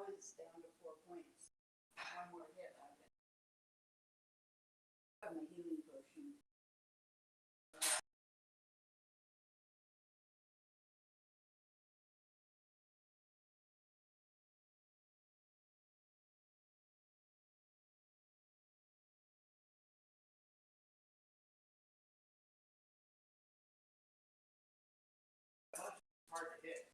was down to 4 points. One more hit. I got my healing potion. Hard to hit.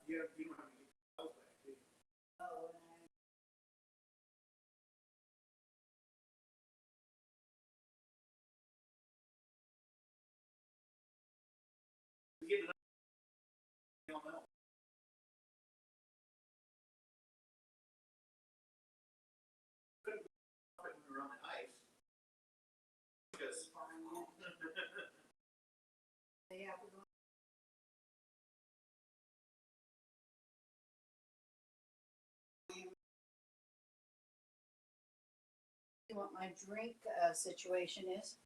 You don't have to get those back, do you? Oh, What my drink situation is.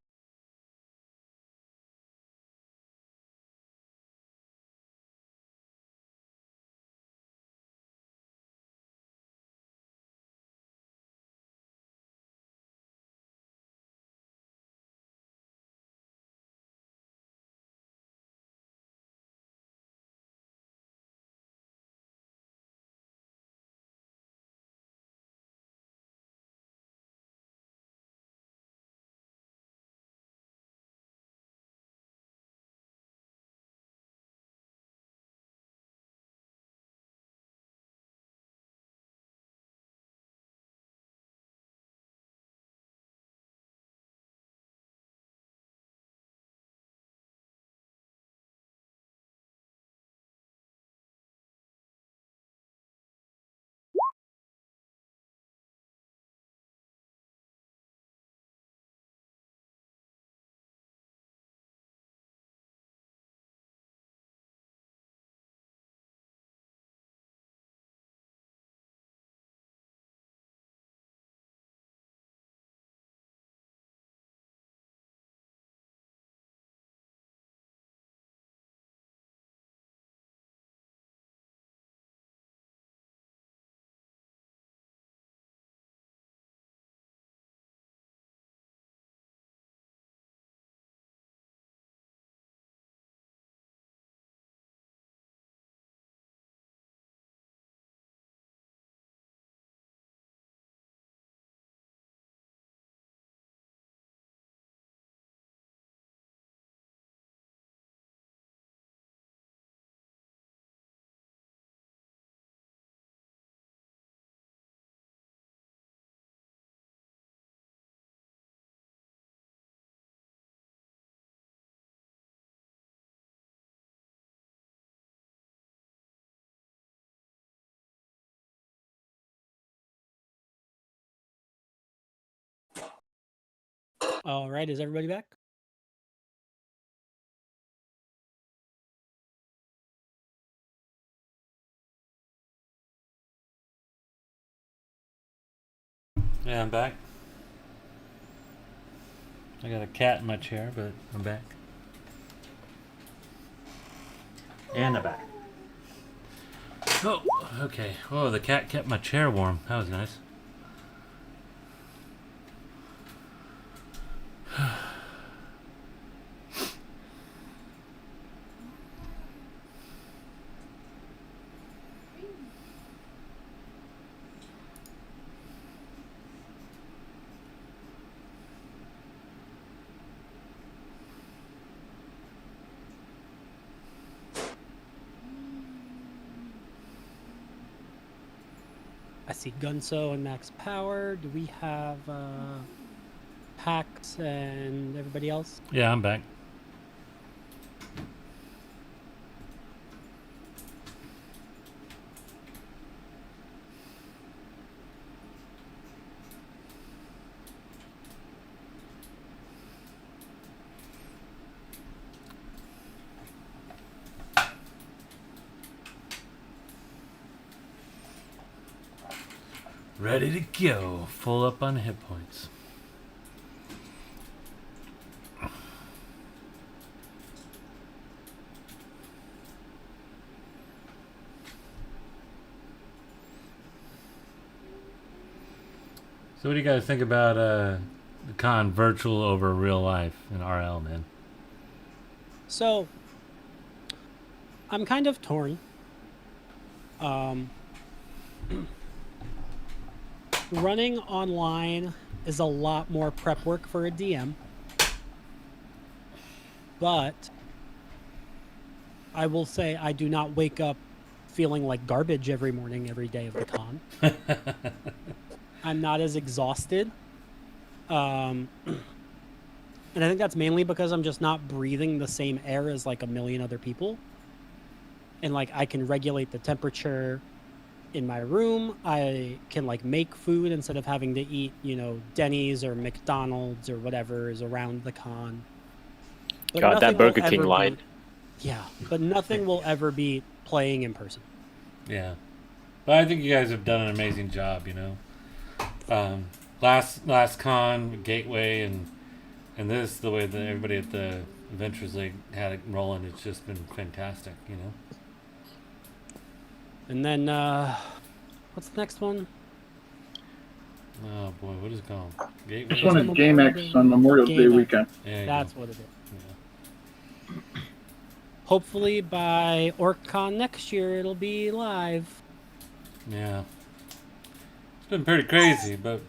All right, is everybody back? Yeah, I'm back. I got a cat in my chair, but I'm back. And I'm back. Oh, okay. Oh, the cat kept my chair warm. That was nice. I see Gunso and Max Power. Do we have Pax and everybody else? Yeah, I'm back. Ready to go. Full up on hit points. So what do you guys think about the con virtual over real life in RL, man? So, I'm kind of torn. Running online is a lot more prep work for a DM. But I will say I do not wake up feeling like garbage every morning, every day of the con. I'm not as exhausted. And I think that's mainly because I'm just not breathing the same air as like a million other people. And like I can regulate the temperature in my room. I can like make food instead of having to eat, you know, Denny's or McDonald's or whatever is around the con. But God, that nothing will Burger King ever line. be- Yeah, but nothing will ever beat playing in person. Yeah, but I think you guys have done an amazing job. Last con Gateway and this the way that everybody at the Adventures League had it rolling. It's just been fantastic. And then, what's the next one? Oh boy, what is it called? Gateway. This one is GameX on Memorial Day GameX. weekend. There you That's go. what it is. Hopefully by OrcCon next year, it'll be live. Yeah. It's been pretty crazy, but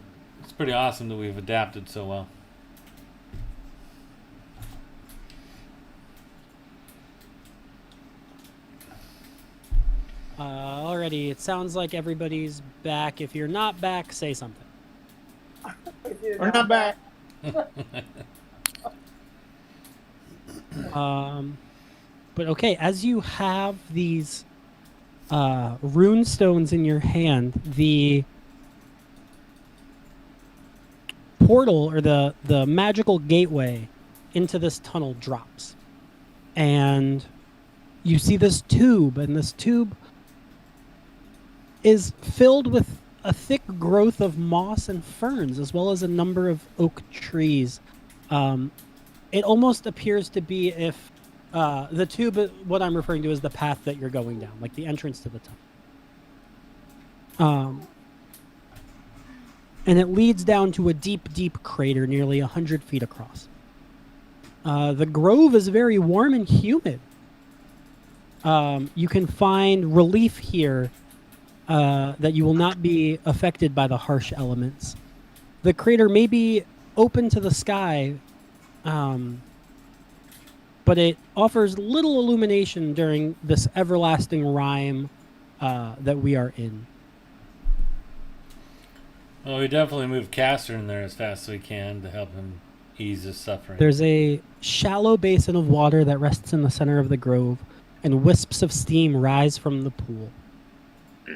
it's pretty awesome that we've adapted so well. Alrighty, it sounds like everybody's back. If you're not back, say something. We're not back. But okay, as you have these rune stones in your hand, the portal or the magical gateway into this tunnel drops. And you see this tube, and this tube is filled with a thick growth of moss and ferns, as well as a number of oak trees. It almost appears to be if the tube, what I'm referring to is the path that you're going down, like the entrance to the tunnel. And it leads down to a deep, deep crater nearly 100 feet across. The grove is very warm and humid. You can find relief here that you will not be affected by the harsh elements. The crater may be open to the sky, but it offers little illumination during this everlasting rime that we are in. Well, we definitely move Caster in there as fast as we can to help him ease his suffering. There's a shallow basin of water that rests in the center of the grove, and wisps of steam rise from the pool.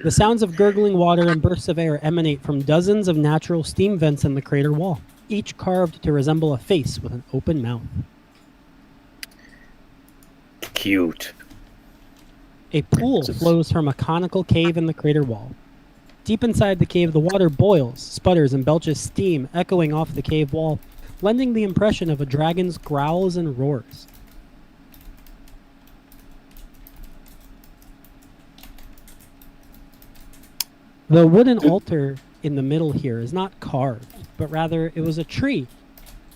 The sounds of gurgling water and bursts of air emanate from dozens of natural steam vents in the crater wall, each carved to resemble a face with an open mouth. Cute. A pool flows from a conical cave in the crater wall. Deep inside the cave, the water boils, sputters, and belches steam echoing off the cave wall, lending the impression of a dragon's growls and roars. The wooden altar in the middle here is not carved, but rather it was a tree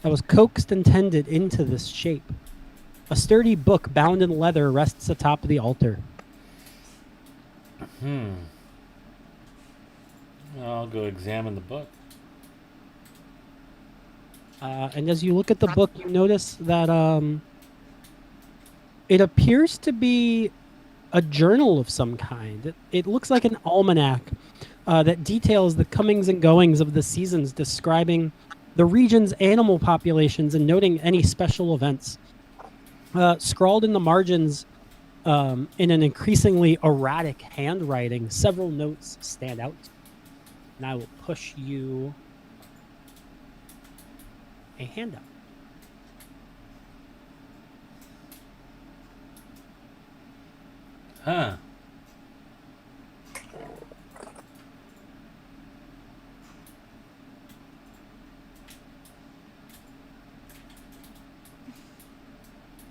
that was coaxed and tended into this shape. A sturdy book bound in leather rests atop the altar. I'll go examine the book. And as you look at the book, you notice that it appears to be a journal of some kind. It looks like an almanac that details the comings and goings of the seasons, describing the region's animal populations and noting any special events. Scrawled in the margins in an increasingly erratic handwriting, several notes stand out. And I will push you a handout. Huh.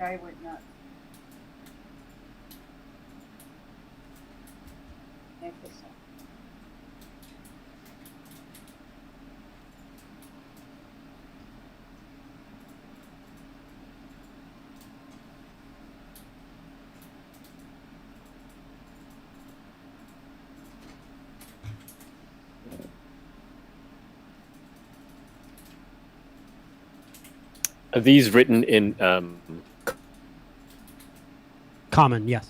I would not. Make this up. Are these written in Common, yes.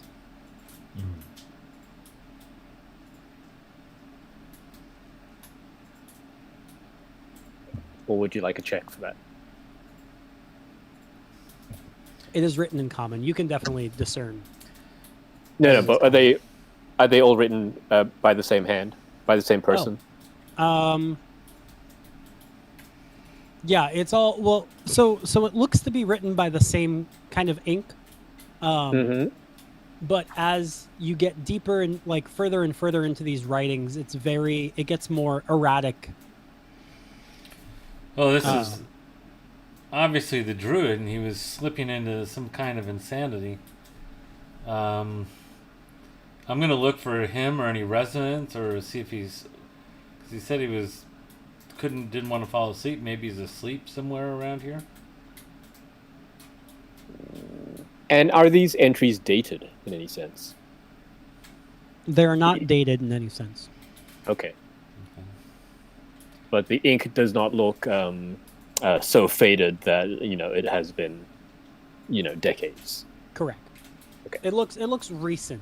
or would you like a check for that? It is written in common. You can definitely discern. No, but are they all written by the same hand, by the same person? Yeah, it's all well. So it looks to be written by the same kind of ink, Mm-hmm. But as you get deeper and like further and further into these writings, it gets more erratic. Well, this is obviously the druid, and he was slipping into some kind of insanity. I'm gonna look for him or any resonance, or see if because he said he didn't want to fall asleep. Maybe he's asleep somewhere around here. And are these entries dated in any sense? They're not dated in any sense. Okay. But the ink does not look so faded that it has been decades. Correct. Okay. It looks recent.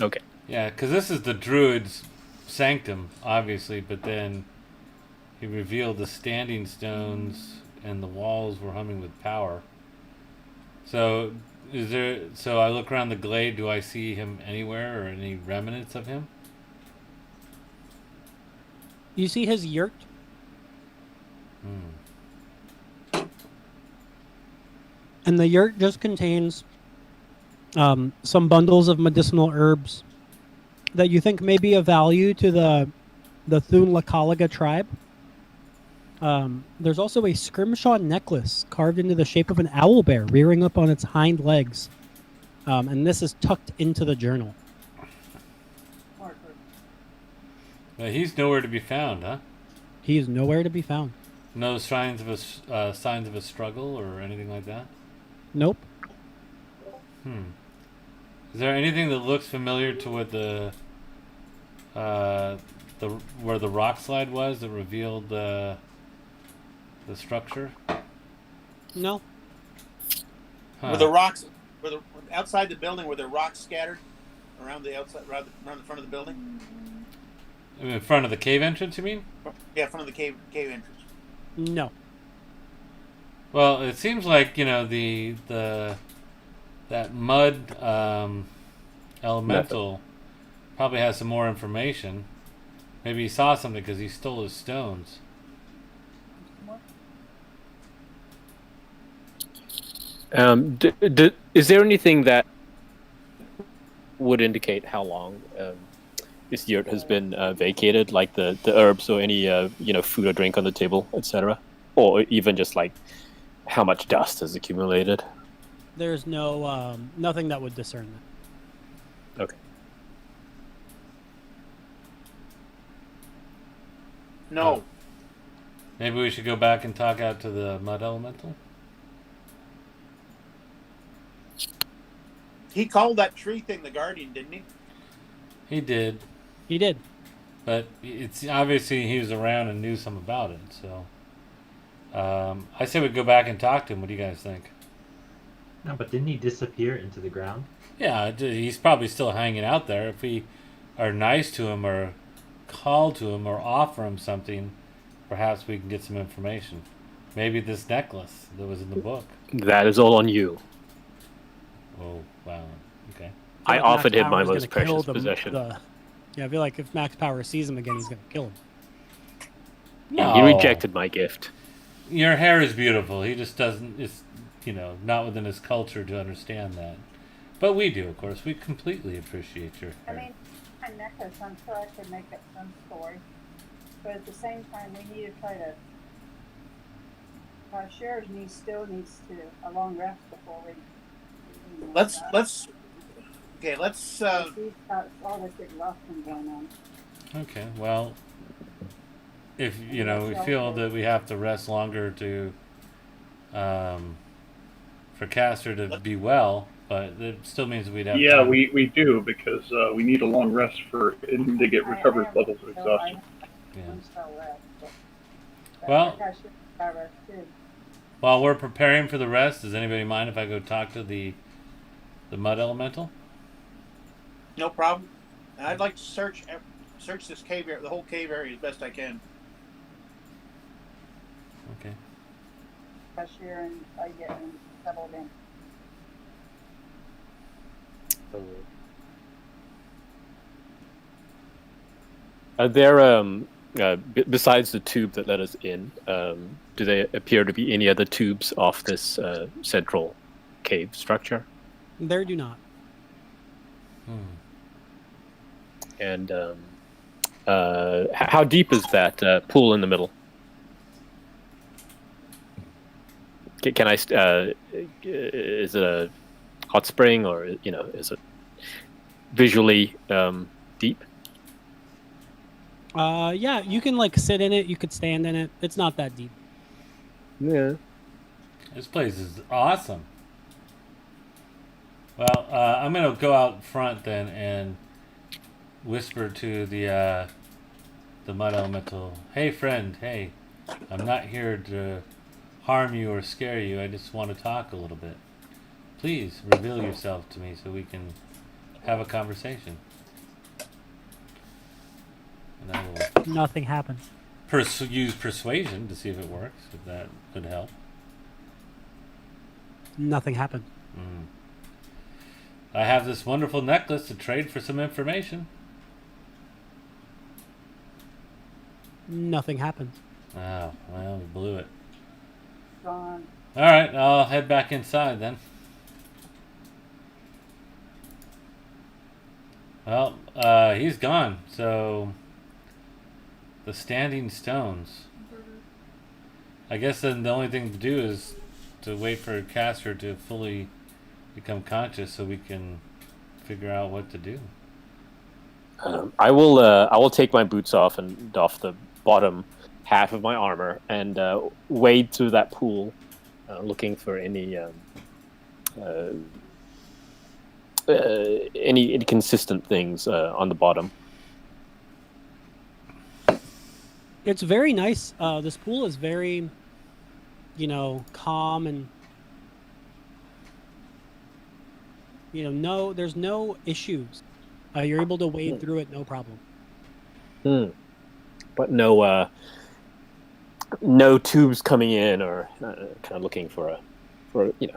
Okay. Yeah, because this is the Druids Sanctum, obviously, but then he revealed the standing stones and the walls were humming with power. So so I look around the glade, do I see him anywhere or any remnants of him? You see his yurt. And the yurt just contains some bundles of medicinal herbs that you think may be of value to the Thun Lakalaga tribe. There's also a scrimshaw necklace carved into the shape of an owl bear rearing up on its hind legs. And this is tucked into the journal. He's nowhere to be found, huh? He is nowhere to be found. No signs of a struggle or anything like that? Nope. Is there anything that looks familiar to what where the rock slide was that revealed the structure? No. Huh. Were the rocks outside the building? Were there rocks scattered around the outside, around the front of the building? In front of the cave entrance, you mean? Yeah, front of the cave entrance. No. Well, it seems like that mud elemental probably has some more information. Maybe he saw something because he stole his stones. Is there anything that would indicate how long this yurt has been vacated, like the herbs or any food or drink on the table, etc., or even just like how much dust has accumulated? There's no nothing that would discern that. Okay. No. Maybe we should go back and talk out to the mud elemental. He called that tree thing the guardian, didn't he? He did. He did. But it's obviously he was around and knew some about it. So I say we go back and talk to him. What do you guys think? No, but didn't he disappear into the ground? Yeah, he's probably still hanging out there. If we are nice to him or call to him or offer him something, perhaps we can get some information. Maybe this necklace that was in the book. That is all on you. Oh, wow. Okay. I Max offered him my Power's most gonna kill precious possession. Yeah, I feel like if Max Power sees him again, he's going to kill him. And he rejected my gift. Your hair is beautiful. He just doesn't. It's not within his culture to understand that. But we do, of course. We completely appreciate your hair. I mean, my necklace, I'm sure I could make up some story. But at the same time, we need to try to... Our sheriff still needs a long rest before we... Let's He's got all this exhaustion going on. Okay. Well, if we feel that we have to rest longer to, for Caster to be well, but it still means we'd have. Yeah, time. we do, because we need a long rest for him to get recovered levels of exhaustion. Well, while we're preparing for the rest, does anybody mind if I go talk to the mud elemental? No problem. I'd like to search this cave area, the whole cave area, as best I can. Okay. Cashier and I get him settled in. Are there, besides the tube that let us in, do there appear to be any other tubes off this central cave structure? There do not. And how deep is that pool in the middle? Can I? Is it a hot spring, or is it visually deep? Yeah, you can like sit in it. You could stand in it. It's not that deep. Yeah. This place is awesome. Well, I'm gonna go out front then and whisper to the mud elemental. Hey, friend. Hey, I'm not here to harm you or scare you. I just want to talk a little bit. Please reveal yourself to me so we can have a conversation. And I will Nothing happens. use persuasion to see if it works. If that could help. Nothing happened. I have this wonderful necklace to trade for some information. Nothing happened. Oh, well, we blew it. Gone. Alright, I'll head back inside then. Well, he's gone, so the standing stones. I guess then the only thing to do is to wait for Caster to fully become conscious so we can figure out what to do. I will take my boots off and doff the bottom half of my armor and wade through that pool, looking for any inconsistent things on the bottom. It's very nice. This pool is very, calm and, there's no issues. You're able to wade through it, no problem. But no tubes coming in or kind of looking for Yeah.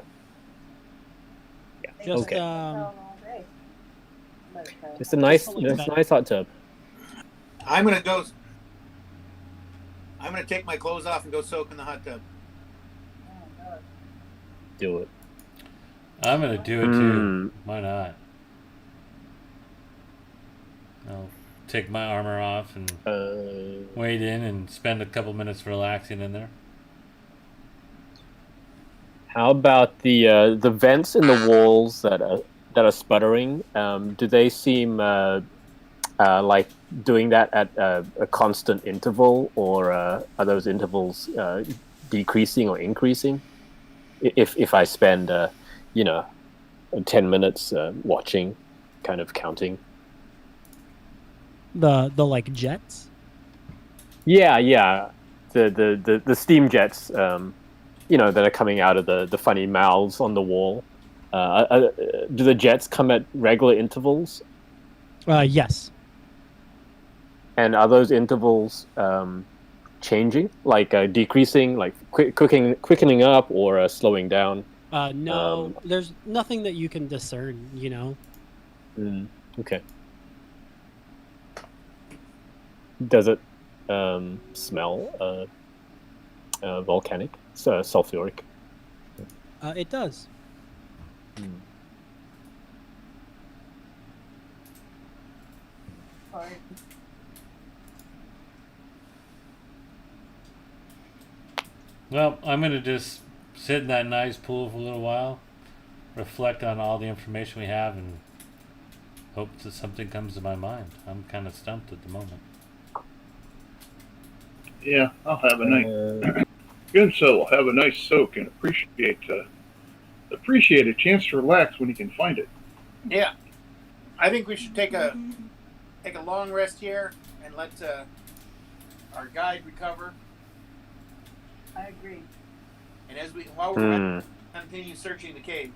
Just, okay. All day. But, It's a nice hot tub. I'm gonna take my clothes off and go soak in the hot tub. Do it. I'm gonna do it too. Why not? I'll take my armor off and wade in and spend a couple minutes relaxing in there. How about the vents in the walls that are sputtering? Do they seem like doing that at a constant interval, or are those intervals decreasing or increasing? If I spend 10 minutes watching, kind of counting. The like jets. Yeah. The steam jets, that are coming out of the funny mouths on the wall. Do the jets come at regular intervals? Yes. And are those intervals changing, like decreasing, like quickening up, or slowing down? No, there's nothing that you can discern. Okay. Does it smell volcanic, sulfuric? It does. Sorry. Well, I'm gonna just sit in that nice pool for a little while, reflect on all the information we have, and hope that something comes to my mind. I'm kind of stumped at the moment. Yeah, I'll have a nice. Gunso will have a nice soak and appreciate a chance to relax when he can find it. Yeah, I think we should take a long rest here and let our guide recover. I agree. And while we're continue searching the cave.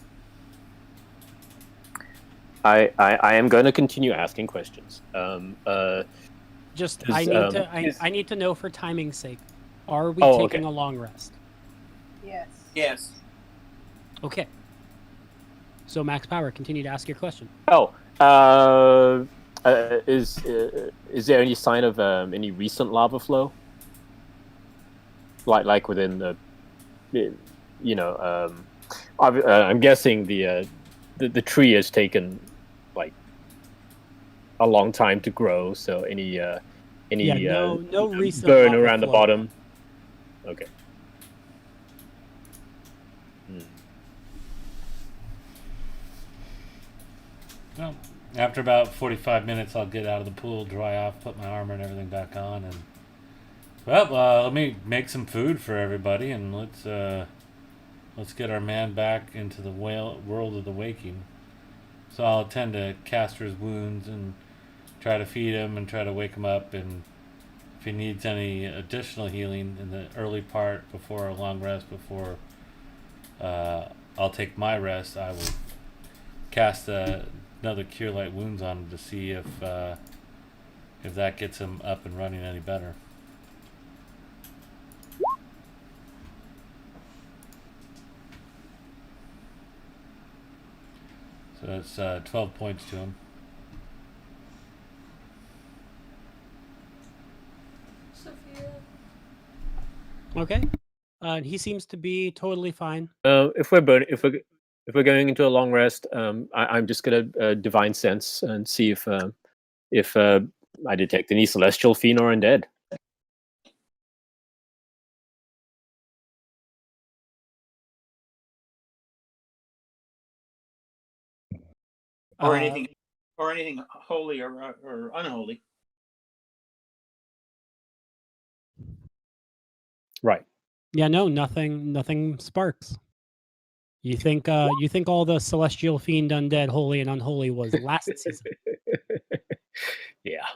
I am going to continue asking questions. Just Is, I need to know for timing's sake. Are we Oh, taking okay. a long rest? Yes. Yes. Okay. So Max Power, continue to ask your question. Is there any sign of any recent lava flow? Like within the, I'm guessing the the tree has taken like a long time to grow, so any no recent burn lava around the flow. bottom. Okay. Well, after about 45 minutes, I'll get out of the pool, dry off, put my armor and everything back on, and let me make some food for everybody, and let's get our man back into the world of the waking. So I'll attend to Castor's wounds and try to feed him and try to wake him up, and if he needs any additional healing in the early part before a long rest, before I'll take my rest, I will cast another Cure Light Wounds on him to see if that gets him up and running any better. So that's 12 points to him. Sophia. Okay. And he seems to be totally fine. If we're going into a long rest, I'm just gonna divine sense and see if I detect any celestial, fiend, or undead. Or anything holy or unholy. Right. Yeah, no, nothing sparks. You think all the celestial, fiend, undead, holy, and unholy was last season? Yeah.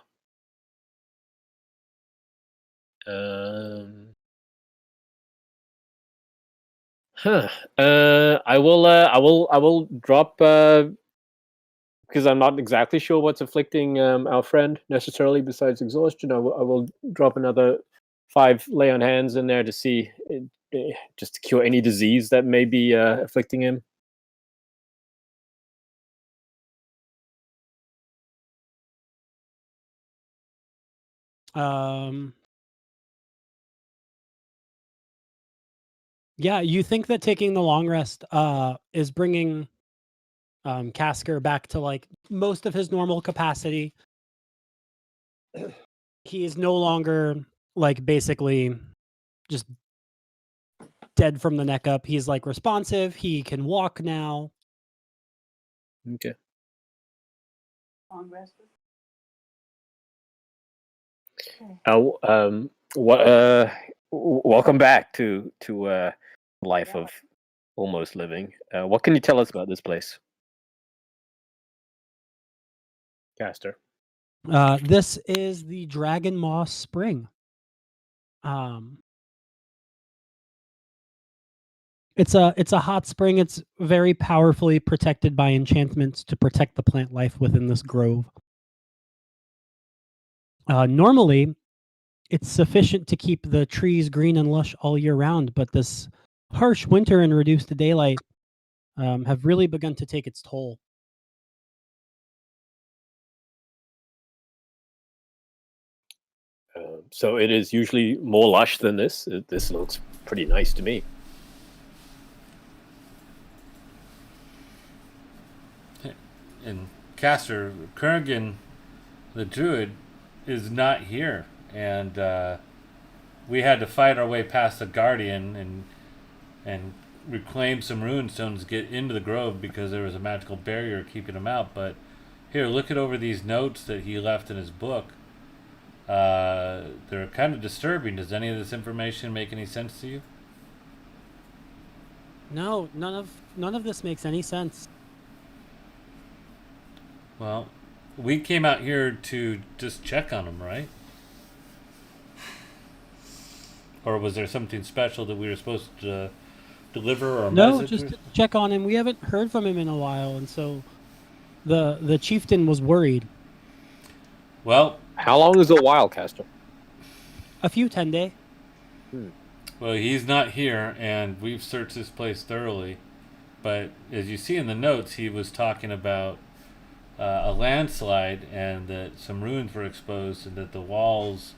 I will drop because I'm not exactly sure what's afflicting our friend necessarily besides exhaustion. I will drop another 5 lay on hands in there to see just to cure any disease that may be afflicting him. Yeah, you think that taking the long rest is bringing Casker back to like most of his normal capacity. He is no longer like basically just dead from the neck up. He's like responsive. He can walk now. Okay. Long rest. Welcome back to life of almost living. What can you tell us about this place, Caster? This is the Dragon Moss Spring. It's a hot spring. It's very powerfully protected by enchantments to protect the plant life within this grove. Normally, it's sufficient to keep the trees green and lush all year round, but this harsh winter and reduced daylight have really begun to take its toll. So it is usually more lush than this. This looks pretty nice to me. And Caster, Kurgan, the druid, is not here, and we had to fight our way past the guardian and reclaim some Rune Stones to get into the grove because there was a magical barrier keeping him out. But here, look at over these notes that he left in his book. They're kind of disturbing. Does any of this information make any sense to you? No, none of this makes any sense. Well, we came out here to just check on him, right? Or was there something special that we were supposed to deliver or No, message? just to check on him. We haven't heard from him in a while, and so the chieftain was worried. Well, how long is a while, Caster? A few 10 days. Well, he's not here, and we've searched this place thoroughly. But as you see in the notes, he was talking about a landslide and that some ruins were exposed and that the walls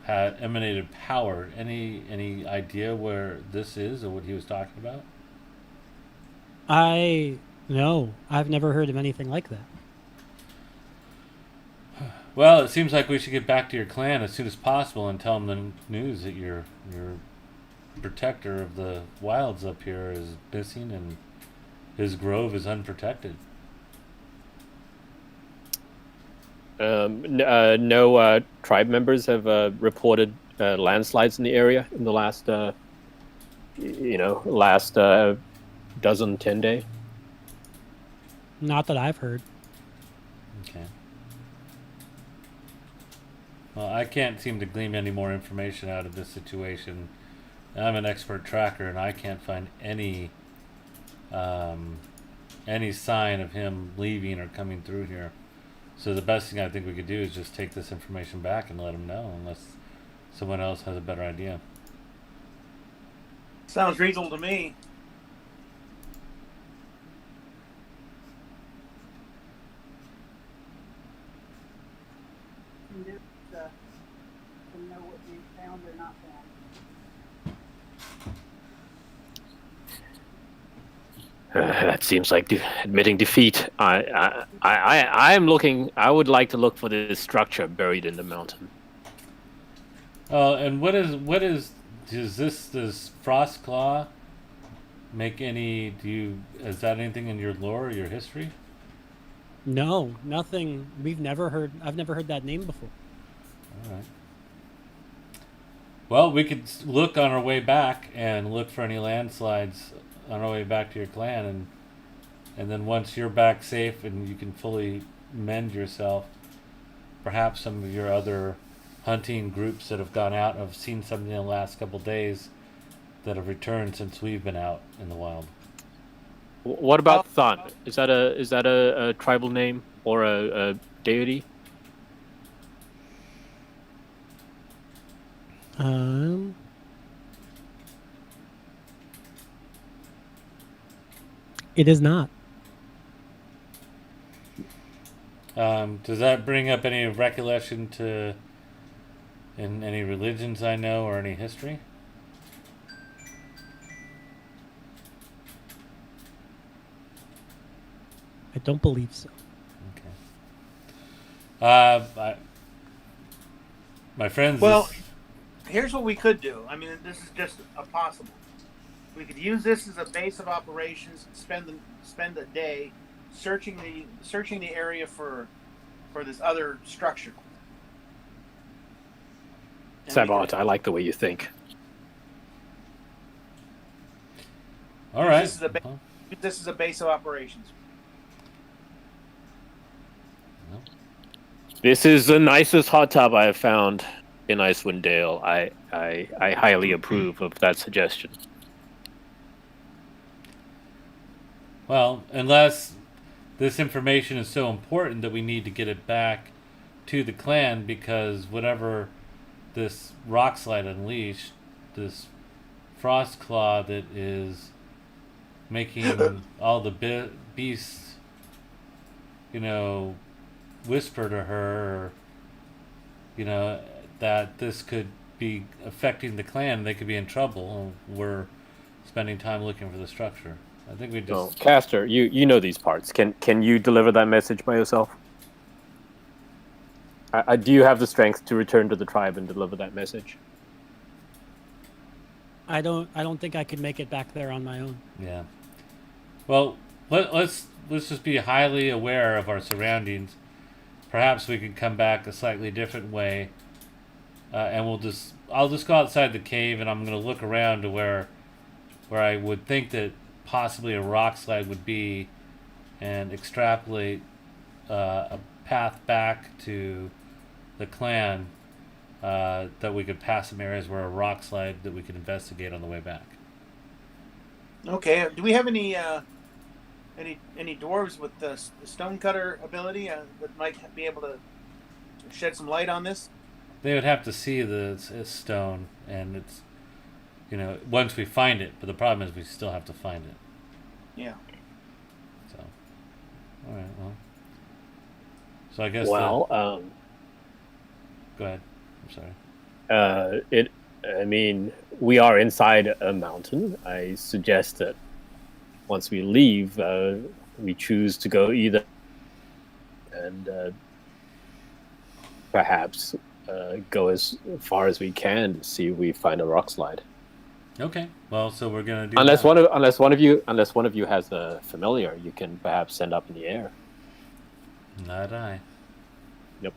had emanated power. Any idea where this is or what he was talking about? I No, I've never heard of anything like that. Well, it seems like we should get back to your clan as soon as possible and tell them the news that your protector of the wilds up here is missing and his grove is unprotected. No tribe members have reported landslides in the area in the last, last dozen, 10 day. Not that I've heard. Okay. Well, I can't seem to glean any more information out of this situation. I'm an expert tracker, and I can't find any sign of him leaving or coming through here. So the best thing I think we could do is just take this information back and let him know, unless someone else has a better idea. Sounds reasonable to me. And just, to know what you found or not found. That seems like admitting defeat. I'm looking. I would like to look for this structure buried in the mountain. And does Frost Claw make any? Is that anything in your lore or your history? No, nothing. I've never heard that name before. All right. Well, we could look on our way back and look for any landslides on our way back to your clan, and then once you're back safe and you can fully mend yourself, perhaps some of your other hunting groups that have gone out have seen something in the last couple of days that have returned since we've been out in the wild. What about Thun? Is that a tribal name or a deity? It is not. Does that bring up any recollection to in any religions I know or any history? I don't believe so. Okay. My friends. Well, here's what we could do. I mean, this is just a possible. We could use this as a base of operations. Spend a day searching the area for this other structure. And Sabot, I like the way you think. All right. This is a base of operations. This is the nicest hot tub I have found in Icewind Dale. I highly approve of that suggestion. Well, unless this information is so important that we need to get it back to the clan, because whatever this rock slide unleashed, this frost claw that is making all the beasts, whisper to her, that this could be affecting the clan. They could be in trouble. We're spending time looking for the structure. I think we just. Oh, Caster, you know these parts. Can you deliver that message by yourself? Do you have the strength to return to the tribe and deliver that message? I don't think I could make it back there on my own. Yeah. Well, let's just be highly aware of our surroundings. Perhaps we can come back a slightly different way, and I'll just go outside the cave, and I'm going to look around to where I would think that possibly a rock slide would be, and extrapolate a path back to the clan that we could pass some areas where a rock slide that we could investigate on the way back. Okay. Do we have any dwarves with the stonecutter ability that might be able to shed some light on this? They would have to see the stone, and it's, once we find it. But the problem is we still have to find it. Yeah. So, all right. Well, so I guess. Well, go ahead. I'm sorry. We are inside a mountain. I suggest that once we leave, we choose to go either, and perhaps go as far as we can to see if we find a rock slide. Okay. Well, so we're gonna do Unless that. unless one of you has a familiar, you can perhaps send up in the air. Not I. Yep.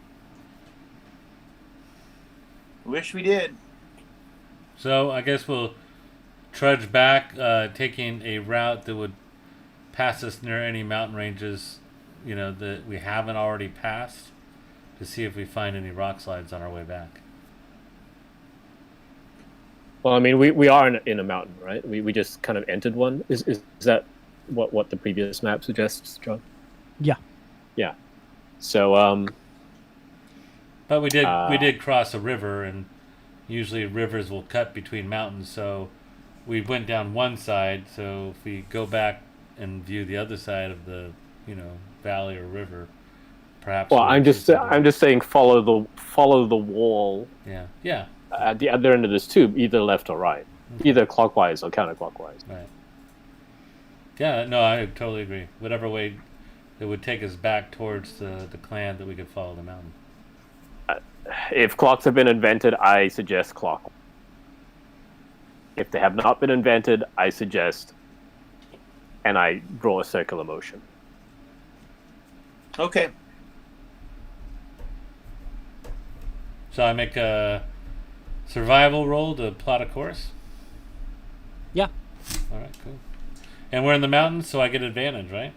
Wish we did. So I guess we'll trudge back, taking a route that would pass us near any mountain ranges, that we haven't already passed, to see if we find any rock slides on our way back. Well, I mean, we are in a mountain, right? We just kind of entered one. Is that what the previous map suggests, John? Yeah. Yeah. So But we did cross a river, and usually rivers will cut between mountains. So we went down one side. So if we go back and view the other side of the valley or river, perhaps. Well, I'm just saying follow the wall. Yeah. At the other end of this tube, either left or right, either clockwise or counterclockwise. Right. Yeah, no, I totally agree. Whatever way it would take us back towards the clan, that we could follow the mountain. If clocks have been invented, I suggest clock. If they have not been invented, I suggest, and I draw a circular motion. Okay. So I make a survival roll to plot a course? Yeah. All right, cool. And we're in the mountains, so I get advantage, right?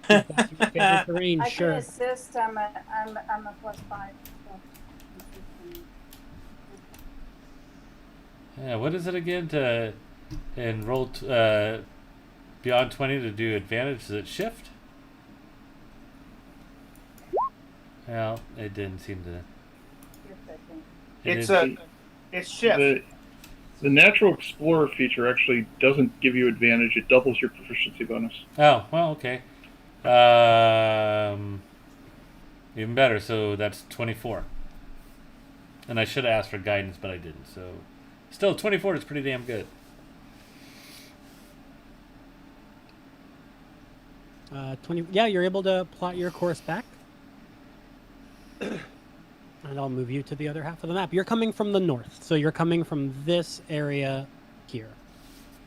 That's your favorite terrain, I sure. can assist. I'm a +5. So. Yeah, what is it again and roll beyond 20 to do advantage? Is it shift? Well, it didn't seem to. It's shift. The natural explorer feature actually doesn't give you advantage. It doubles your proficiency bonus. Oh, well, okay. Even better. So that's 24. And I should have asked for guidance, but I didn't. So still, 24 is pretty damn good. 20. Yeah, you're able to plot your course back. And I'll move you to the other half of the map. You're coming from the north, so you're coming from this area here.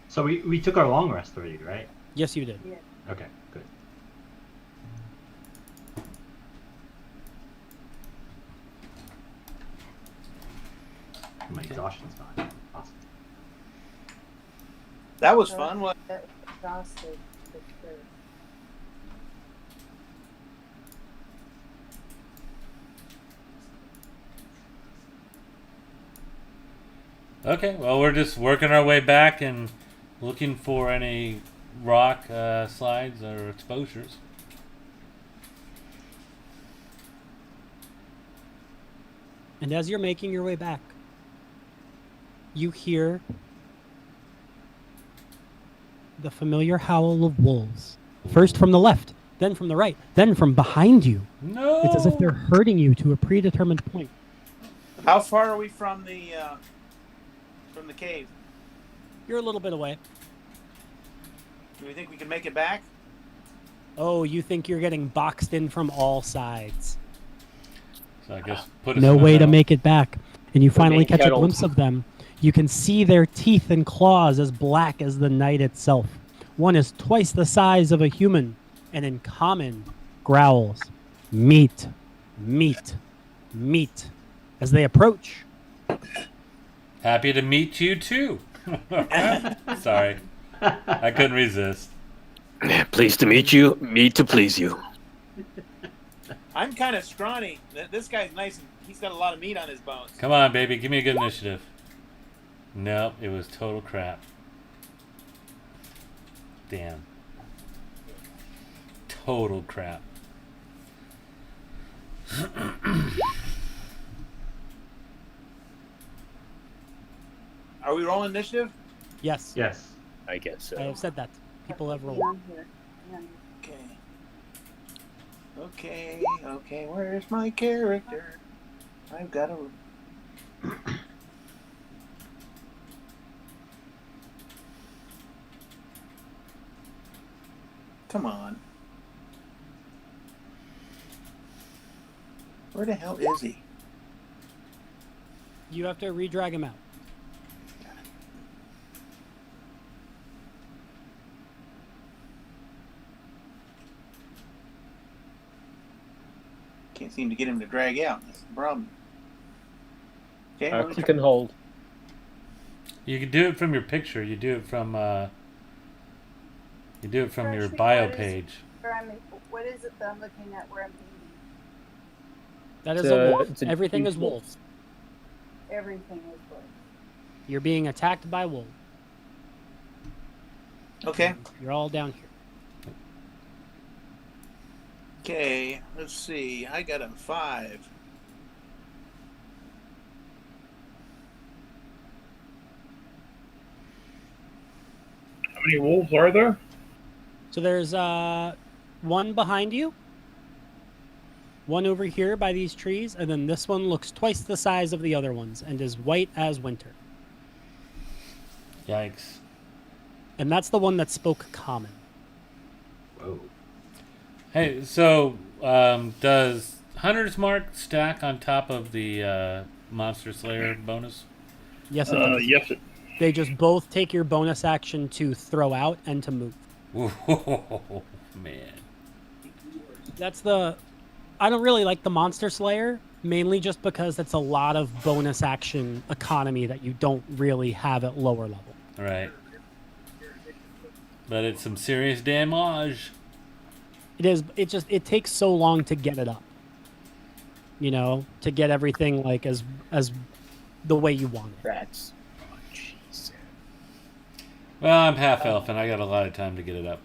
So we took our long rest already, right? Yes, you did. Yeah. Okay, good. My exhaustion's gone. Awesome. That was fun. What? Exhausted. For sure. Okay, well, we're just working our way back and looking for any rock slides or exposures. And as you're making your way back, you hear the familiar howl of wolves. First from the left, then from the right, then from behind you. No! It's as if they're herding you to a predetermined point. How far are we from the cave? You're a little bit away. Do we think we can make it back? Oh, you think you're getting boxed in from all sides. So I guess put us No in the way to middle. make it back. And you finally being catch a kettled. glimpse of them. You can see their teeth and claws as black as the night itself. One is twice the size of a human, and in common growls, meat, meat, meat. As they approach, Happy to meet you too. Sorry, I couldn't resist. Pleased to meet you. Meet to please you. I'm kind of scrawny. This guy's nice. And he's got a lot of meat on his bones. Come on, baby, give me a good initiative. Nope, it was total crap. Damn. Total crap. Are we rolling initiative? yes, Yes. I guess so. I have said that. People have rolled. Beyond here. Beyond here. Okay. Where's my character? I've got a. Come on. Where the hell is he? You have to re-drag him out. Can't seem to get him to drag out. That's the problem. Okay, let me Click try. and hold. You can do it from your picture. You do it from your Refresh me, bio what is- page. What is it that I'm looking at where I'm eating? That is It's a a- wolf. it's a Everything huge is wolf. wolves. Everything is wolf. You're being attacked by wolves. Okay. You're all down here. Okay, let's see. I got a 5. How many wolves are there? So there's one behind you, one over here by these trees, and then this one looks twice the size of the other ones and is white as winter. Yikes. And that's the one that spoke common. Whoa. Hey, so does Hunter's Mark stack on top of the Monster Slayer bonus? Yes, it does. Yes, it. They just both take your bonus action to throw out and to move. Whoa, man. That's the... I don't really like the Monster Slayer, mainly just because it's a lot of bonus action economy that you don't really have at lower level. Right. But it's some serious damage. It is. It takes so long to get it up. You know, to get everything like as the way you want it. That's. Oh, jeez. Well, I'm half elf and I got a lot of time to get it up.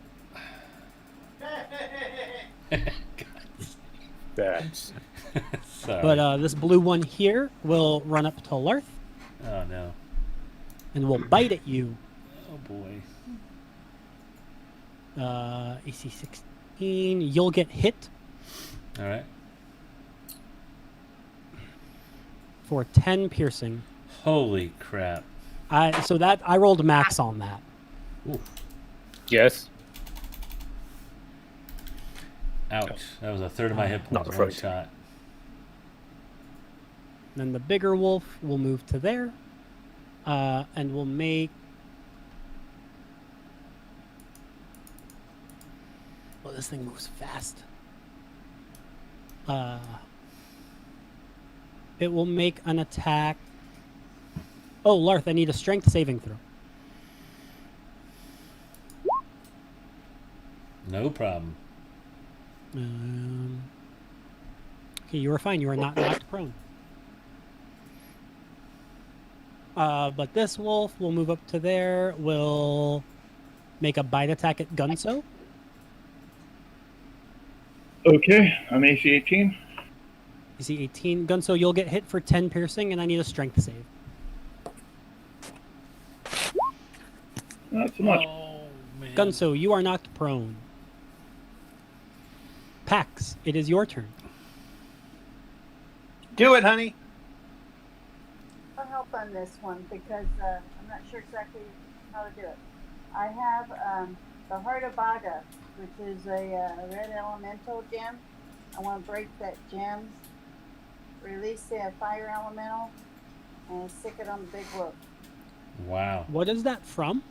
That's. Sorry. But this blue one here will run up to Larth Oh no. and will bite at you. Oh boy. AC 16. You'll get hit All right. for 10 piercing. Holy crap. I rolled max on that. Yes. Ouch. That was a third of my hit Not points. One afraid. shot. Then the bigger wolf will move to there, and will make. Well, this thing moves fast. It will make an attack. Oh, Larth, I need a strength saving throw. No problem. Okay, you are fine. You are not knocked prone. But this wolf will move up to there. Will make a bite attack at Gunso. Okay, I'm AC 18. You see 18. Gunso, you'll get hit for 10 piercing, and I need a strength save. Not so much. Oh man. Gunso, you are knocked prone. Pax, it is your turn. Do it, honey. I'll help on this one because I'm not sure exactly how to do it. I have the Heart of Baga, which is a red elemental gem. I want to break that gem, release the fire elemental, and stick it on the big wolf. Wow. What is that from?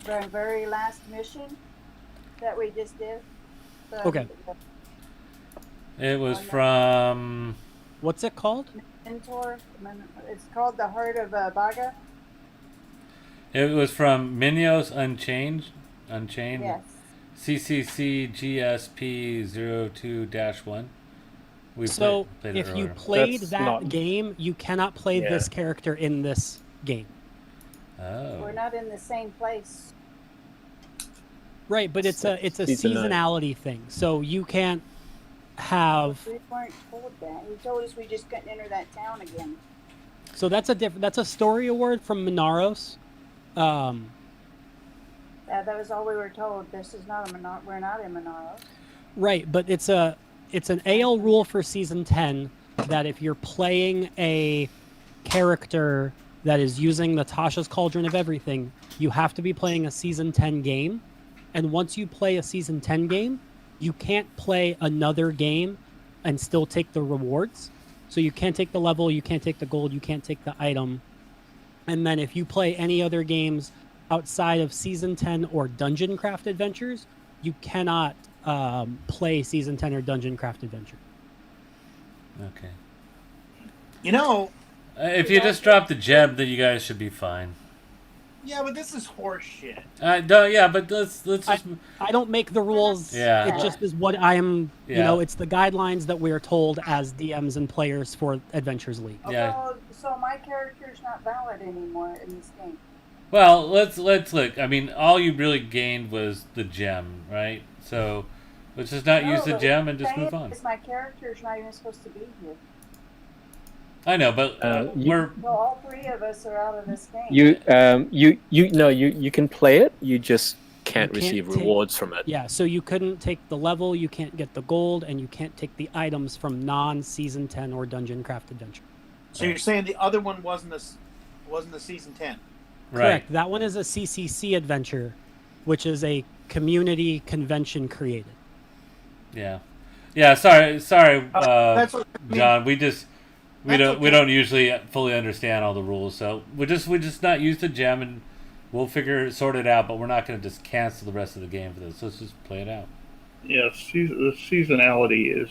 The very last mission that we just did. The, Okay. It was from. What's it called? Mentor. It's called the Heart of Baga. It was from Minos Unchained. Unchained. Yes. CCC GSP 02-1. We So, played it if you earlier. played That's that not- game, you cannot play Yeah. this character in this game. Oh. We're not in the same place. Right, but it's a Season nine. seasonality thing. So you can't have. We weren't told that. He told us we just couldn't enter that town again. So that's a story award from Minaros. That was all we were told. This is not we're not in Monaro. Right, but it's an AL rule for season 10 that if you're playing a character that is using the Tasha's Cauldron of Everything, you have to be playing a season 10 game And once you play a season 10 game, you can't play another game and still take the rewards. So you can't take the level, you can't take the gold, you can't take the item. And then if you play any other games outside of season 10 or dungeon craft adventures, you cannot play season 10 or dungeon craft adventure. Okay. You know, If you just drop the gem, then you guys should be fine. yeah, but this is horse shit. Yeah, but let's just. I don't make the rules. Yeah. It just is what I am, Yeah. you know, it's the guidelines that we're told as DMs and players for Adventures League. Yeah. So my character's not valid anymore in this game. Well, let's look. I mean, all you really gained was the gem, right? So let's just not use the but gem and just the thing move on. is, my character's not even supposed to be here. I know, but we're. So all three of us are out of this game. You can play it. You just can't You can't receive take- rewards from it. Yeah, so you couldn't take the level, you can't get the gold, and you can't take the items from non-season 10 or dungeon craft adventure. So you're saying the other one wasn't a season 10? Right. Correct. That one is a CCC adventure, which is a community convention created. Yeah. Yeah. Sorry. That's what I mean. John. We That's we okay. don't usually fully understand all the rules, so we just not use the gem, and we'll sort it out. But we're not going to just cancel the rest of the game for this. Let's just play it out. Yes, the seasonality is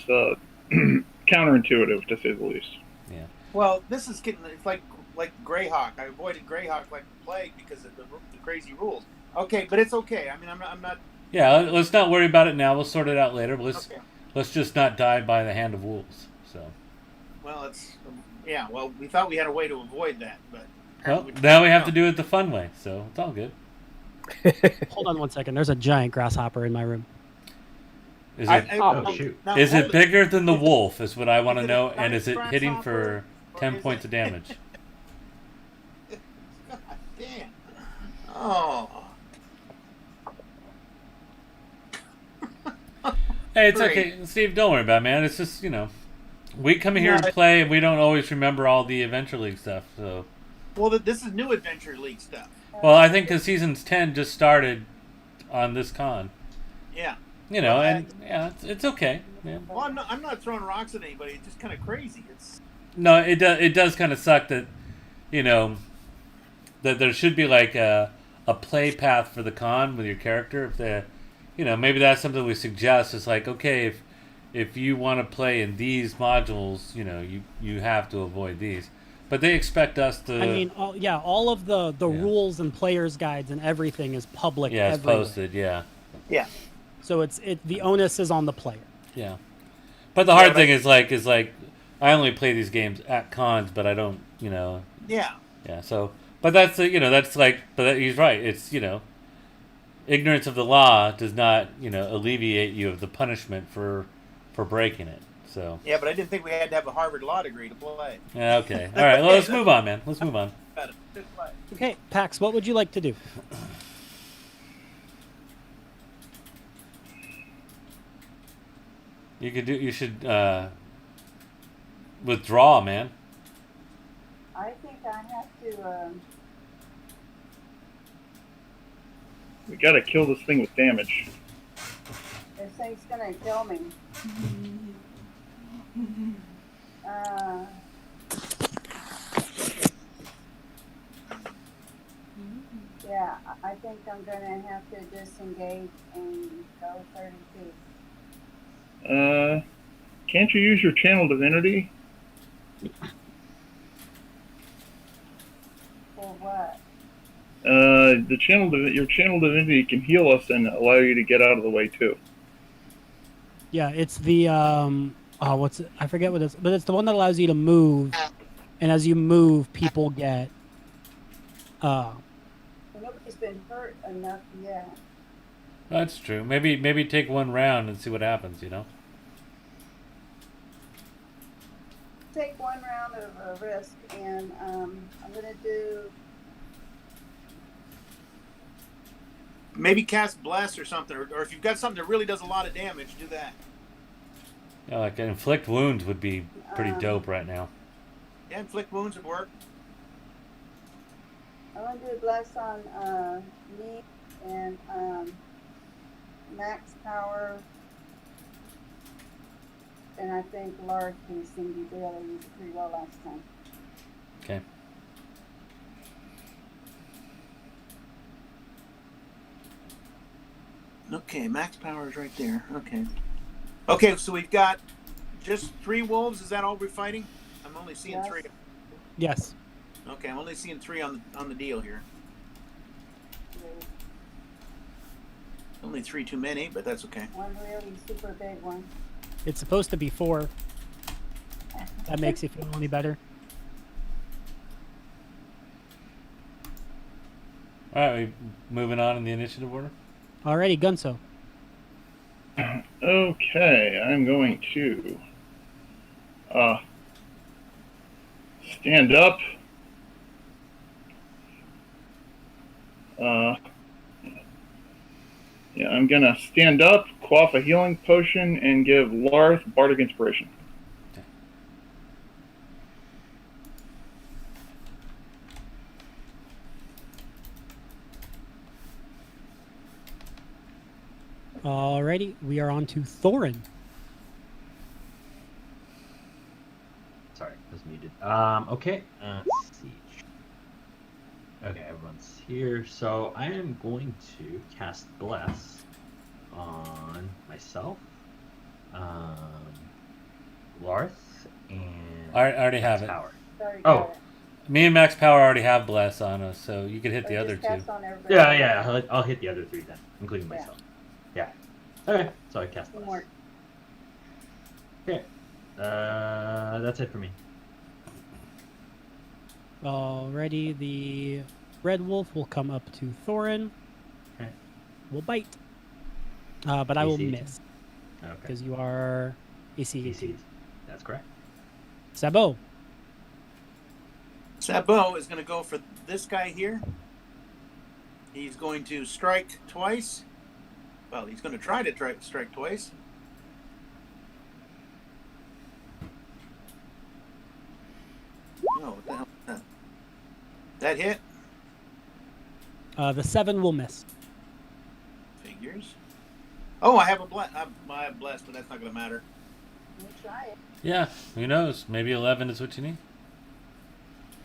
counterintuitive, to say the least. Yeah. Well, this is getting it's like Greyhawk. I avoided Greyhawk like the plague because of the crazy rules. Okay, but it's okay. I mean, I'm not. Yeah. Let's not worry about it now. We'll sort it out later. But Okay. let's just not die by the hand of wolves. So. Well, it's yeah. Well, we thought we had a way to avoid that, but Well, now we have to do it the fun way. So it's all good. Hold on one second. There's a giant grasshopper in my room. Is it? Oh, shoot. now, Is hold it bigger than the wolf? Is what I want to Is it a know. And giant is it hitting for grasshopper, 10 or is points it- of damage? God damn. Oh. Hey, it's Great. okay, Steve. Don't worry about it, man. It's just we come here No, and play, and we don't always remember all the Adventure League stuff. So, Well, this is new Adventure League stuff. well, I think because seasons 10 just started on this con, Yeah. and yeah, it's okay. Yeah. Well, I'm not throwing rocks at anybody. It's just kind of crazy. It's No, it does kind of suck that that there should be like a play path for the con with your character. If the maybe that's something we suggest. It's like, okay, if you want to play in these modules, you have to avoid these. But they expect us to. I mean, all of the rules and players guides and everything is public. Yeah, it's everywhere. posted. Yeah, yeah. So the onus is on the player. yeah. But the hard thing is like I only play these games at cons, but I don't. Yeah. Yeah. So, but that's that's like, he's right. It's ignorance of the law does not alleviate you of the punishment for breaking it. So. Yeah, but I didn't think we had to have a Harvard law degree to play. Yeah, okay. All right. Well, let's move on, man. Let's move on. Just play. Okay, Pax, what would you like to do? You should withdraw, man. I think I have to. We gotta kill this thing with damage. This thing's gonna kill me. Yeah, I think I'm gonna have to disengage and go 30 feet. Can't you use your channel divinity? For what? Your channel divinity can heal us and allow you to get out of the way too. Yeah, it's the what's it? I forget what it's, but it's the one that allows you to move, and as you move, people get. Nobody's been hurt enough yet. That's true. Maybe take one round and see what happens. Take one round of a risk, and I'm gonna do. Maybe cast Bless or something, or if you've got something that really does a lot of damage, do that. Yeah, like inflict wounds would be pretty dope right now. Yeah, inflict wounds would work. I'm gonna do bless on me and max power. And I think Lark can seem to be able to use it pretty well last time. Okay. Okay, max power is right there. Okay. Okay, so we've got just 3 wolves. Is that all we're fighting? I'm only seeing Yes. 3. Yes. Okay, I'm only seeing 3 on the deal here. There's Only 3 too many, but that's okay. one really super big one. It's supposed to be 4. That makes you feel any better. All right, we moving on in the initiative order. Alrighty, Gunso. Okay, I'm going to stand up. Yeah, I'm gonna stand up, quaff a healing potion, and give Larth Bardic Inspiration. Alrighty, we are on to Thorin. Sorry, I was muted. Okay, let's see. Okay, everyone's here. So I am going to cast Bless on myself, Larth, and I already have it. Power. Sorry, Oh. got it. Me and Max Power already have Bless on us, so you could hit the Or other just 2. cast on everybody. Yeah, I'll hit the other 3 then, including Yeah. myself. Yeah. Okay, so I cast Bless. Teamwork. Okay, that's it for me. Alrighty, the red wolf will come up to Thorin. Okay. Will bite. But I will AC 18. miss Okay. because you are AC 18. AC. That's correct. Sabo. Sabo is going to go for this guy here. He's going to strike twice. Well, he's going to try to strike twice. Oh, what the hell is that? That hit? The 7 will miss. Figures. Oh, I have a bless. I have blessed, but that's not going to matter. We'll try it. Yeah, who knows? Maybe 11 is what you need.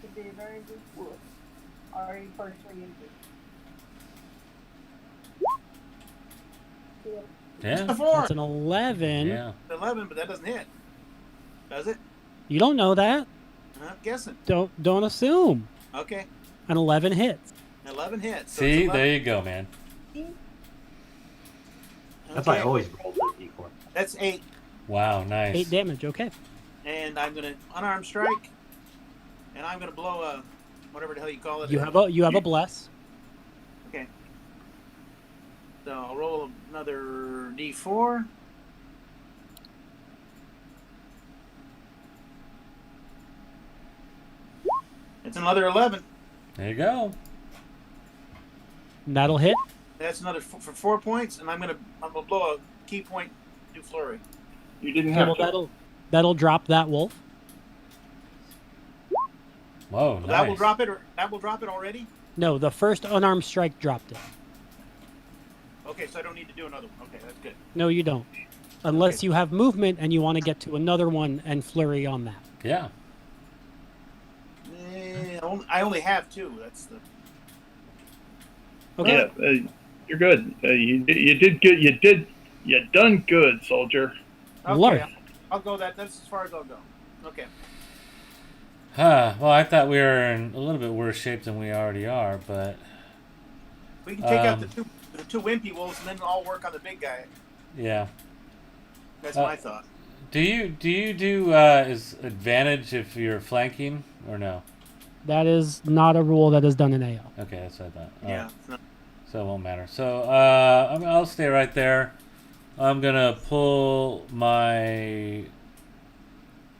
Could be a very good wolf. Already partially injured. Yeah. It's Yeah. a 4. That's an 11. Yeah. 11, but that doesn't hit. Does it? You don't know that. I'm guessing. Don't assume. Okay. An 11 hits. 11 hits. So See, it's 11. there you go, man. That's why I Okay. always roll with D4. That's 8. Wow, nice. 8 damage. Okay. And I'm going to unarmed strike. And I'm going to blow a, whatever the hell you call it. You have a bless. Okay. So I'll roll another D4. It's another 11. There you go. That'll hit. That's another for 4 points, and I'm gonna blow a key point, do flurry. You didn't Okay, have well, to. that'll drop that wolf. Whoa, nice. That will drop it. Or that will drop it already. No, the first unarmed strike dropped it. Okay, so I don't need to do another one. Okay, that's good. No, you don't. Unless Okay. you have movement and you want to get to another one and flurry on that. Yeah. I only have 2. That's the. Okay. Yeah, you're good. You did good. You done good, soldier. Okay, Larth. I'll go that. That's as far as I'll go. Okay. Well, I thought we were in a little bit worse shape than we already are, but We can take out the two wimpy wolves and then all work on the big guy. yeah. That's my thought. Do you do is advantage if you're flanking or no? That is not a rule that is done in AO. Okay, that's what I thought. All Yeah. right. it's not- So it won't matter. So I'll stay right there. I'm gonna pull my.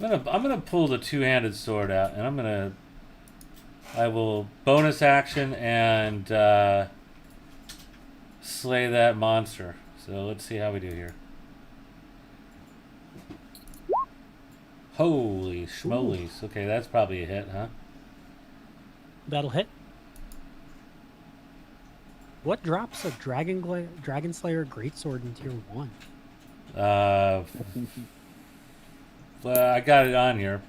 I'm gonna pull the two-handed sword out, and I will bonus action and slay that monster. So let's see how we do here. Holy schmolies. Okay, that's probably a hit, huh? That'll hit. What drops a Dragon Slayer Greatsword in tier 1? Well, I got it on here.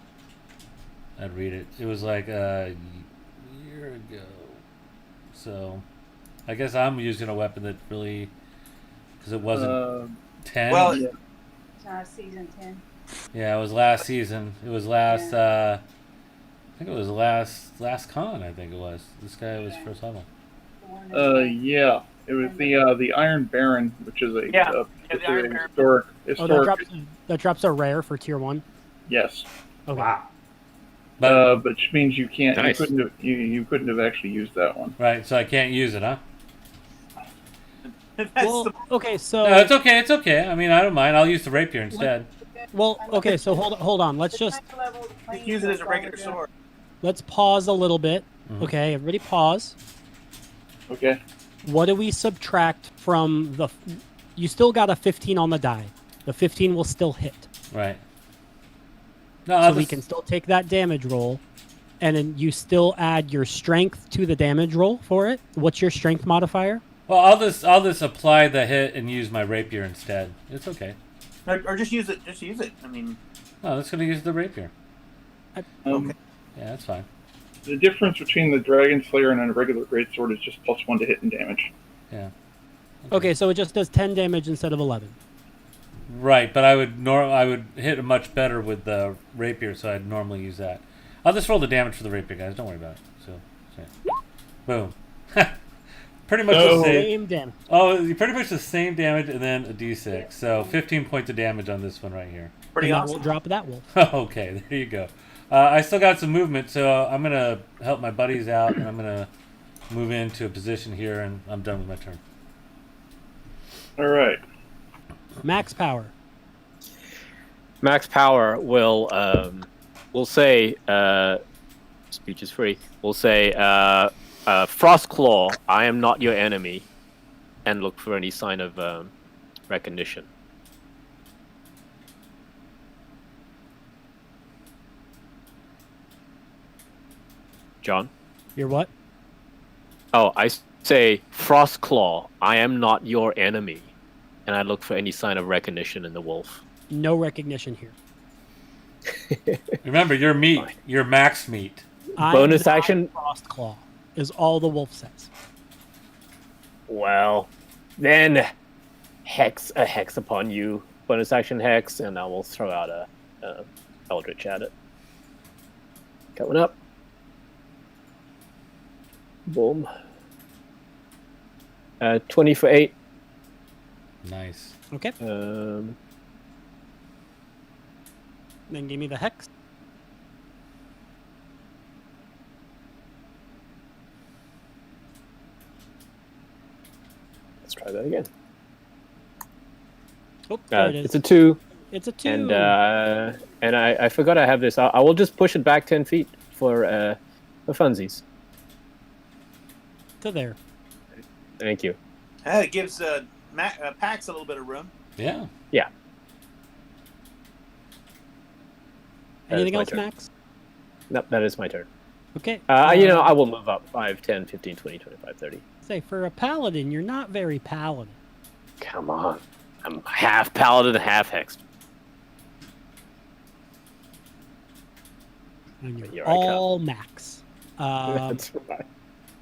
I'd read it. It was like a year ago. So, I guess I'm using a weapon that really, because it wasn't 10. Well, It's not season 10. Yeah, it was last season. It was last. I think it was last con. I think it was. This guy was first level. Yeah. It was the Iron Baron, which is a the Iron Baron. historic. Oh, that drops a rare for tier 1? Yes. Okay. Wow. But Which means you can't. Nice. You couldn't have actually used that one. right, so I can't use it, huh? that's Well, the, okay, so... No, it's okay. It's okay. I mean, I don't mind. I'll use the rapier instead. Well, okay, so hold on. Let's just use it as a regular sword. let's pause a little bit. Mhm. Okay, everybody pause. Okay. What do we subtract from the? You still got a 15 on the die. The 15 will still hit, Right. No, so I'll we just, can still take that damage roll, and then you still add your strength to the damage roll for it. What's your strength modifier? well, I'll just apply the hit and use my rapier instead. It's okay. Or just use it. Just use it. I mean, No, I'm just gonna use the rapier. Okay. Yeah, that's fine. The difference between the Dragon Slayer and a regular greatsword is just +1 to hit and damage. Yeah. Okay, so it just does 10 damage instead of 11. Right, but I would hit it much better with the rapier, so I'd normally use that. I'll just roll the damage for the rapier, guys. Don't worry about it. So boom. Pretty much the same. Same damage. Oh, pretty much the same damage, and then a d6. So 15 points of damage on this one right here. pretty And that awesome. will drop that wolf. Okay, there you go. I still got some movement, so I'm gonna help my buddies out, and I'm gonna move into a position here, and I'm done with my turn. All right. Max power. Max power will say speech is free. We'll say Frostclaw, I am not your enemy, and look for any sign of recognition. John? You're what? Oh, I say Frostclaw, I am not your enemy, and I look for any sign of recognition in the wolf. No recognition here. Remember, you're meat. Fine. You're max meat. Bonus I'm action? Frostclaw is all the wolf says. Well, then a hex upon you. Bonus action hex, and I will throw out a Eldritch at it. Coming up. Boom. 20 for 8. Nice. Okay, then give me the hex. let's try that again. Oh, there it is. It's a 2, It's a 2. and I forgot I have this. I will just push it back 10 feet for funsies. to there. Thank you. It gives Pax a little bit of room. Yeah. That is Anything my else, turn. Max? Nope, that is my turn. Okay. I will move up 5, 10, 15, 20, 25, 30. Say, for a paladin, you're not very paladin. Come on. I'm half paladin, half hexed. And Here you're I come. all max. That's right.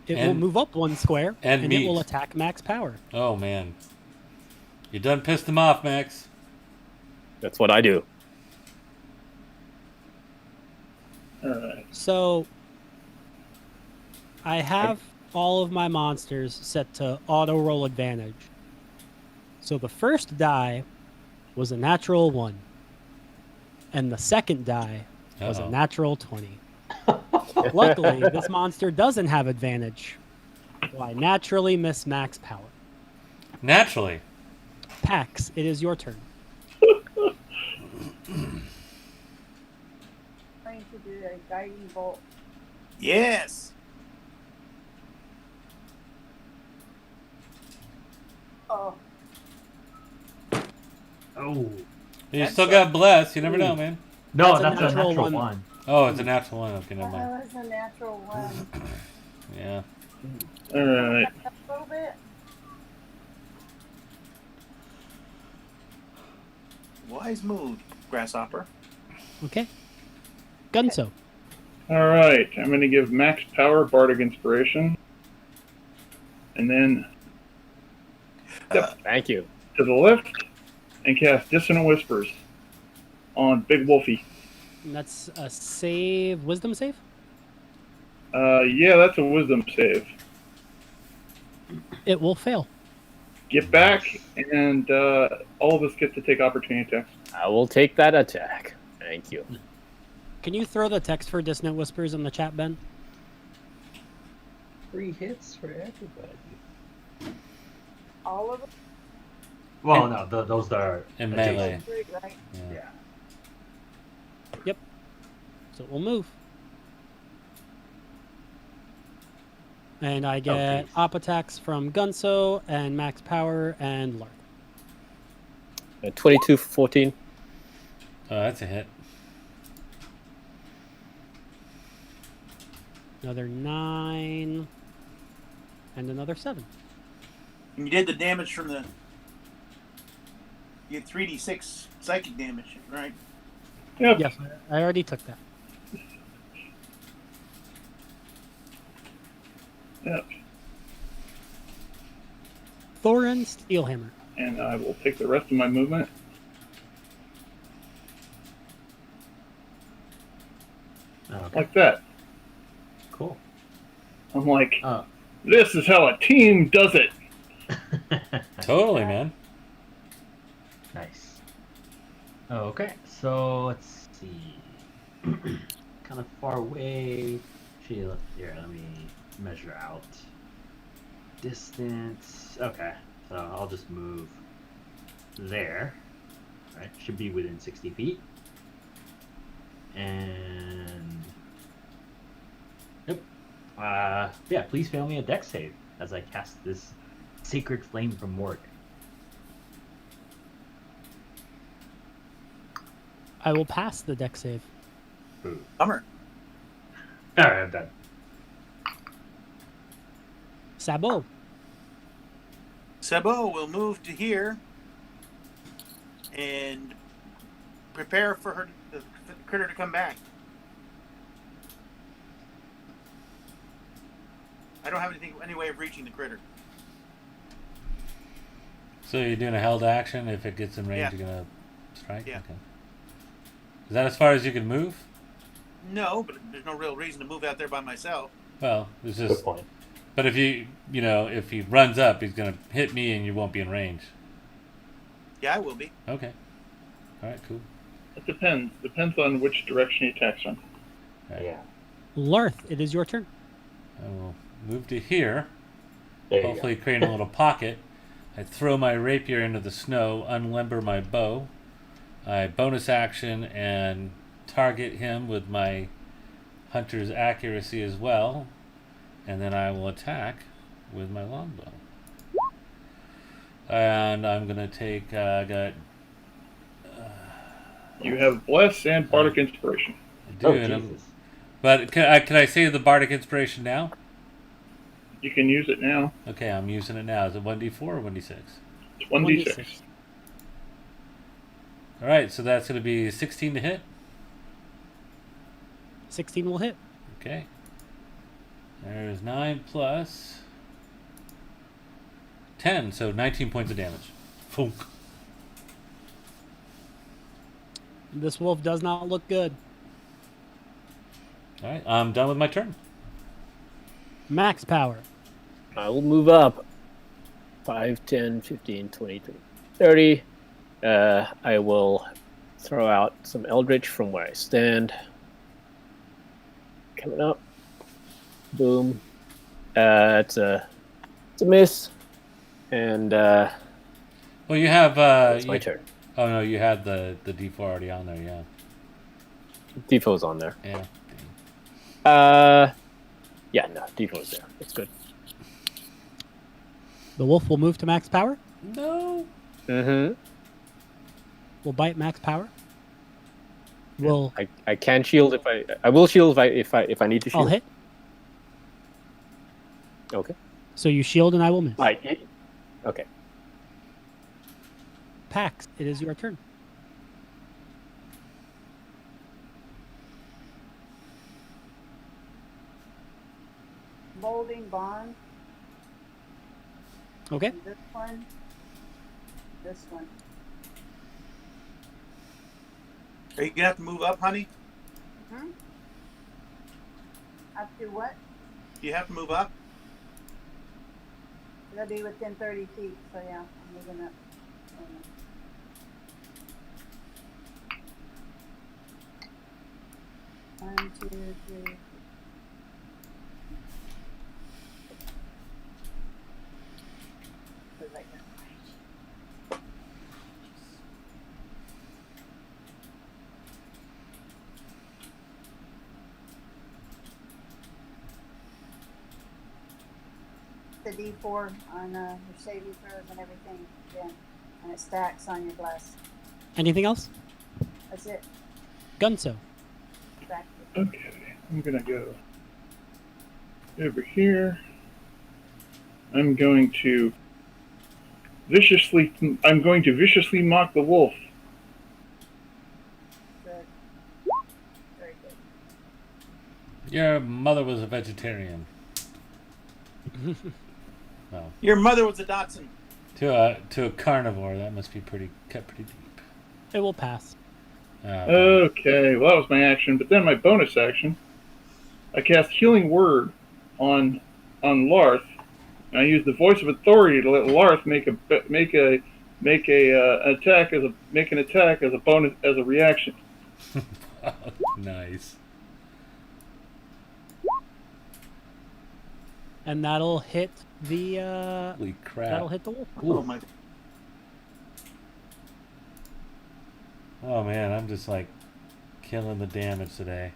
It will And- move up 1 square, and it meat. will attack max power. Oh man. You done pissed them off, Max. That's what I do. All right. So, I have all of my monsters set to auto roll advantage. So the first die was a natural 1, and the second die was a Uh-oh. natural 20. Luckily, this monster doesn't have advantage, so I naturally miss max power. Naturally. Pax, it is your turn. Trying to do a guiding bolt. Yes. Oh, Oh. You That's still got bless. You never know, man. No, That's a that's a natural natural one. one. Oh, it's a natural one. Okay, never mind. that was a natural 1. Yeah. All right. A little bit. Wise move, Grasshopper. Okay. Gunso. All right. I'm going to give max power Bardic Inspiration. And then Thank you. to the left and cast Dissonant Whispers on Big Wolfie. And that's a save, wisdom save? Yeah, that's a wisdom save. It will fail. Get back, and all of us get to take opportunity attacks. I will take that attack. Thank you. Can you throw the text for Dissonant Whispers in the chat, Ben? 3 hits for everybody. All of them. Well, no, those are In adjacent. melee. Three, right? Yeah. So it will move. And I get geez. op attacks from Gunso and max power and Lark. 22 for 14. Oh, that's a hit. Another 9. And another 7. And you did the damage from the. You had 3d6 psychic damage, right? Yep. Yes, I already took that. Yep. Thorin Steelhammer. And I will take the rest of my movement. Okay. Like that. Cool. I'm like, Uh, this is how a team does it. Totally, man. Nice. Okay, so let's see. Kind of far away. Here, let me measure out distance. Okay, so I'll just move there. Right, should be within 60 feet. And yep. Yeah, please fail me a dex save as I cast this sacred flame from Morg. I will pass the deck save. Bummer. All right, I'm done. Sabo. Sabo will move to here and prepare for the critter to come back. I don't have any way of reaching the critter. So you're doing a held action. If it gets in range, Yeah. you're gonna strike. Yeah. Okay. Is that as far as you can move? No, but there's no real reason to move out there by myself. Well, it's Good just. point. But if if he runs up, he's gonna hit me, and you won't be in range. Yeah, I will be. Okay. All right. Cool. It depends. Depends on which direction he attacks from. All right. Yeah. Larth, it is your turn. I will move to here. There you Hopefully, create a little pocket. I throw my rapier into the snow, unlimber my bow. I bonus action and target him with my hunter's accuracy as well, and then I will attack with my longbow. And I'm gonna take. I got. You have Bless and Bardic Inspiration. I go. do, Oh, and I'm- Jesus. but can I say the bardic inspiration now? You can use it now. Okay, I'm using it now. Is it 1d4 or 1d6? It's 1d6. All right, so that's gonna be 16 to hit. 16 will hit. Okay. There's 9 plus 10, so 19 points of damage. Funk. This wolf does not look good. All right, I'm done with my turn. Max power. I will move up 5, 10, 15, 20, 30. I will throw out some Eldritch from where I stand. Coming up. Boom. It's a miss. And Well, you have. it's my turn. Oh no, you had the D4 already on there. Yeah. Defoe's on there. Yeah. Yeah, no, Defoe's there. It's good. The wolf will move to max power. No. Mm-hmm. Will bite max power. Will I can shield if I will shield if I need to shield. I'll hit. Okay. So you shield and I will miss. Okay. Pax, it is your turn. Molding bond. Okay. And this one. This one. Are you gonna have to move up, honey? Hmm? Up to what? Do you have to move up? It'll be within 30 feet, so yeah, I'm moving up. 1, 2, 3. The D4 on your saving throws and everything again, and it stacks on your bless. Anything else? That's it. Gunso. Back. Okay, I'm gonna go over here. I'm going to viciously mock the wolf. Good. Very good. Your mother was a vegetarian. Well, Your mother was a Dotson. to a carnivore, that must be kept pretty deep. It will pass. Okay, well that was my action, but then my bonus action, I cast Healing Word on Larth, and I use the Voice of Authority to let Larth make an attack as a bonus as a reaction. Nice. And that'll hit the Holy crap. that'll hit the wolf. Oh my! Oh man, I'm just like killing the damage today.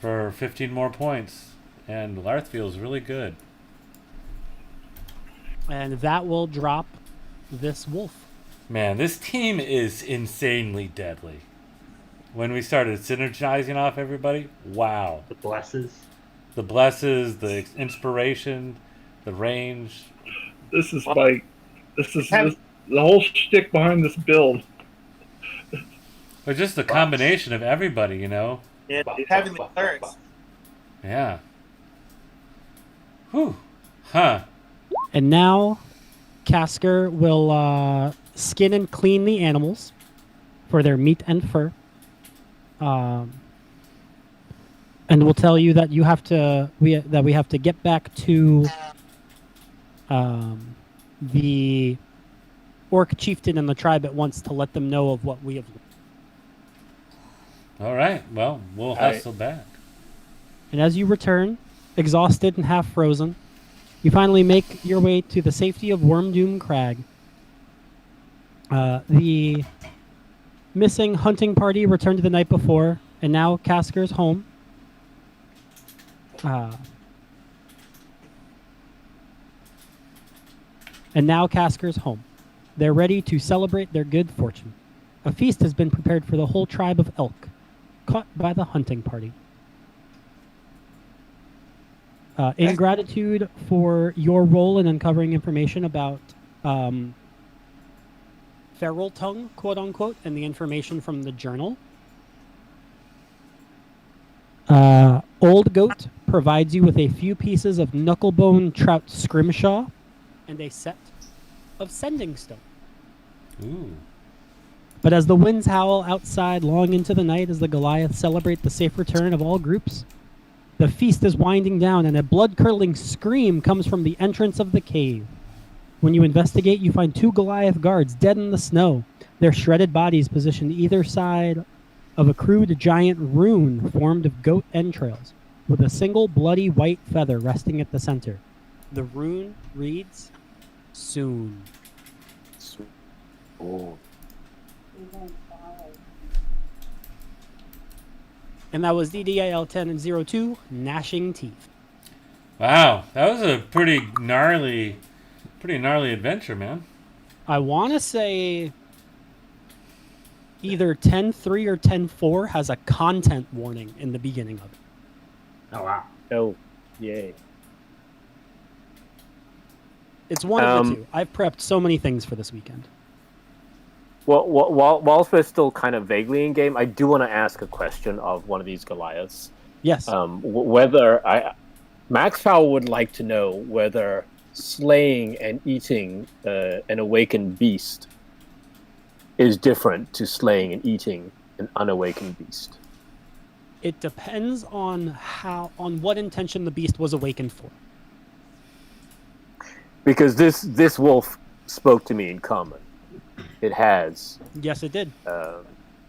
For 15 more points. And Larth feels really good. And that will drop this wolf. Man, this team is insanely deadly. When we started synergizing off everybody, wow. The blesses. The blesses, the inspiration, the range. This is the whole shtick behind this build. But just the combination of everybody, you know? Yeah, having the clerics. Yeah. Whew. Huh. And now Casker will skin and clean the animals for their meat and fur. And we'll tell you that we have to get back to the orc chieftain and the tribe at once to let them know of what we have. All right. Well, we'll hustle back. And as you return, exhausted and half frozen, you finally make your way to the safety of Wormdoom Crag. The missing hunting party returned the night before, and now Casker's home. And now Casker's home. They're ready to celebrate their good fortune. A feast has been prepared for the whole tribe of elk, caught by the hunting party. In gratitude for your role in uncovering information about feral tongue, quote unquote, and the information from the journal, Old Goat provides you with a few pieces of knucklebone trout scrimshaw and a set of sending stone. Ooh. But as the winds howl outside long into the night as the Goliaths celebrate the safe return of all groups, the feast is winding down and a blood-curdling scream comes from the entrance of the cave. When you investigate, you find 2 Goliath guards dead in the snow, their shredded bodies positioned either side of a crude giant rune formed of goat entrails, with a single bloody white feather resting at the center. The rune reads, "Soon." Oh. And that was DDAL 10 and 02, Gnashing Teeth. Wow, that was a pretty gnarly adventure, man. I want to say either 10.3 or 10.4 has a content warning in the beginning of it. Oh wow. Oh, yay. It's one of the two. I've prepped so many things for this weekend. Well, whilst we're still kind of vaguely in game, I do want to ask a question of one of these Goliaths. Yes. Max Power would like to know whether slaying and eating an awakened beast is different to slaying and eating an unawakened beast. It depends on what intention the beast was awakened for. Because this wolf spoke to me in common. It has Yes, it did.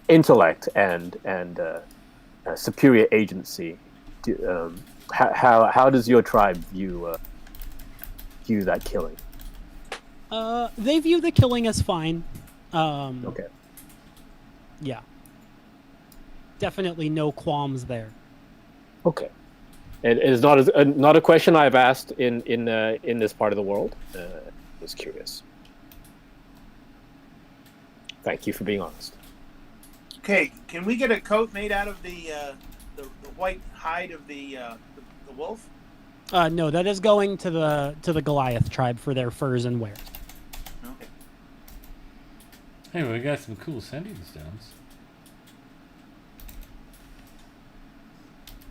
intellect and superior agency. How does your tribe view that killing? They view the killing as fine. Okay. Yeah. Definitely no qualms there. Okay. It is not a question I've asked in this part of the world. Was curious. Thank you for being honest. Okay, can we get a coat made out of the white hide of the wolf? No, that is going to the Goliath tribe for their furs and wares. Okay. Hey, we got some cool sending stones.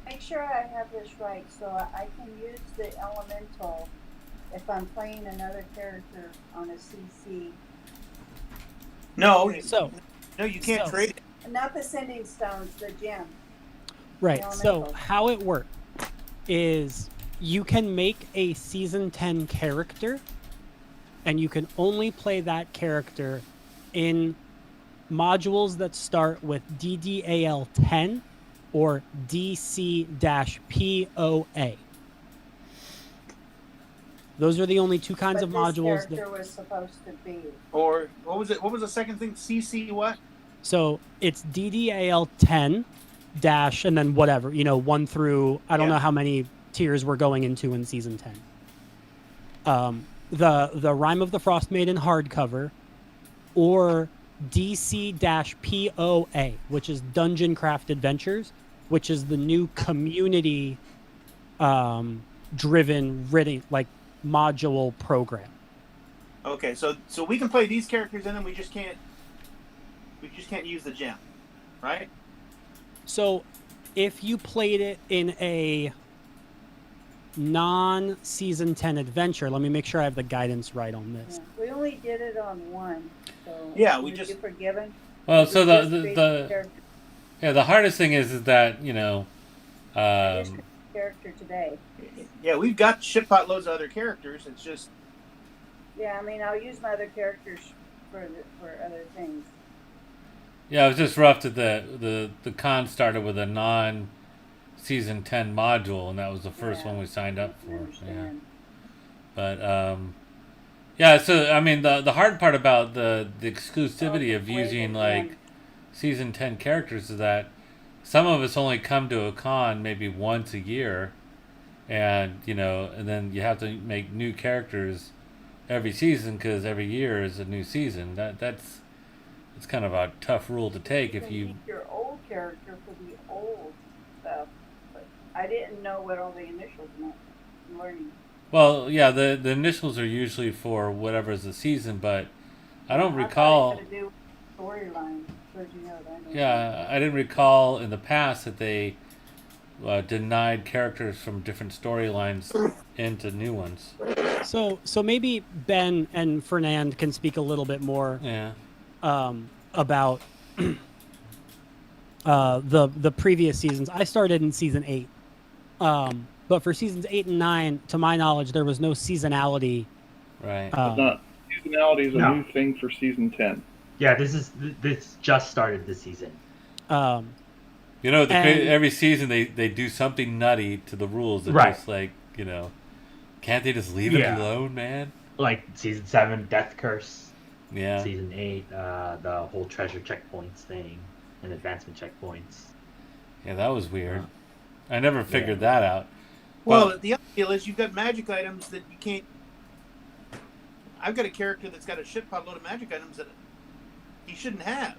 Make sure I have this right, so I can use the elemental if I'm playing another character on a CC. No, you can't trade it. Not the sending stones, the gem. Right. The So elemental. how it works is you can make a season 10 character, and you can only play that character in modules that start with DDAL 10 or DC-POA. Those are the only two kinds But of this modules character was supposed to be. Or what was it? What was the second thing? CC what? So it's DDAL 10 dash and then whatever, 1 through, I don't know how many tiers we're going into in season 10. The Rime of the Frost Maiden hardcover, or DC-POA, which is Dungeon Craft Adventures, which is the new community driven module program. Okay, so we can play these characters in them. We just can't use the gem, right? So if you played it in a non-season 10 adventure, let me make sure I have the guidance right on this. Yeah. We only did it on one, so Yeah, we would just- you forgiven? Well, so We just the created a character- the hardest thing is that I just created a character today. Yeah, we've got shitpot loads of other characters. It's just Yeah, I mean, I'll use my other characters for other things. yeah, it was just rough that the con started with a non-season 10 module, and that was the first one we signed up I for. Yeah. understand. But yeah, so I mean the hard part about the exclusivity of using like season 10 characters is that some of us only come to a con maybe once a year, and and then you have to make new characters every season because every year is a new season. It's kind of a tough rule to take if can you. keep your old character for the old stuff, but I didn't know what all the initials meant. I'm learning. Well, yeah, the initials are usually for whatever's the season, but I don't I recall. thought it had to do with storyline. Where'd you know that? Yeah, I didn't recall in the past that they denied characters from different storylines into new ones. So maybe Ben and Fernand can speak a little bit more Yeah. about the previous seasons. I started in season 8, but for seasons 8 and 9, to my knowledge, there was no seasonality. Right. Seasonality is a No. new thing for season 10. Yeah, this just started this season. Every season they do something nutty to the rules. That Right. just can't they just leave it Yeah. alone, man? Like season 7, Death Curse. Yeah. Season 8, the whole treasure checkpoints thing and advancement checkpoints. Yeah, that was weird. I never figured that out. well, But- the other deal is you've got magic items that you can't. I've got a character that's got a shitpot load of magic items that he shouldn't have.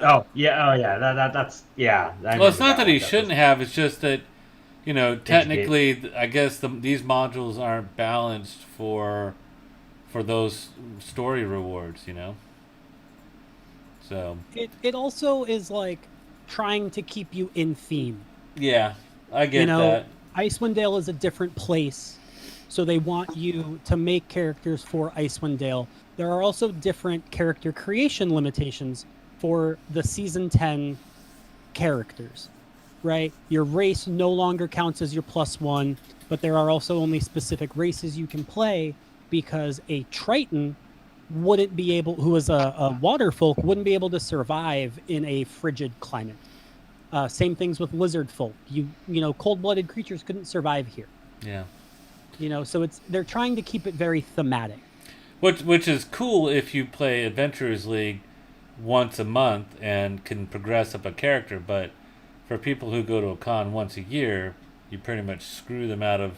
Oh yeah, that's yeah. Well, it's not that he shouldn't have. It's just that, technically, I guess these modules aren't balanced for for those story rewards, So It also is like trying to keep you in theme. yeah, I get that. Icewind Dale is a different place, so they want you to make characters for Icewind Dale. There are also different character creation limitations for the season 10 characters, right? Your race no longer counts as your +1, but there are also only specific races you can play because a Triton wouldn't be able, who is a water folk, wouldn't be able to survive in a frigid climate. Same things with lizard folk. Cold-blooded creatures couldn't survive here. Yeah. So they're trying to keep it very thematic. Which is cool if you play Adventurers League once a month and can progress up a character, but for people who go to a con once a year, you pretty much screw them out of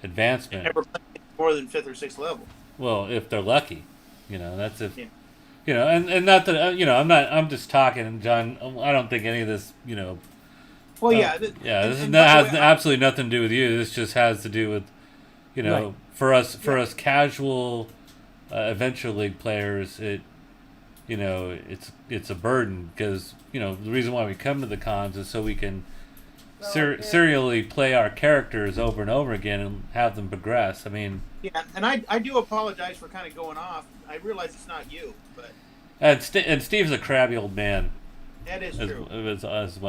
advancement. Never play more than 5th or 6th level. Well, if they're lucky, that's if and not that I'm just talking, John. I don't think any of this, Well, yeah. This has absolutely nothing to do with you. This just has to do with, Right. for us casual Adventure League players. It's a burden because the reason why we come to the cons is so we can serially play our characters over and over again and have them progress. I mean, yeah, and I do apologize for kind of going off. I realize it's not you, but and Steve's a crabby old man that is as true. well.